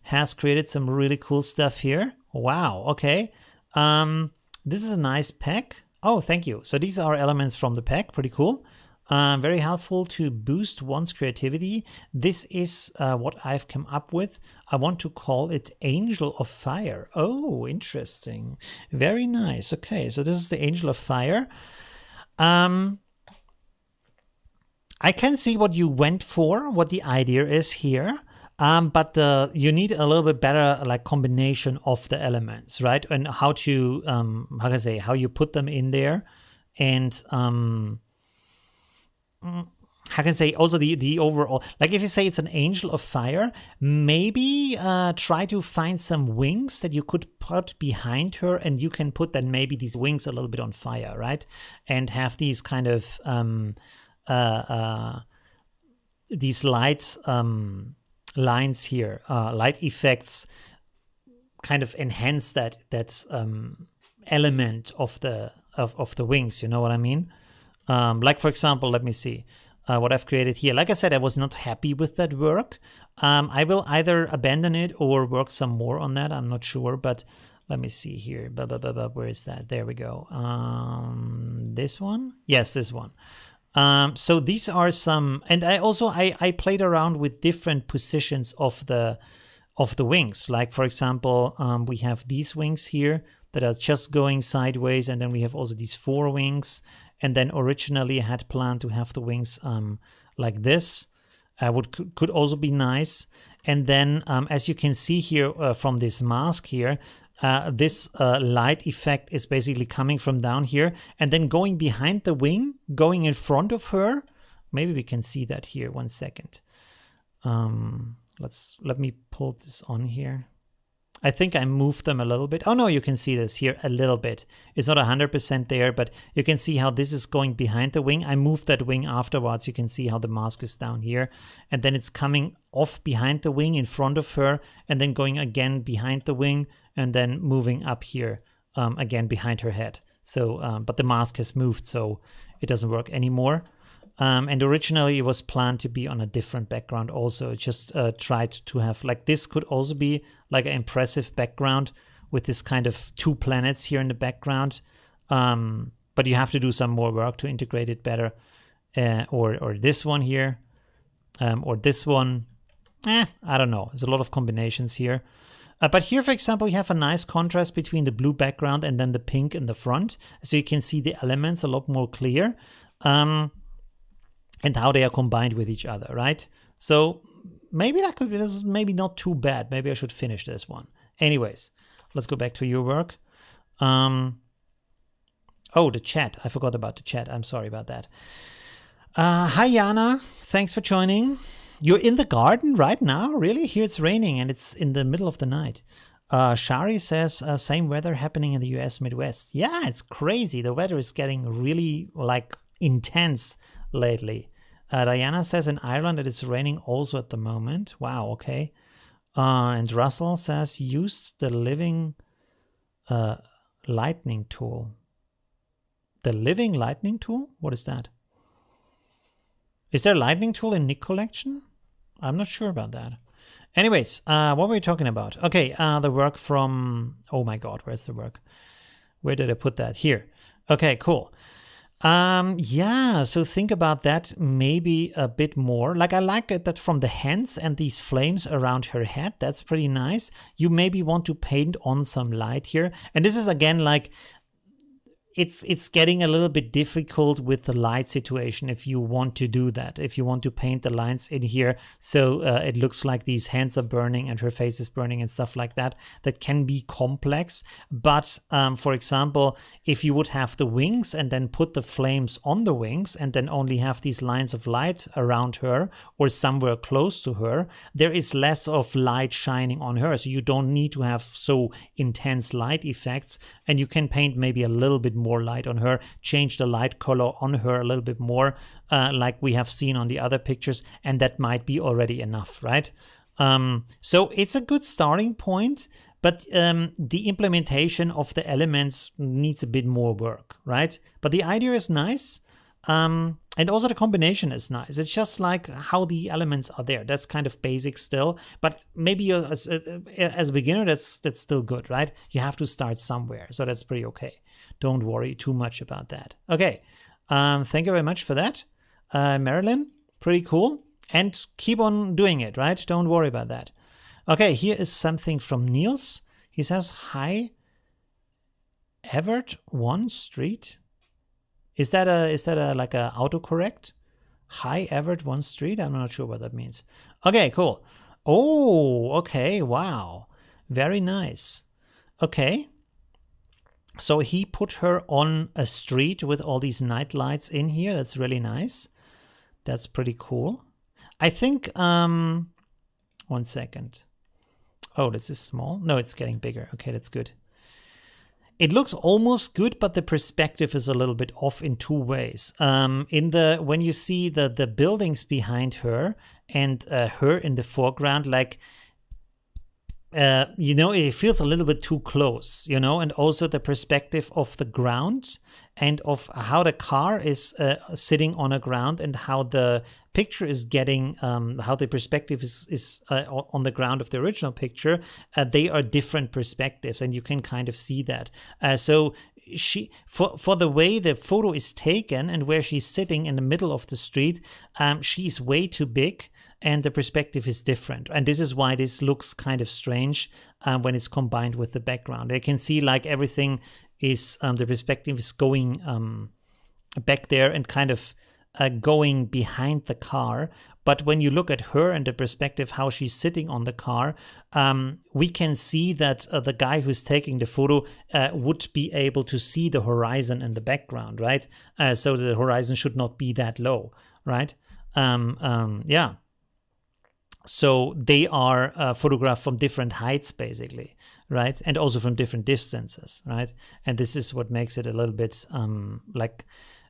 has created some really cool stuff here. Wow, okay. This is a nice pack. Oh, thank you. So these are elements from the pack, pretty cool. Very helpful to boost one's creativity. This is what I've come up with. I want to call it Angel of Fire. Oh, interesting. Very nice. Okay, so this is the Angel of Fire. I can see what you went for, what the idea is here. But you need a little bit better like combination of the elements, right? And how to, how can I say, how you put them in there. And how can I say, also the overall, like if you say it's an Angel of Fire, maybe try to find some wings that you could put behind her, and you can put then maybe these wings a little bit on fire, right? And have these kind of, these light lines here, light effects kind of enhance that element of the wings, you know what I mean? Like, for example, let me see what I've created here. Like I said, I was not happy with that work. I will either abandon it or work some more on that. I'm not sure, but let me see here. Where is that? There we go. This one? Yes, this one. So these are some, and I played around with different positions of the wings. Like, for example, we have these wings here that are just going sideways, and then we have also these four wings. And then originally I had planned to have the wings like this. Could also be nice. And then as you can see here from this mask here, this light effect is basically coming from down here and then going behind the wing, going in front of her. Maybe we can see that here. 1 second. Let me pull this on here. I think I moved them a little bit. Oh no, you can see this here a little bit. It's not 100% there, but you can see how this is going behind the wing. I moved that wing afterwards. You can see how the mask is down here. And then it's coming off behind the wing in front of her, and then going again behind the wing, and then moving up here again behind her head. So, but the mask has moved, so it doesn't work anymore. And originally it was planned to be on a different background also. Just tried to have, like, this could also be like an impressive background with this kind of two planets here in the background. But you have to do some more work to integrate it better. Or this one here, or this one. I don't know. There's a lot of combinations here. But here, for example, you have a nice contrast between the blue background and then the pink in the front. So you can see the elements a lot more clear and how they are combined with each other, right? So maybe that could be, this is maybe not too bad. Maybe I should finish this one. Anyways, let's go back to your work. Oh, the chat. I forgot about the chat. I'm sorry about that. Hi, Jana. Thanks for joining. You're in the garden right now? Really? Here it's raining and it's in the middle of the night. Shari says, same weather happening in the US Midwest. Yeah, it's crazy. The weather is getting really like intense lately. Diana says in Ireland it is raining also at the moment. Wow, okay. And Russell says, used the living lightning tool. The living lightning tool? What is that? Is there a lightning tool in Nick collection? I'm not sure about that. Anyways, what were we talking about? Okay, the work from, oh my God, where's the work? Where did I put that? Here. Okay, cool. Yeah, so think about that maybe a bit more. Like I like it that from the hands and these flames around her head, that's pretty nice. You maybe want to paint on some light here. And this is again like, it's getting a little bit difficult with the light situation if you want to do that, if you want to paint the lines in here so it looks like these hands are burning and her face is burning and stuff like that. That can be complex. But for example, if you would have the wings and then put the flames on the wings and then only have these lines of light around her or somewhere close to her, there is less of light shining on her. So you don't need to have so intense light effects, and you can paint maybe a little bit more light on her, change the light color on her a little bit more, like we have seen on the other pictures, and that might be already enough, right? So it's a good starting point, but the implementation of the elements needs a bit more work, right? But the idea is nice, and also the combination is nice. It's just like how the elements are there. That's kind of basic still, but maybe as a beginner, that's still good, right? You have to start somewhere, so that's pretty okay. Don't worry too much about that. Okay, thank you very much for that. Marilyn, pretty cool. And keep on doing it, right? Don't worry about that. Okay, here is something from Niels. He says, hi, Everett 1 Street. Is that a like a autocorrect? Hi, Everett 1 Street? I'm not sure what that means. Okay, cool. Oh, okay, wow. Very nice. Okay. So he put her on a street with all these night lights in here. That's really nice. That's pretty cool. I think, 1 second. Oh, this is small. No, it's getting bigger. Okay, that's good. It looks almost good, but the perspective is a little bit off in two ways. When you see the buildings behind her and her in the foreground, like, it feels a little bit too close, and also the perspective of the ground and of how the car is sitting on a ground and how the picture is getting, how the perspective is on the ground of the original picture. They are different perspectives, and you can kind of see that. So for the way the photo is taken and where she's sitting in the middle of the street, she's way too big. And the perspective is different. And this is why this looks kind of strange when it's combined with the background. I can see like everything is, the perspective is going back there and kind of going behind the car. But when you look at her and the perspective, how she's sitting on the car, we can see that the guy who's taking the photo would be able to see the horizon in the background, right? So the horizon should not be that low, right? Yeah. So they are photographed from different heights, basically, right? And also from different distances, right? And this is what makes it a little bit like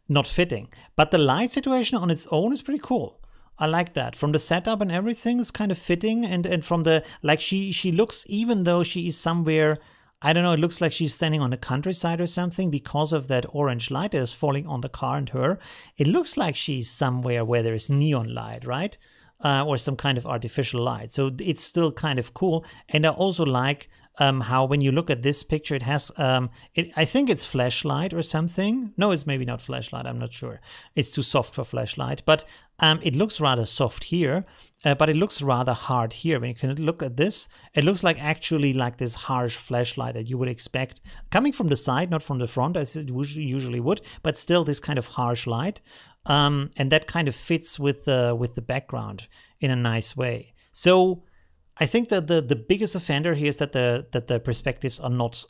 not fitting. But the light situation on its own is pretty cool. I like that. From the setup and everything is kind of fitting. And from the, like she looks, even though she is somewhere, I don't know, it looks like she's standing on the countryside or something because of that orange light that is falling on the car and her. It looks like she's somewhere where there is neon light, right? Or some kind of artificial light. So it's still kind of cool. And I also like how when you look at this picture, it has, I think it's flashlight or something. No, it's maybe not flashlight. I'm not sure. It's too soft for flashlight, but it looks rather soft here, but it looks rather hard here. When you can look at this, it looks like actually like this harsh flashlight that you would expect coming from the side, not from the front as it usually would, but still this kind of harsh light. And that kind of fits with the background in a nice way. So I think that the biggest offender here is that the perspectives are not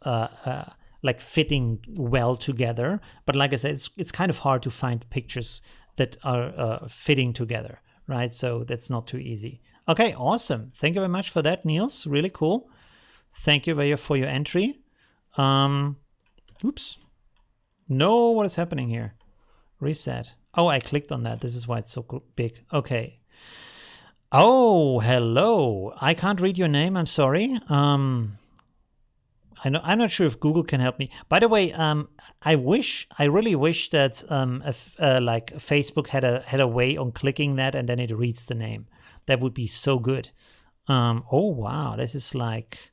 like fitting well together. But like I said, it's kind of hard to find pictures that are fitting together, right? So that's not too easy. Okay, awesome. Thank you very much for that, Niels. Really cool. Thank you for your entry. Oops. No, what is happening here? Reset. Oh, I clicked on that. This is why it's so big. Okay. Oh, hello. I can't read your name. I'm sorry. I'm not sure if Google can help me. By the way, I really wish that like Facebook had a way on clicking that and then it reads the name. That would be so good. Oh wow, this is like,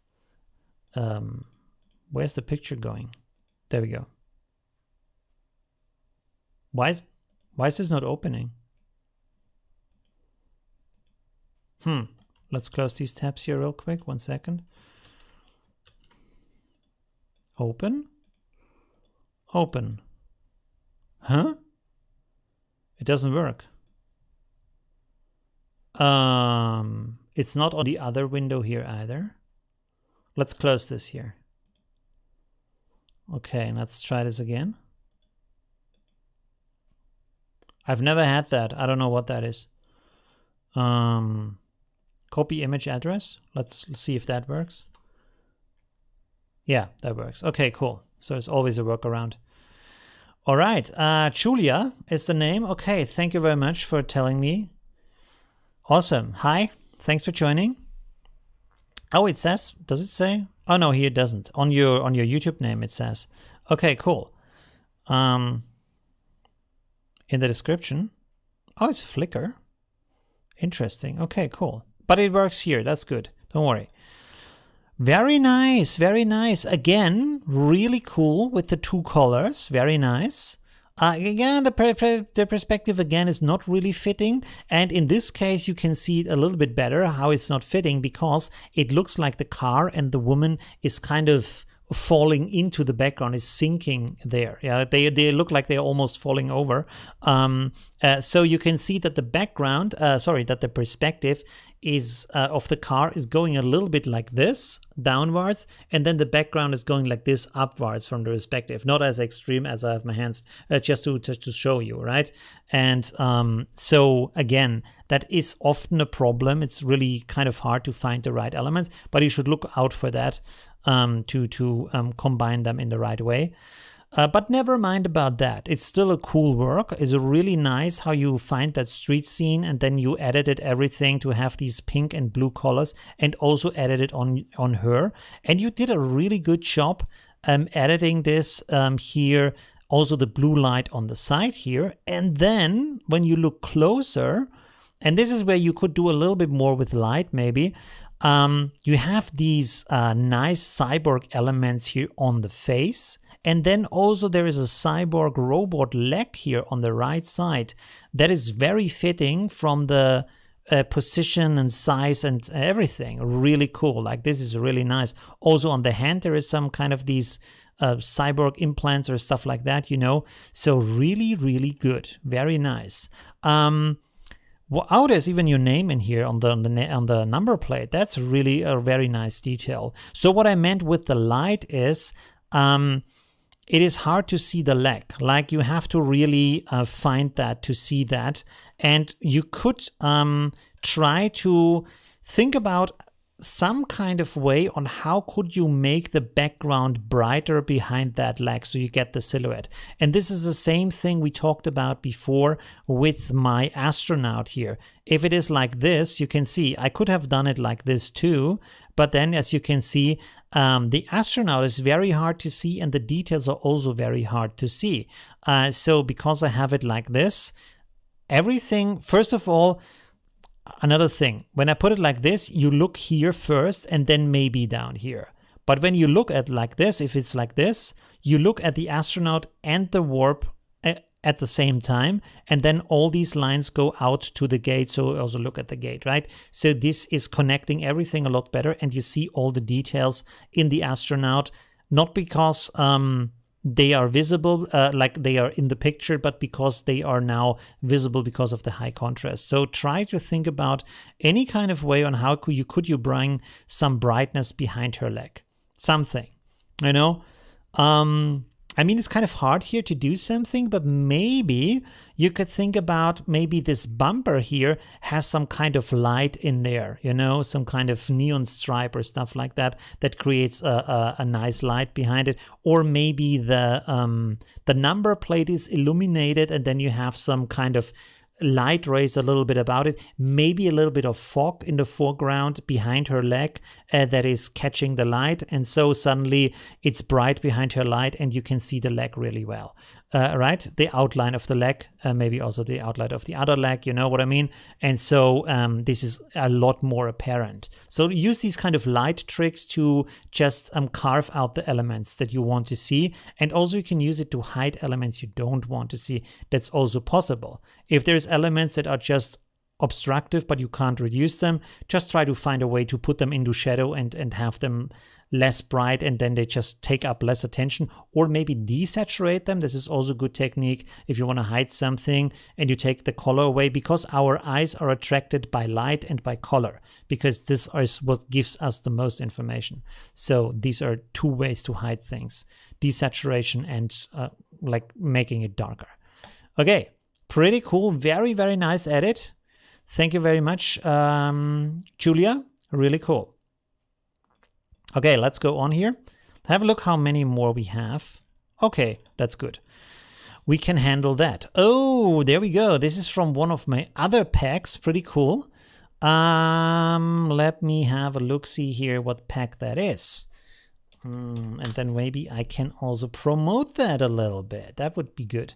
where's the picture going? There we go. Why is this not opening? Let's close these tabs here real quick. 1 second. Open. Open. Huh? It doesn't work. It's not on the other window here either. Let's close this here. Okay, let's try this again. I've never had that. I don't know what that is. Copy image address. Let's see if that works. Yeah, that works. Okay, cool. So it's always a workaround. All right. Julia is the name. Okay, thank you very much for telling me. Awesome. Hi. Thanks for joining. Oh, it says, does it say? Oh no, here it doesn't. On your YouTube name it says. Okay, cool. In the description. Oh, it's Flickr. Interesting. Okay, cool. But it works here. That's good. Don't worry. Very nice. Very nice. Again, really cool with the two colors. Very nice. Again, the perspective again is not really fitting. And in this case, you can see it a little bit better how it's not fitting because it looks like the car and the woman is kind of falling into the background, is sinking there. Yeah, they look like they're almost falling over. So you can see that the background, that the perspective is of the car is going a little bit like this downwards, and then the background is going like this upwards from the perspective. Not as extreme as I have my hands, just to show you, right? And so again, that is often a problem. It's really kind of hard to find the right elements, but you should look out for that. To combine them in the right way. But never mind about that. It's still a cool work. It's really nice how you find that street scene and then you edited everything to have these pink and blue colors and also edited on her. And you did a really good job editing this here, also the blue light on the side here. And then when you look closer, and this is where you could do a little bit more with light maybe, you have these nice cyborg elements here on the face. And then also there is a cyborg robot leg here on the right side that is very fitting from the position and size and everything. Really cool. Like this is really nice. Also on the hand there is some kind of these cyborg implants or stuff like that, you know. So really, really good. Very nice. Well, there's even your name in here on the number plate. That's really a very nice detail. So what I meant with the light is it is hard to see the leg. Like you have to really find that to see that. And you could try to think about some kind of way on how could you make the background brighter behind that leg so you get the silhouette. And this is the same thing we talked about before with my astronaut here. If it is like this, you can see I could have done it like this too, but then as you can see, the astronaut is very hard to see and the details are also very hard to see. So because I have it like this, everything, first of all, another thing, when I put it like this, you look here first and then maybe down here. But when you look at like this, if it's like this, you look at the astronaut and the warp at the same time, and then all these lines go out to the gate. So also look at the gate, right? So this is connecting everything a lot better, and you see all the details in the astronaut, not because they are visible like they are in the picture, but because they are now visible because of the high contrast. So try to think about any kind of way on how could you bring some brightness behind her leg, something, you know. I mean, it's kind of hard here to do something, but maybe you could think about maybe this bumper here has some kind of light in there, you know, some kind of neon stripe or stuff like that, that creates a nice light behind it. Or maybe the number plate is illuminated and then you have some kind of light rays a little bit about it, maybe a little bit of fog in the foreground behind her leg that is catching the light, and so suddenly it's bright behind her light and you can see the leg really well, right? The outline of the leg, maybe also the outline of the other leg, you know what I mean? And so this is a lot more apparent. So use these kind of light tricks to just carve out the elements that you want to see, and also you can use it to hide elements you don't want to see. That's also possible. If there's elements that are just obstructive but you can't reduce them, just try to find a way to put them into shadow and have them less bright, and then they just take up less attention. Or maybe desaturate them. This is also a good technique if you want to hide something and you take the color away, because our eyes are attracted by light and by color, because this is what gives us the most information. So these are two ways to hide things: desaturation and like making it darker. Okay, pretty cool. Very, very nice edit. Thank you very much, Julia. Really cool. Okay, let's go on here. Have a look how many more we have. Okay, that's good. We can handle that. Oh, there we go. This is from one of my other packs. Pretty cool. Let me have a look-see here what pack that is. And then maybe I can also promote that a little bit. That would be good.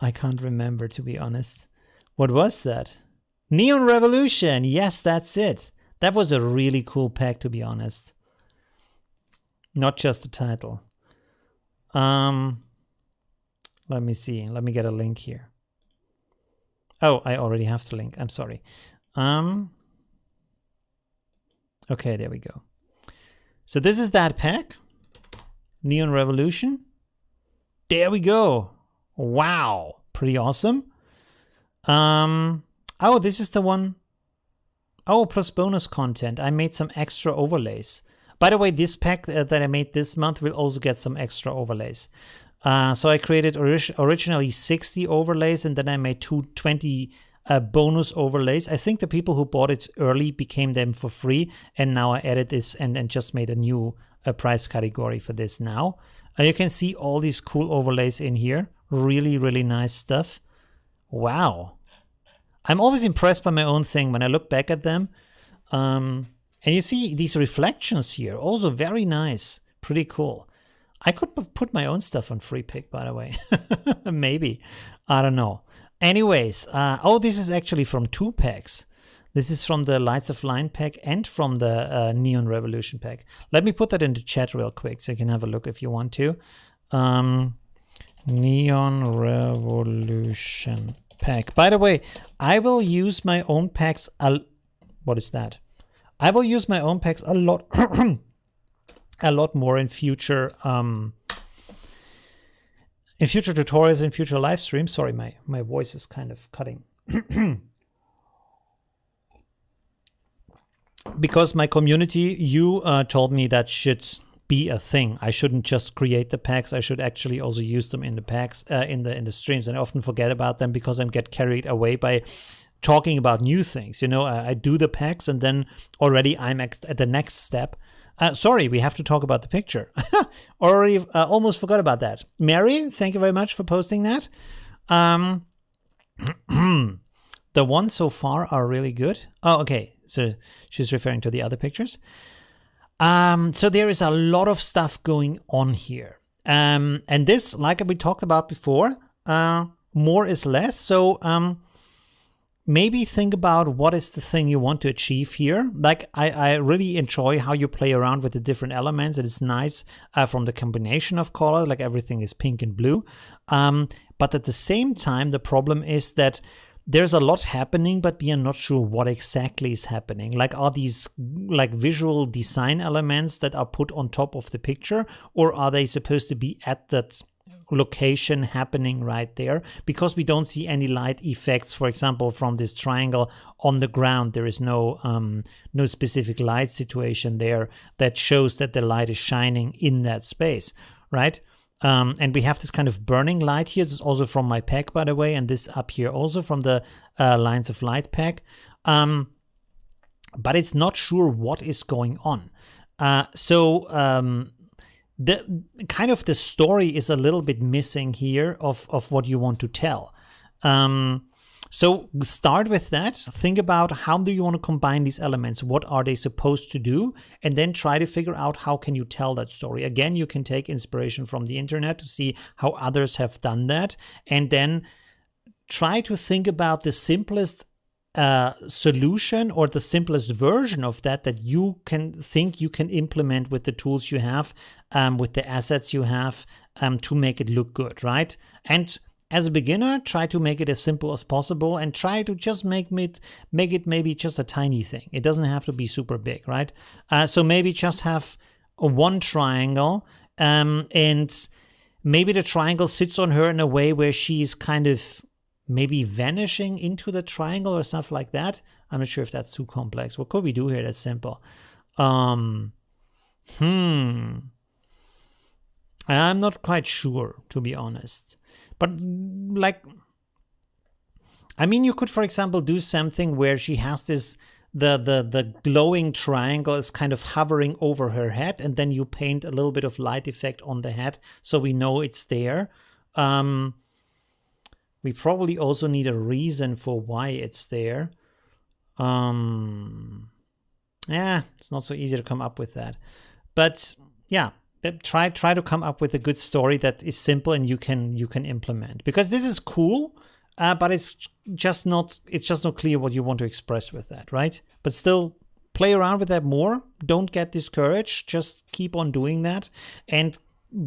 I can't remember, to be honest. What was that? Neon Revolution. Yes, that's it. That was a really cool pack, to be honest. Not just the title. Let me see. Let me get a link here. Oh, I already have the link. I'm sorry. Okay, there we go. So this is that pack. Neon Revolution. There we go. Wow. Pretty awesome. Oh, this is the one. Oh, plus bonus content. I made some extra overlays. By the way, this pack that I made this month will also get some extra overlays. So I created originally 60 overlays, and then I made 20 bonus overlays. I think the people who bought it early became them for free, and now I added this and just made a new price category for this now. You can see all these cool overlays in here. Really, really nice stuff. Wow. I'm always impressed by my own thing when I look back at them. And you see these reflections here, also very nice, pretty cool. I could put my own stuff on free pick, by the way. Maybe, I don't know. Anyways, oh, this is actually from 2 packs. This is from the Lights of Line pack and from the Neon Revolution pack. Let me put that in the chat real quick so you can have a look if you want to. Neon Revolution pack. By the way, I will use my own packs. What is that? I will use my own packs a lot, a lot more in future tutorials, in future live streams. Sorry, my voice is kind of cutting. Because my community, you told me that should be a thing. I shouldn't just create the packs. I should actually also use them in the packs, in the streams. And I often forget about them because I get carried away by talking about new things. You know, I do the packs and then already I'm at the next step. Sorry, we have to talk about the picture. Already almost forgot about that. Mary, thank you very much for posting that. The ones so far are really good. Oh, okay. So she's referring to the other pictures. So there is a lot of stuff going on here. And this, like we talked about before, more is less. So maybe think about what is the thing you want to achieve here. Like I really enjoy how you play around with the different elements. It's nice from the combination of color, like everything is pink and blue. But at the same time, the problem is that there's a lot happening, but we are not sure what exactly is happening. Like, are these like visual design elements that are put on top of the picture, or are they supposed to be at that location happening right there? Because we don't see any light effects, for example, from this triangle on the ground. There is no no specific light situation there that shows that the light is shining in that space, right? And we have this kind of burning light here. This is also from my pack, by the way, and this up here also from the Lines of Light pack. But it's not sure what is going on. The kind of the story is a little bit missing here of what you want to tell. So start with that. Think about how do you want to combine these elements? What are they supposed to do? And then try to figure out how can you tell that story. Again, you can take inspiration from the internet to see how others have done that. And then try to think about the simplest solution or the simplest version of that you can think you can implement with the tools you have, with the assets you have, to make it look good, right? And as a beginner, try to make it as simple as possible and try to just make it maybe just a tiny thing. It doesn't have to be super big, right? So maybe just have one triangle, and maybe the triangle sits on her in a way where she's kind of maybe vanishing into the triangle or stuff like that. I'm not sure if that's too complex. What could we do here that's simple? I'm not quite sure, to be honest. But like, I mean, you could, for example, do something where she has this, the glowing triangle is kind of hovering over her head, and then you paint a little bit of light effect on the head so we know it's there. We probably also need a reason for why it's there. Yeah, it's not so easy to come up with that. But yeah, try to come up with a good story that is simple and you can implement, because this is cool, but it's just not clear what you want to express with that, right? But still, play around with that more. Don't get discouraged. Just keep on doing that and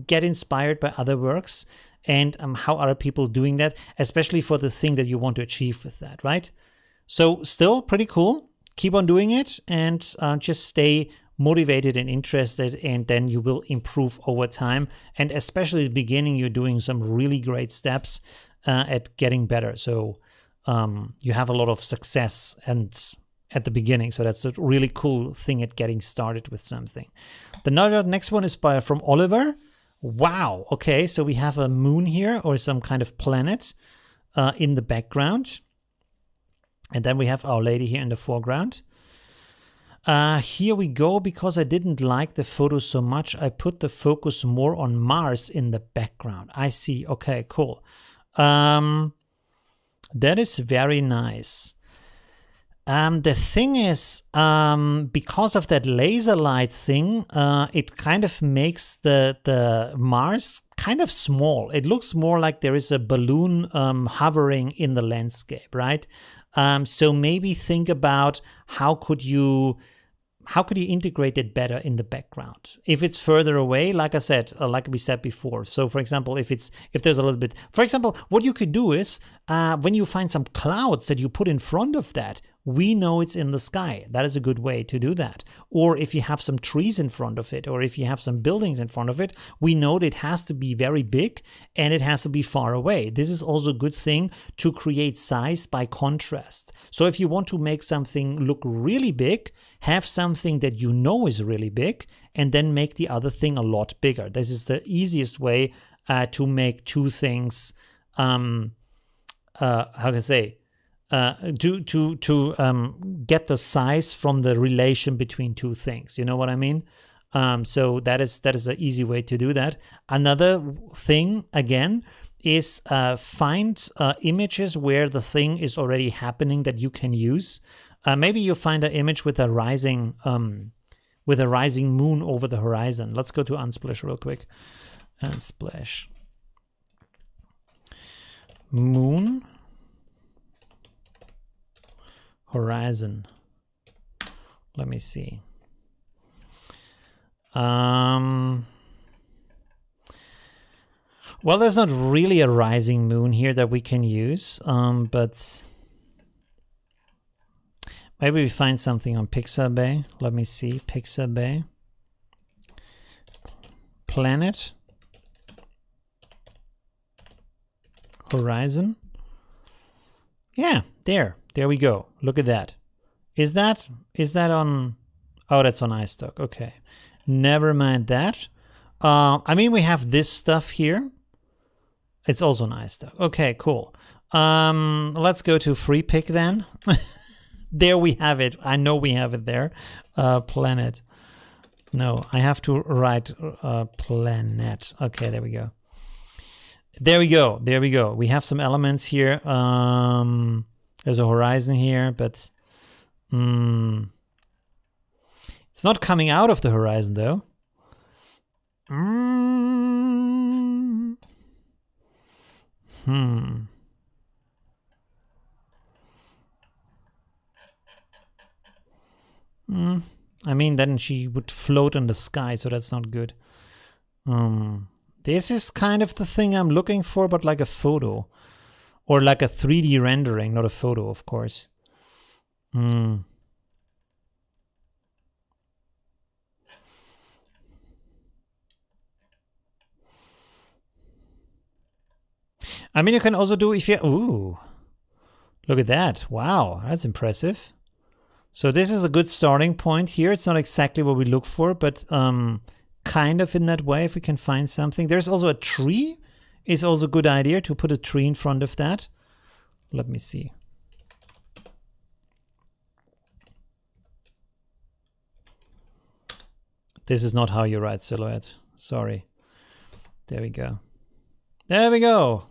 get inspired by other works and how other people doing that, especially for the thing that you want to achieve with that, right? So still pretty cool. Keep on doing it and just stay motivated and interested, and then you will improve over time. And especially at the beginning, you're doing some really great steps at getting better. So you have a lot of success and at the beginning. So that's a really cool thing at getting started with something. The next one is from Oliver. Wow. Okay, so we have a moon here or some kind of planet in the background. And then we have Our Lady here in the foreground. Here we go. Because I didn't like the photo so much, I put the focus more on Mars in the background. I see. Okay, cool. That is very nice. The thing is, because of that laser light thing, it kind of makes the Mars kind of small. It looks more like there is a balloon hovering in the landscape, right? So maybe think about how could you integrate it better in the background? If it's further away, like I said, like we said before. So for example, if there's a little bit, for example, what you could do is when you find some clouds that you put in front of that, we know it's in the sky. That is a good way to do that. Or if you have some trees in front of it, or if you have some buildings in front of it, we know that it has to be very big and it has to be far away. This is also a good thing to create size by contrast. So if you want to make something look really big, have something that you know is really big, and then make the other thing a lot bigger. This is the easiest way to make two things, how can I say, get the size from the relation between two things. You know what I mean? So that is an easy way to do that. Another thing, again, is find images where the thing is already happening that you can use. Maybe you find an image with a rising moon over the horizon. Let's go to Unsplash real quick. Unsplash. Moon. Horizon. Let me see. Well, there's not really a rising moon here that we can use, but maybe we find something on Pixabay. Let me see, Pixabay. Planet. Horizon. Yeah, there we go. Look at that. Is that on, oh, that's on iStock. Okay. Never mind that. I mean, we have this stuff here. It's also on iStock. Okay, cool. Let's go to free pick then. There we have it. I know we have it there. Planet. No, I have to write planet. Okay, there we go. There we go. There we go. We have some elements here. There's a horizon here, but it's not coming out of the horizon though. I mean, then she would float in the sky, so that's not good. This is kind of the thing I'm looking for, but like a photo. Or like a 3D rendering, not a photo, of course. I mean, you can also do if you... Ooh. Look at that. Wow, that's impressive. So this is a good starting point here. It's not exactly what we look for, but kind of in that way, if we can find something. There's also a tree. It's also a good idea to put a tree in front of that. Let me see. This is not how you write silhouette. Sorry. There we go. There we go.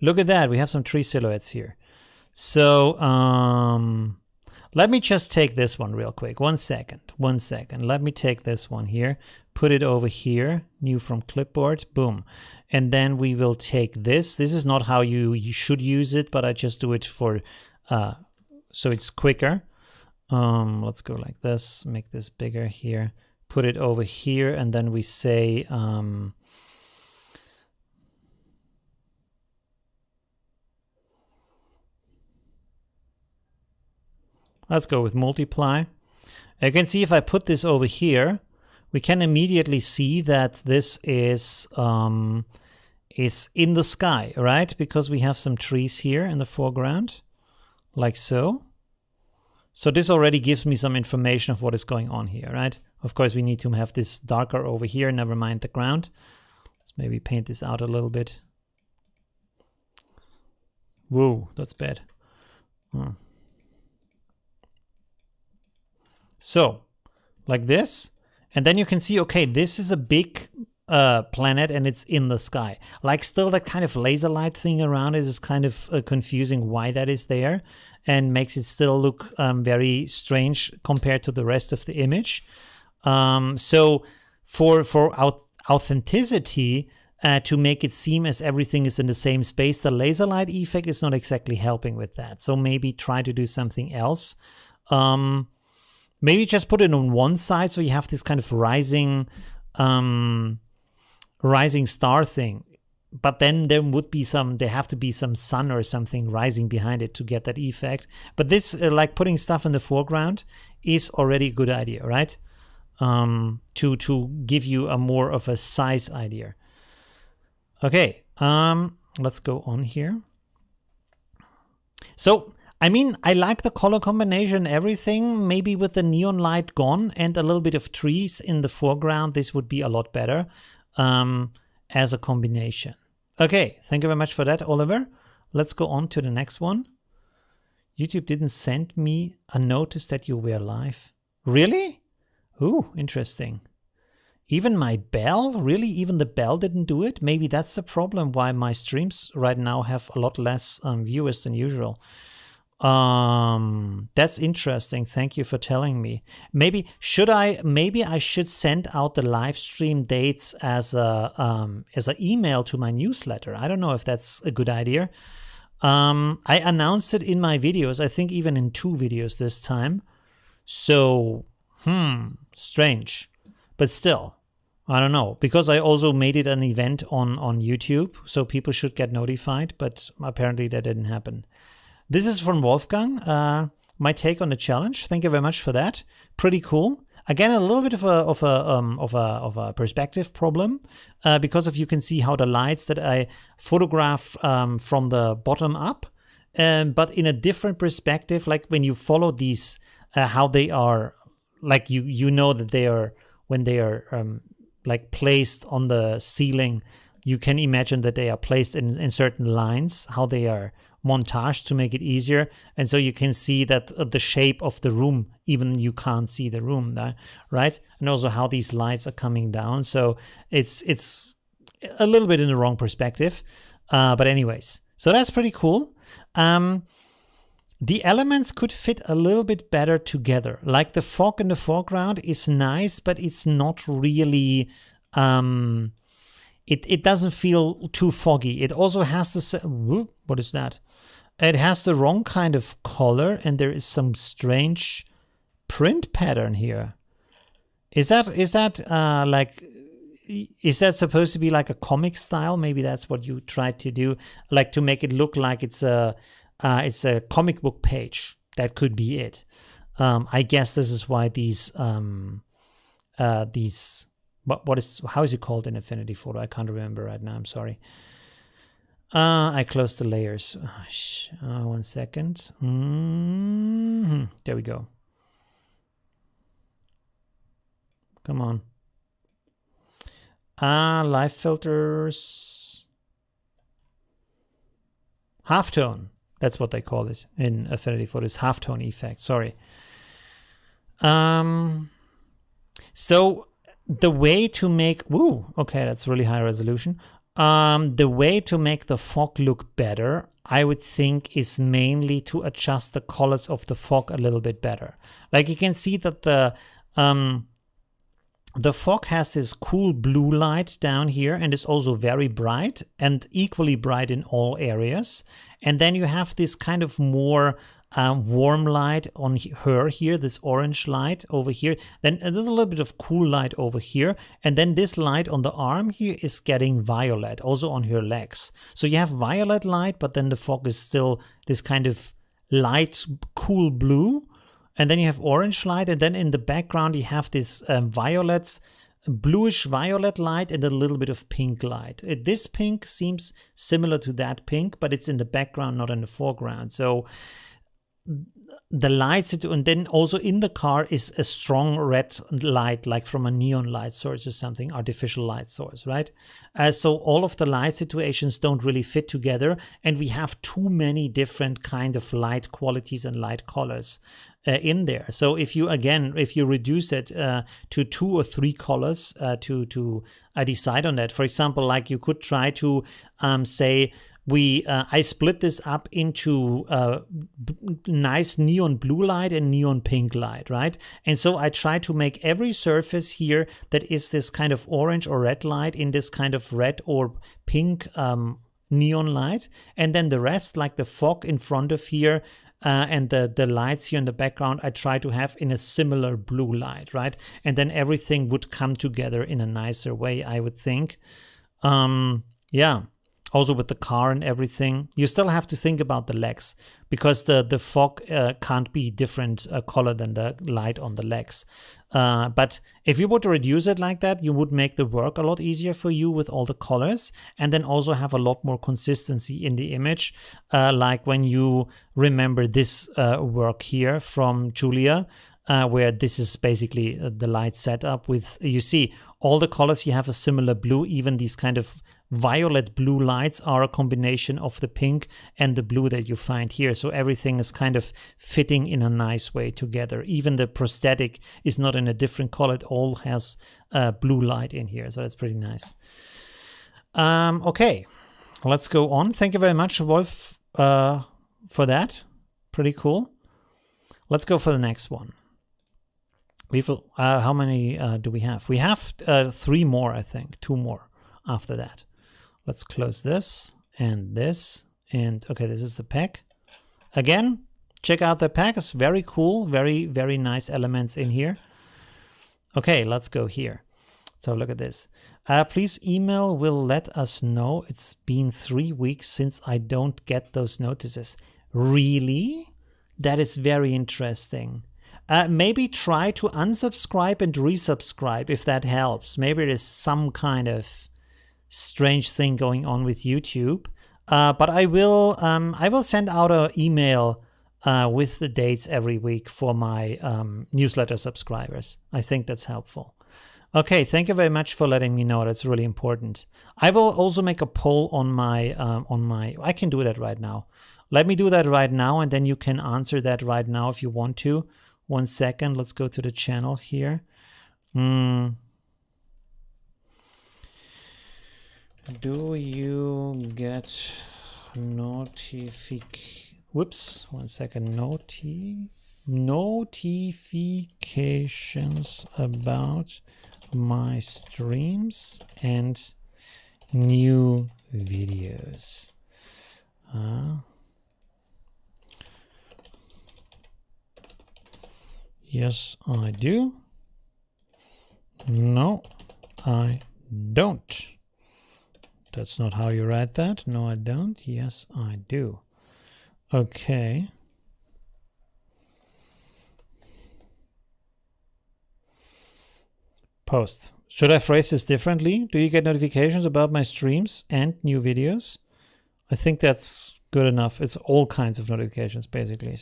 Look at that. We have some tree silhouettes here. So let me just take this one real quick. 1 second. 1 second. Let me take this one here. Put it over here. New from clipboard. Boom. And then we will take this. This is not how you should use it, but I just do it for so it's quicker. Let's go like this. Make this bigger here. Put it over here, and then we say let's go with multiply. You can see if I put this over here, we can immediately see that this is in the sky, right? Because we have some trees here in the foreground, like so. So this already gives me some information of what is going on here, right? Of course, we need to have this darker over here, never mind the ground. Let's maybe paint this out a little bit. Whoa, that's bad. So, like this. And then you can see, okay, this is a big planet and it's in the sky. Like still that kind of laser light thing around it is kind of confusing why that is there and makes it still look very strange compared to the rest of the image. So for authenticity, to make it seem as everything is in the same space, the laser light effect is not exactly helping with that. So maybe try to do something else. Maybe just put it on one side so you have this kind of rising star thing. But then there have to be some sun or something rising behind it to get that effect. But this, like putting stuff in the foreground, is already a good idea, right? To give you a more of a size idea. Okay, let's go on here. So, I mean, I like the color combination, everything. Maybe with the neon light gone and a little bit of trees in the foreground, this would be a lot better as a combination. Okay, thank you very much for that, Oliver. Let's go on to the next one. YouTube didn't send me a notice that you were live. Really? Ooh, interesting. Even my bell? Really? Even the bell didn't do it? Maybe that's the problem why my streams right now have a lot less viewers than usual. That's interesting. Thank you for telling me. Maybe I should send out the live stream dates as an email to my newsletter. I don't know if that's a good idea. I announced it in my videos, I think even in 2 videos this time. So, strange. But still, I don't know. Because I also made it an event on YouTube, so people should get notified, but apparently that didn't happen. This is from Wolfgang, my take on the challenge. Thank you very much for that. Pretty cool. Again, a little bit of a perspective problem, because you can see how the lights that I photograph from the bottom up, but in a different perspective. Like when you follow these, how they are, like you know that they are, when they are like placed on the ceiling, you can imagine that they are placed in certain lines, how they are montage to make it easier. And so you can see that the shape of the room, even you can't see the room, right? And also how these lights are coming down. So it's a little bit in the wrong perspective. But anyways, so that's pretty cool. The elements could fit a little bit better together. Like the fog in the foreground is nice, but it's not really... It doesn't feel too foggy. It also has the... What is that? It has the wrong kind of color, and there is some strange print pattern here. Is that supposed to be like a comic style? Maybe that's what you tried to do, like to make it look like it's a comic book page. That could be it. I guess this is why these how is it called in Affinity Photo? I can't remember right now. I'm sorry. I closed the layers. 1 second. There we go. Come on. Live filters. Halftone. That's what they call it in Affinity Photo. It's halftone effect. Sorry. So the way to make... okay, that's really high resolution. The way to make the fog look better, I would think, is mainly to adjust the colors of the fog a little bit better. Like you can see that the fog has this cool blue light down here, and is also very bright and equally bright in all areas. And then you have this kind of more warm light on her here, this orange light over here. Then there's a little bit of cool light over here. And then this light on the arm here is getting violet, also on her legs. So you have violet light, but then the fog is still this kind of light, cool blue. And then you have orange light. And then in the background, you have this bluish violet light and a little bit of pink light. This pink seems similar to that pink, but it's in the background, not in the foreground. So the lights, and then also in the car is a strong red light, like from a neon light source or something, artificial light source, right? So all of the light situations don't really fit together, and we have too many different kind of light qualities and light colors in there. So if you reduce it to 2 or 3 colors to decide on that, for example, like you could try to say, I split this up into nice neon blue light and neon pink light, right? And so I try to make every surface here that is this kind of orange or red light in this kind of red or pink neon light. And then the rest, like the fog in front of here, and the lights here in the background, I try to have in a similar blue light, right? And then everything would come together in a nicer way, I would think. Yeah. Also with the car and everything, you still have to think about the legs, because the fog can't be different color than the light on the legs. But if you would reduce it like that, you would make the work a lot easier for you with all the colors, and then also have a lot more consistency in the image. Like when you remember this work here from Julia, where this is basically the light setup with, you see, all the colors, you have a similar blue, even these kind of violet blue lights are a combination of the pink and the blue that you find here. So everything is kind of fitting in a nice way together. Even the prosthetic is not in a different color. It all has blue light in here. So that's pretty nice. Okay, let's go on. Thank you very much, Wolf, for that. Pretty cool. Let's go for the next one. How many do we have? We have 3 more, I think. 2 more after that. Let's close this and this And okay, this is the pack. Again, check out the pack. It's very cool. Very, very nice elements in here. Okay, let's go here. So look at this. Please email will let us know. It's been 3 weeks since I don't get those notices. Really? That is very interesting. Maybe try to unsubscribe and resubscribe if that helps. Maybe there's some kind of strange thing going on with YouTube. But I will send out an email with the dates every week for my newsletter subscribers. I think that's helpful. Okay, thank you very much for letting me know. That's really important. I will also make a poll on my I can do that right now. Let me do that right now, and then you can answer that right now if you want to. 1 second. Let's go to the channel here. Do you get Whoops, 1 second. Notifications about my streams and new videos? Yes, I do. No, I don't. That's not how you write that. No, I don't. Yes, I do. Okay. Post. Should I phrase this differently? Do you get notifications about my streams and new videos? I think that's good enough. It's all kinds of notifications, basically.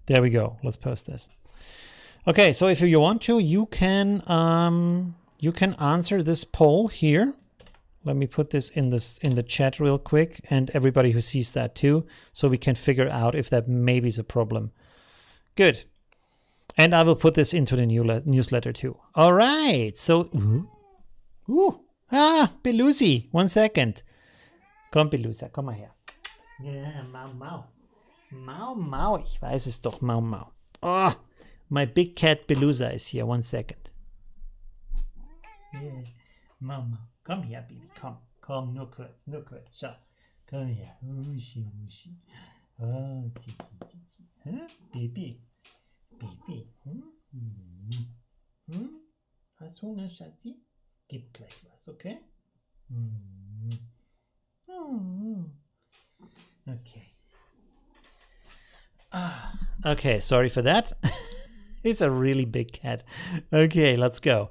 There we go. Let's post this. Okay, so if you want to, you can answer this poll here. Let me put this in the chat real quick, and everybody who sees that too, so we can figure out if that maybe is a problem. Good. And I will put this into the newsletter too. All right. So, Belusi. 1 second. Komm, Belusa, komm mal her. Ja, Mau, Mau. Mau, Mau. Ich weiß es doch, Mau, Mau. Oh, my big cat Belusa is here. 1 second. Yeah. Mau, Mau. Komm her, Baby. Komm. Komm, nur kurz, nur kurz. Schau. Komm her. Uschi, Uschi. Oh, Titi. Huh? Baby. Baby. Hast du Hunger, Schatzi? Gib gleich was, okay? Okay. Okay, sorry for that. It's a really big cat. Okay, let's go.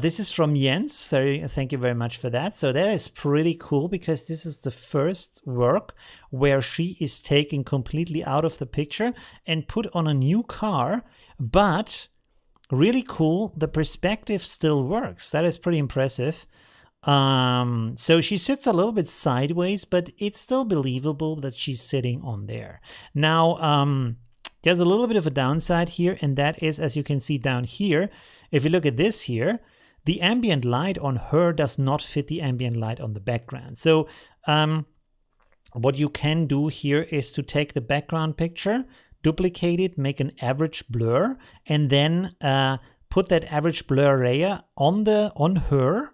This is from Jens. So thank you very much for that. So that is pretty cool because this is the first work where she is taken completely out of the picture and put on a new car. But really cool, the perspective still works. That is pretty impressive. So she sits a little bit sideways, but it's still believable that she's sitting on there. Now, there's a little bit of a downside here, and that is, as you can see down here, if you look at this here, the ambient light on her does not fit the ambient light on the background. So what you can do here is to take the background picture, duplicate it, make an average blur, and then put that average blur layer on her,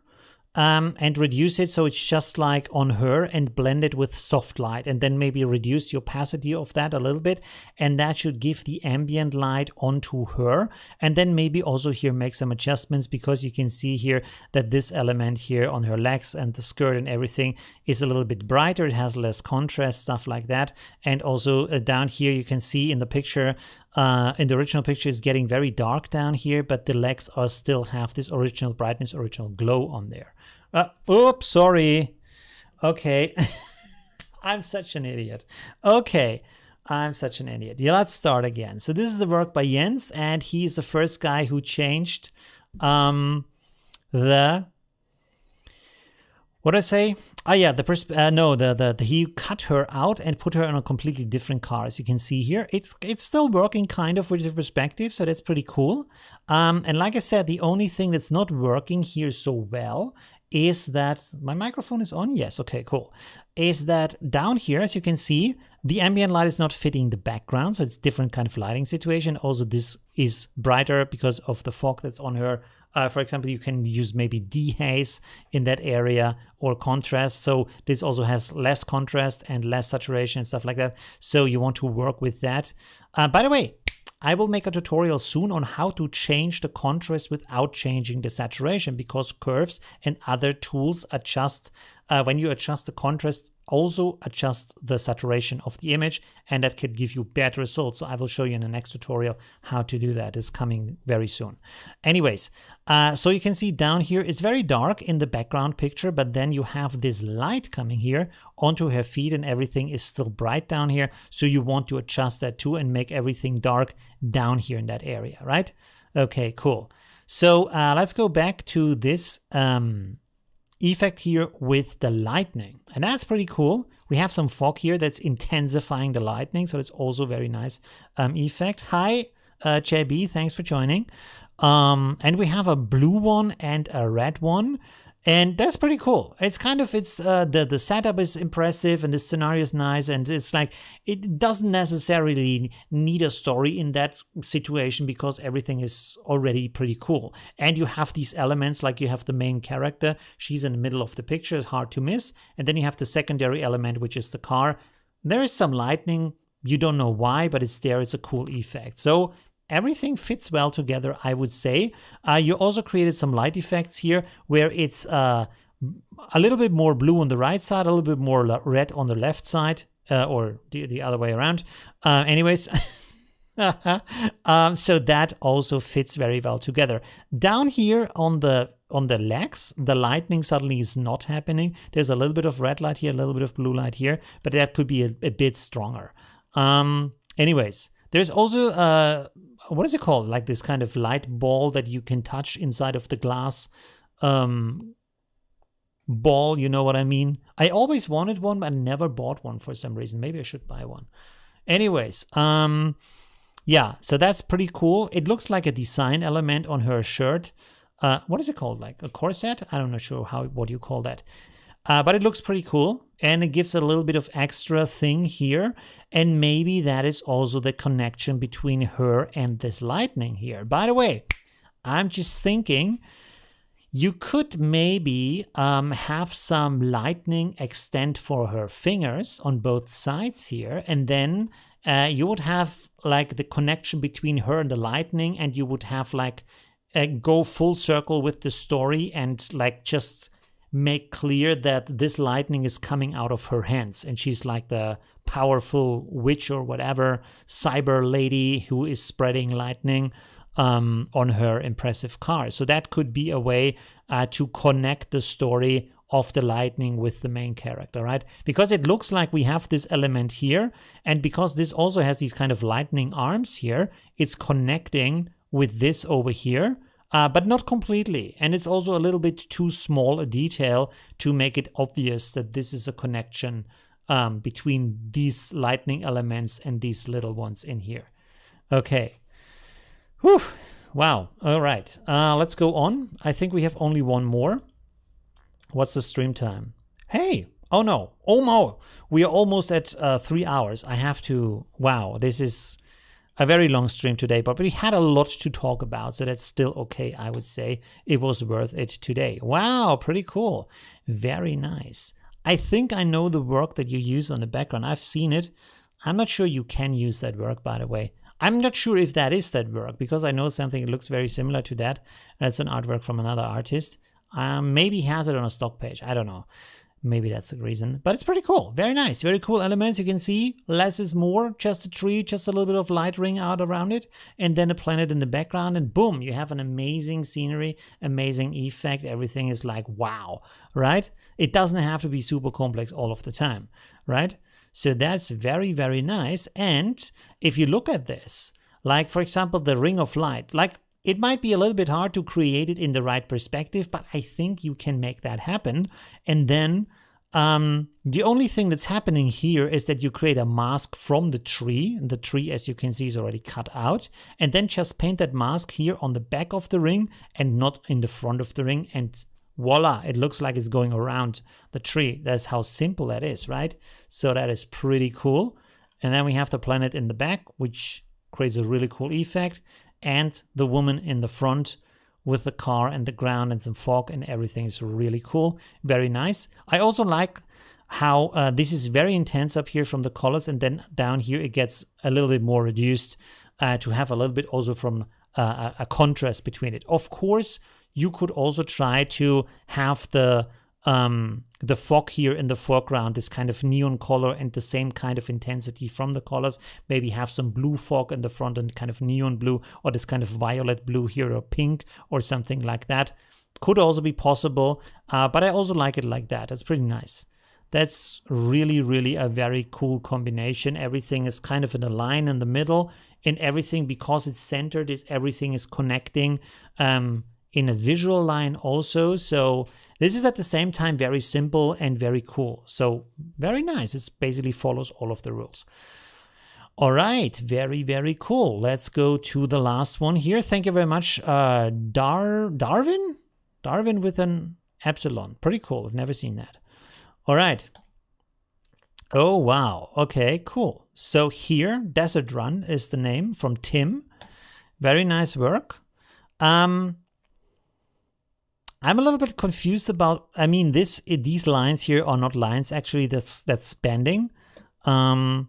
and reduce it so it's just like on her, and blend it with soft light, and then maybe reduce the opacity of that a little bit, and that should give the ambient light onto her. And then maybe also here make some adjustments, because you can see here that this element here on her legs and the skirt and everything is a little bit brighter. It has less contrast, stuff like that. And also down here you can see in the picture, in the original picture, is getting very dark down here, but the legs are still have this original brightness, original glow on there. Oops, sorry. Okay. I'm such an idiot. Okay. I'm such an idiot. Yeah, let's start again. So this is the work by Jens, and he's the first guy who changed what did I say? Oh yeah, he cut her out and put her in a completely different car. As you can see here, it's still working kind of with the perspective, so that's pretty cool. And like I said, the only thing that's not working here so well is that my microphone is on. Yes. Okay, cool. Is that down here, as you can see, the ambient light is not fitting the background. So it's different kind of lighting situation. Also, this is brighter because of the fog that's on her. For example, you can use maybe dehaze in that area or contrast. So this also has less contrast and less saturation and stuff like that. So you want to work with that. By the way, I will make a tutorial soon on how to change the contrast without changing the saturation, because curves and other tools adjust, when you adjust the contrast, also adjust the saturation of the image, and that could give you better results. So I will show you in the next tutorial how to do that. It's coming very soon. Anyways, so you can see down here, it's very dark in the background picture, but then you have this light coming here onto her feet and everything is still bright down here. So you want to adjust that too and make everything dark down here in that area, right? Okay, cool. So let's go back to this effect here with the lightning, and that's pretty cool. We have some fog here that's intensifying the lightning, so it's also very nice effect. Hi JB, thanks for joining. And we have a blue one and a red one, and that's pretty cool. It's kind of, it's the setup is impressive and the scenario is nice, and it's like it doesn't necessarily need a story in that situation because everything is already pretty cool. And you have these elements, like you have the main character, she's in the middle of the picture, it's hard to miss, and then you have the secondary element, which is the car. There is some lightning, you don't know why, but it's there. It's a cool effect. So everything fits well together, I would say. You also created some light effects here where it's a little bit more blue on the right side, a little bit more red on the left side, or the other way around. Anyways, so that also fits very well together. Down here on the legs, the lightning suddenly is not happening. There's a little bit of red light here, a little bit of blue light here, but that could be a bit stronger. Anyways, there's also what is it called? Like this kind of light ball that you can touch inside of the glass ball, you know what I mean? I always wanted one, but I never bought one for some reason. Maybe I should buy one. Anyways, yeah, so that's pretty cool. It looks like a design element on her shirt. What is it called? Like a corset? I'm not sure what you call that. But it looks pretty cool, and it gives a little bit of extra thing here, and maybe that is also the connection between her and this lightning here. By the way, I'm just thinking you could maybe have some lightning extend for her fingers on both sides here, and then you would have like the connection between her and the lightning, and you would have like go full circle with the story and like just make clear that this lightning is coming out of her hands and she's like the powerful witch or whatever cyber lady who is spreading lightning on her impressive car. So that could be a way to connect the story of the lightning with the main character, right? Because it looks like we have this element here, and because this also has these kind of lightning arms here, it's connecting with this over here. But not completely. And it's also a little bit too small a detail to make it obvious that this is a connection between these lightning elements and these little ones in here. Okay. Whew. Wow. All right. Let's go on. I think we have only one more. What's the stream time? Hey. Oh, no. Oh, no. We are almost at 3 hours. I have to... Wow. This is a very long stream today, but we had a lot to talk about, so that's still okay, I would say. It was worth it today. Wow, pretty cool. Very nice. I think I know the work that you use on the background. I've seen it. I'm not sure you can use that work, by the way. I'm not sure if that is that work, because I know something that looks very similar to that. That's an artwork from another artist. Maybe he has it on a stock page. I don't know. Maybe that's the reason, but it's pretty cool. Very nice, very cool elements. You can see less is more, just a tree, just a little bit of light ring out around it, and then a planet in the background, and boom, you have an amazing scenery, amazing effect. Everything is like, wow, right? It doesn't have to be super complex all of the time, right? So that's very, very nice. And if you look at this, like for example, the ring of light, like it might be a little bit hard to create it in the right perspective, but I think you can make that happen. And then the only thing that's happening here is that you create a mask from the tree. And the tree, as you can see, is already cut out. And then just paint that mask here on the back of the ring and not in the front of the ring. And voila, it looks like it's going around the tree. That's how simple that is, right? So that is pretty cool. And then we have the planet in the back, which creates a really cool effect, and the woman in the front with the car and the ground and some fog, and everything is really cool. Very nice. I also like how this is very intense up here from the colors, and then down here it gets a little bit more reduced to have a little bit also from a contrast between it. Of course, you could also try to have the fog here in the foreground, this kind of neon color and the same kind of intensity from the colors. Maybe have some blue fog in the front and kind of neon blue, or this kind of violet blue here, or pink or something like that. Could also be possible, but I also like it like that. It's pretty nice. That's really, really a very cool combination. Everything is kind of in a line in the middle, and everything, because it's centered, everything is connecting in a visual line also. So this is at the same time very simple and very cool. So very nice. It basically follows all of the rules. All right, very, very cool. Let's go to the last one here. Thank you very much, Darwin? Darwin with an epsilon. Pretty cool. I've never seen that. All right. Oh, wow. Okay, cool. So here, Desert Run is the name from Tim. Very nice work. I'm a little bit confused about, I mean, these lines here are not lines, actually, that's bending. But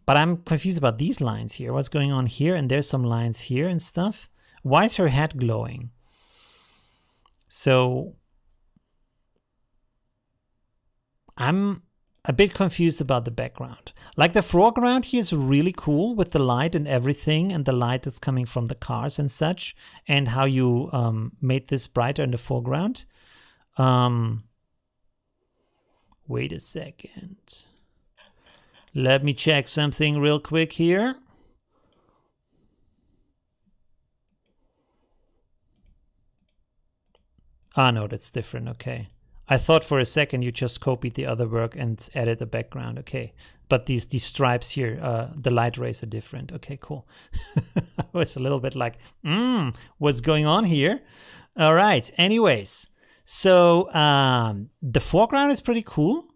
I'm confused about these lines here. What's going on here? And there's some lines here and stuff. Why is her head glowing? So I'm a bit confused about the background. Like the foreground here is really cool with the light and everything, and the light that's coming from the cars and such, and how you made this brighter in the foreground. Wait a second. Let me check something real quick here. Ah, no, that's different. Okay. I thought for a second you just copied the other work and added the background. Okay. But these stripes here, the light rays are different. Okay, cool. It's a little bit like, what's going on here? All right. Anyways, so the foreground is pretty cool.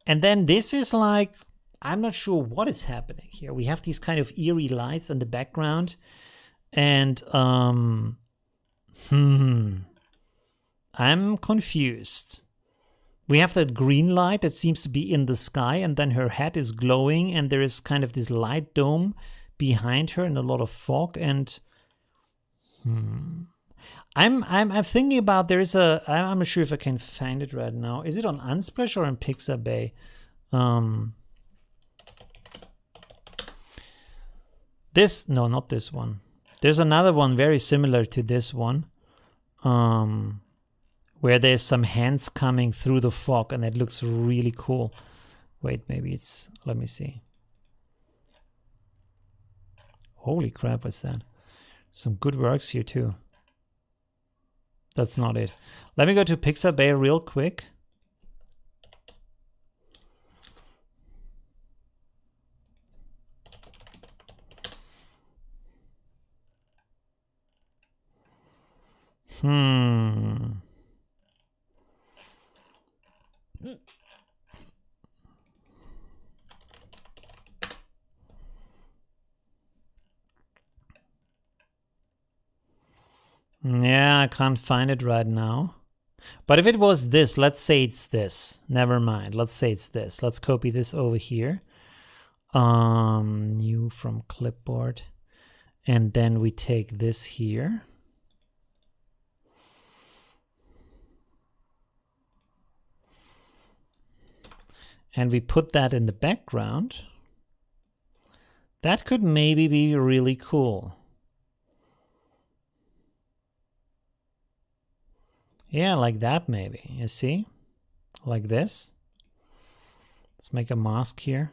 And then this is like, I'm not sure what is happening here. We have these kind of eerie lights on the background. And I'm confused. We have that green light that seems to be in the sky, and then her head is glowing, and there is kind of this light dome behind her and a lot of fog. And I'm thinking about, there is a, I'm not sure if I can find it right now. Is it on Unsplash or on Pixabay? This, no, not this one. There's another one very similar to this one. Where there's some hands coming through the fog, and it looks really cool. Wait, maybe it's, let me see. Holy crap, what's that? Some good works here too. That's not it. Let me go to Pixabay real quick. Yeah, I can't find it right now. But if it was this, let's say it's this. Never mind. Let's say it's this. Let's copy this over here. New from clipboard. And then we take this here. And we put that in the background. That could maybe be really cool. Yeah, like that maybe, you see? Like this. Let's make a mask here.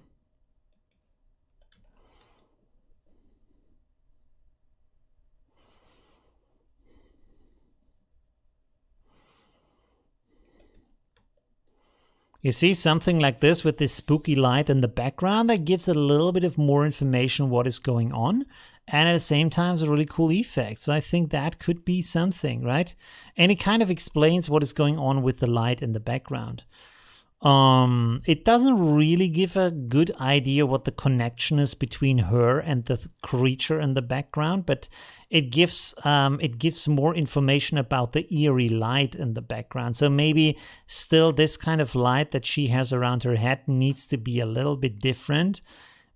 You see something like this with this spooky light in the background that gives a little bit of more information what is going on. and at the same time it's a really cool effect. So I think that could be something, right? And it kind of explains what is going on with the light in the background. It doesn't really give a good idea what the connection is between her and the creature in the background, but it gives more information about the eerie light in the background. So maybe still this kind of light that she has around her head needs to be a little bit different.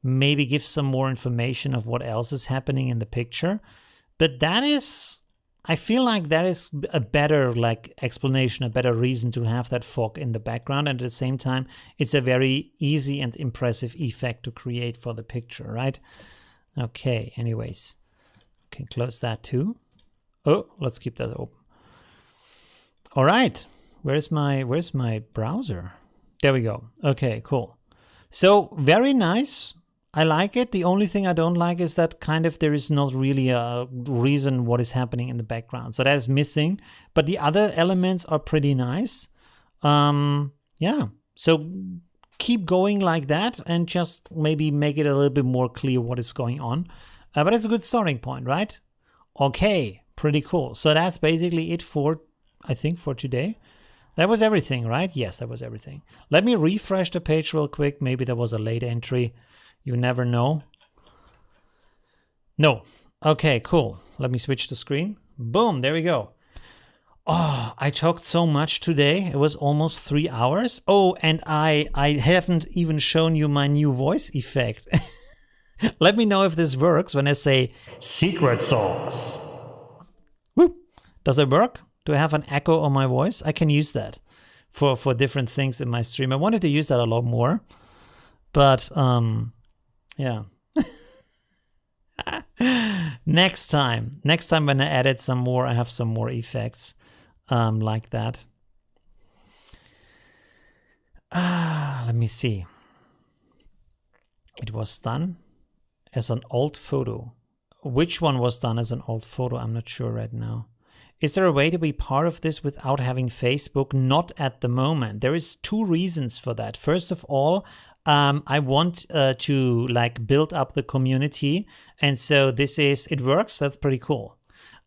Maybe give some more information of what else is happening in the picture. But that is, I feel like that is a better explanation, a better reason to have that fog in the background. And at the same time, it's a very easy and impressive effect to create for the picture, right? Okay, anyways, can close that too. Oh, let's keep that open. All right, where's my browser? There we go. Okay, cool. So very nice. I like it. The only thing I don't like is that kind of there is not really a reason what is happening in the background. So that is missing. But the other elements are pretty nice. Yeah. So keep going like that and just maybe make it a little bit more clear what is going on. But it's a good starting point, right? Okay. Pretty cool. So that's basically it for, I think, for today. That was everything, right? Yes, that was everything. Let me refresh the page real quick. Maybe there was a late entry. You never know. No. Okay, cool. Let me switch the screen. Boom, there we go. Oh, I talked so much today. It was almost 3 hours. Oh, and I haven't even shown you my new voice effect. Let me know if this works when I say secret sauce. Woo. Does it work? Do I have an echo on my voice? I can use that for different things in my stream. I wanted to use that a lot more. But yeah. Next time when I edit some more, I have some more effects like that. Let me see. It was done as an old photo. Which one was done as an old photo? I'm not sure right now. Is there a way to be part of this without having Facebook? Not at the moment. There is 2 reasons for that. First of all, I want to build up the community, and so it works. That's pretty cool.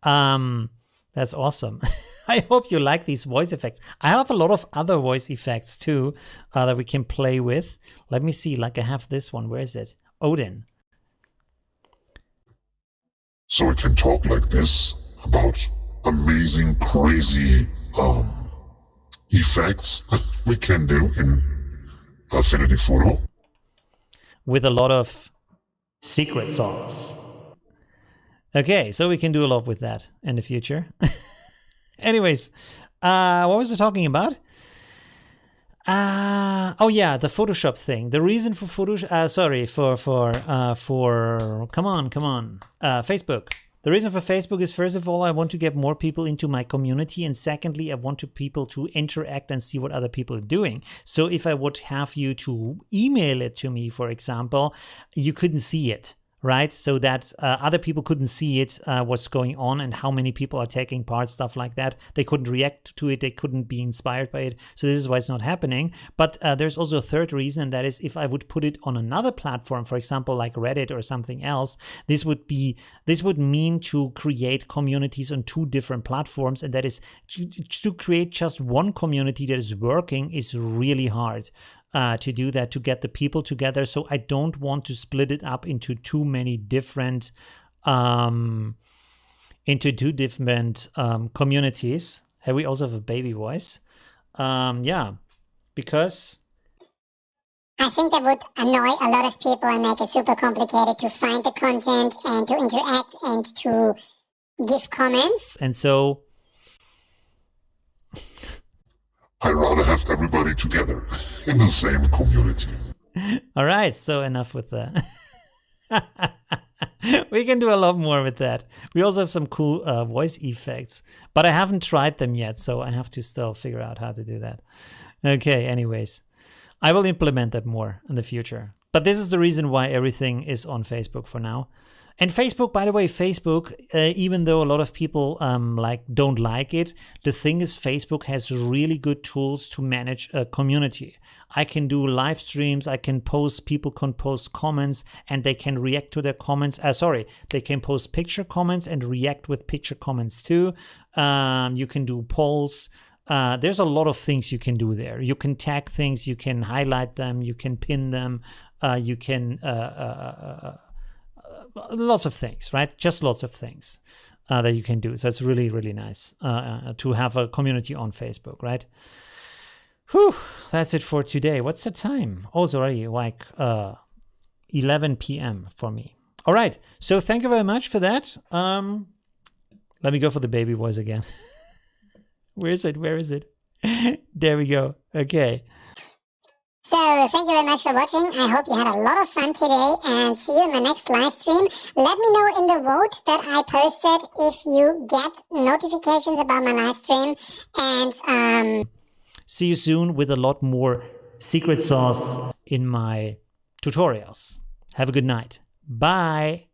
That's awesome. I hope you like these voice effects. I have a lot of other voice effects too that we can play with. Let me see. I have this one. Where is it? Odin. So I can talk like this about amazing, crazy effects we can do in Affinity Photo. With a lot of secret sauce. Okay, so we can do a lot with that in the future. Anyways, what was I talking about? Oh yeah, the Photoshop thing. The reason for Facebook. The reason for Facebook is, first of all, I want to get more people into my community, and secondly, I want people to interact and see what other people are doing. So if I would have you to email it to me, for example, you couldn't see it, right? So that other people couldn't see it, what's going on and how many people are taking part, stuff like that. They couldn't react to it. They couldn't be inspired by it. So this is why it's not happening. But there's also a third reason, and that is if I would put it on another platform, for example, like Reddit or something else, this would mean to create communities on 2 different platforms. And that is to create just one community that is working is really hard. To do that, to get the people together. So I don't want to split it up into too many different communities. Have we also have a baby voice? Yeah, because I think that would annoy a lot of people and make it super complicated to find the content and to interact and to give comments. And so I'd rather have everybody together in the same community. All right, so enough with that. We can do a lot more with that. We also have some cool voice effects, but I haven't tried them yet, so I have to still figure out how to do that. Okay, anyways, I will implement that more in the future. But this is the reason why everything is on Facebook for now. And Facebook, by the way, Facebook, even though a lot of people don't like it, the thing is Facebook has really good tools to manage a community. I can do live streams, I can post, people can post comments and they can react to their comments. They can post picture comments and react with picture comments too. You can do polls. There's a lot of things you can do there. You can tag things, you can highlight them, you can pin them, you can... lots of things, right? Just lots of things that you can do. So it's really, really nice to have a community on Facebook, right? Whew, that's it for today. What's the time? Oh, it's already like 11 p.m. for me. All right. So thank you very much for that. Let me go for the baby voice again. Where is it? Where is it? There we go. Okay. So thank you very much for watching. I hope you had a lot of fun today and see you in my next live stream. Let me know in the vote that I posted if you get notifications about my live stream. And see you soon with a lot more secret sauce in my tutorials. Have a good night. Bye.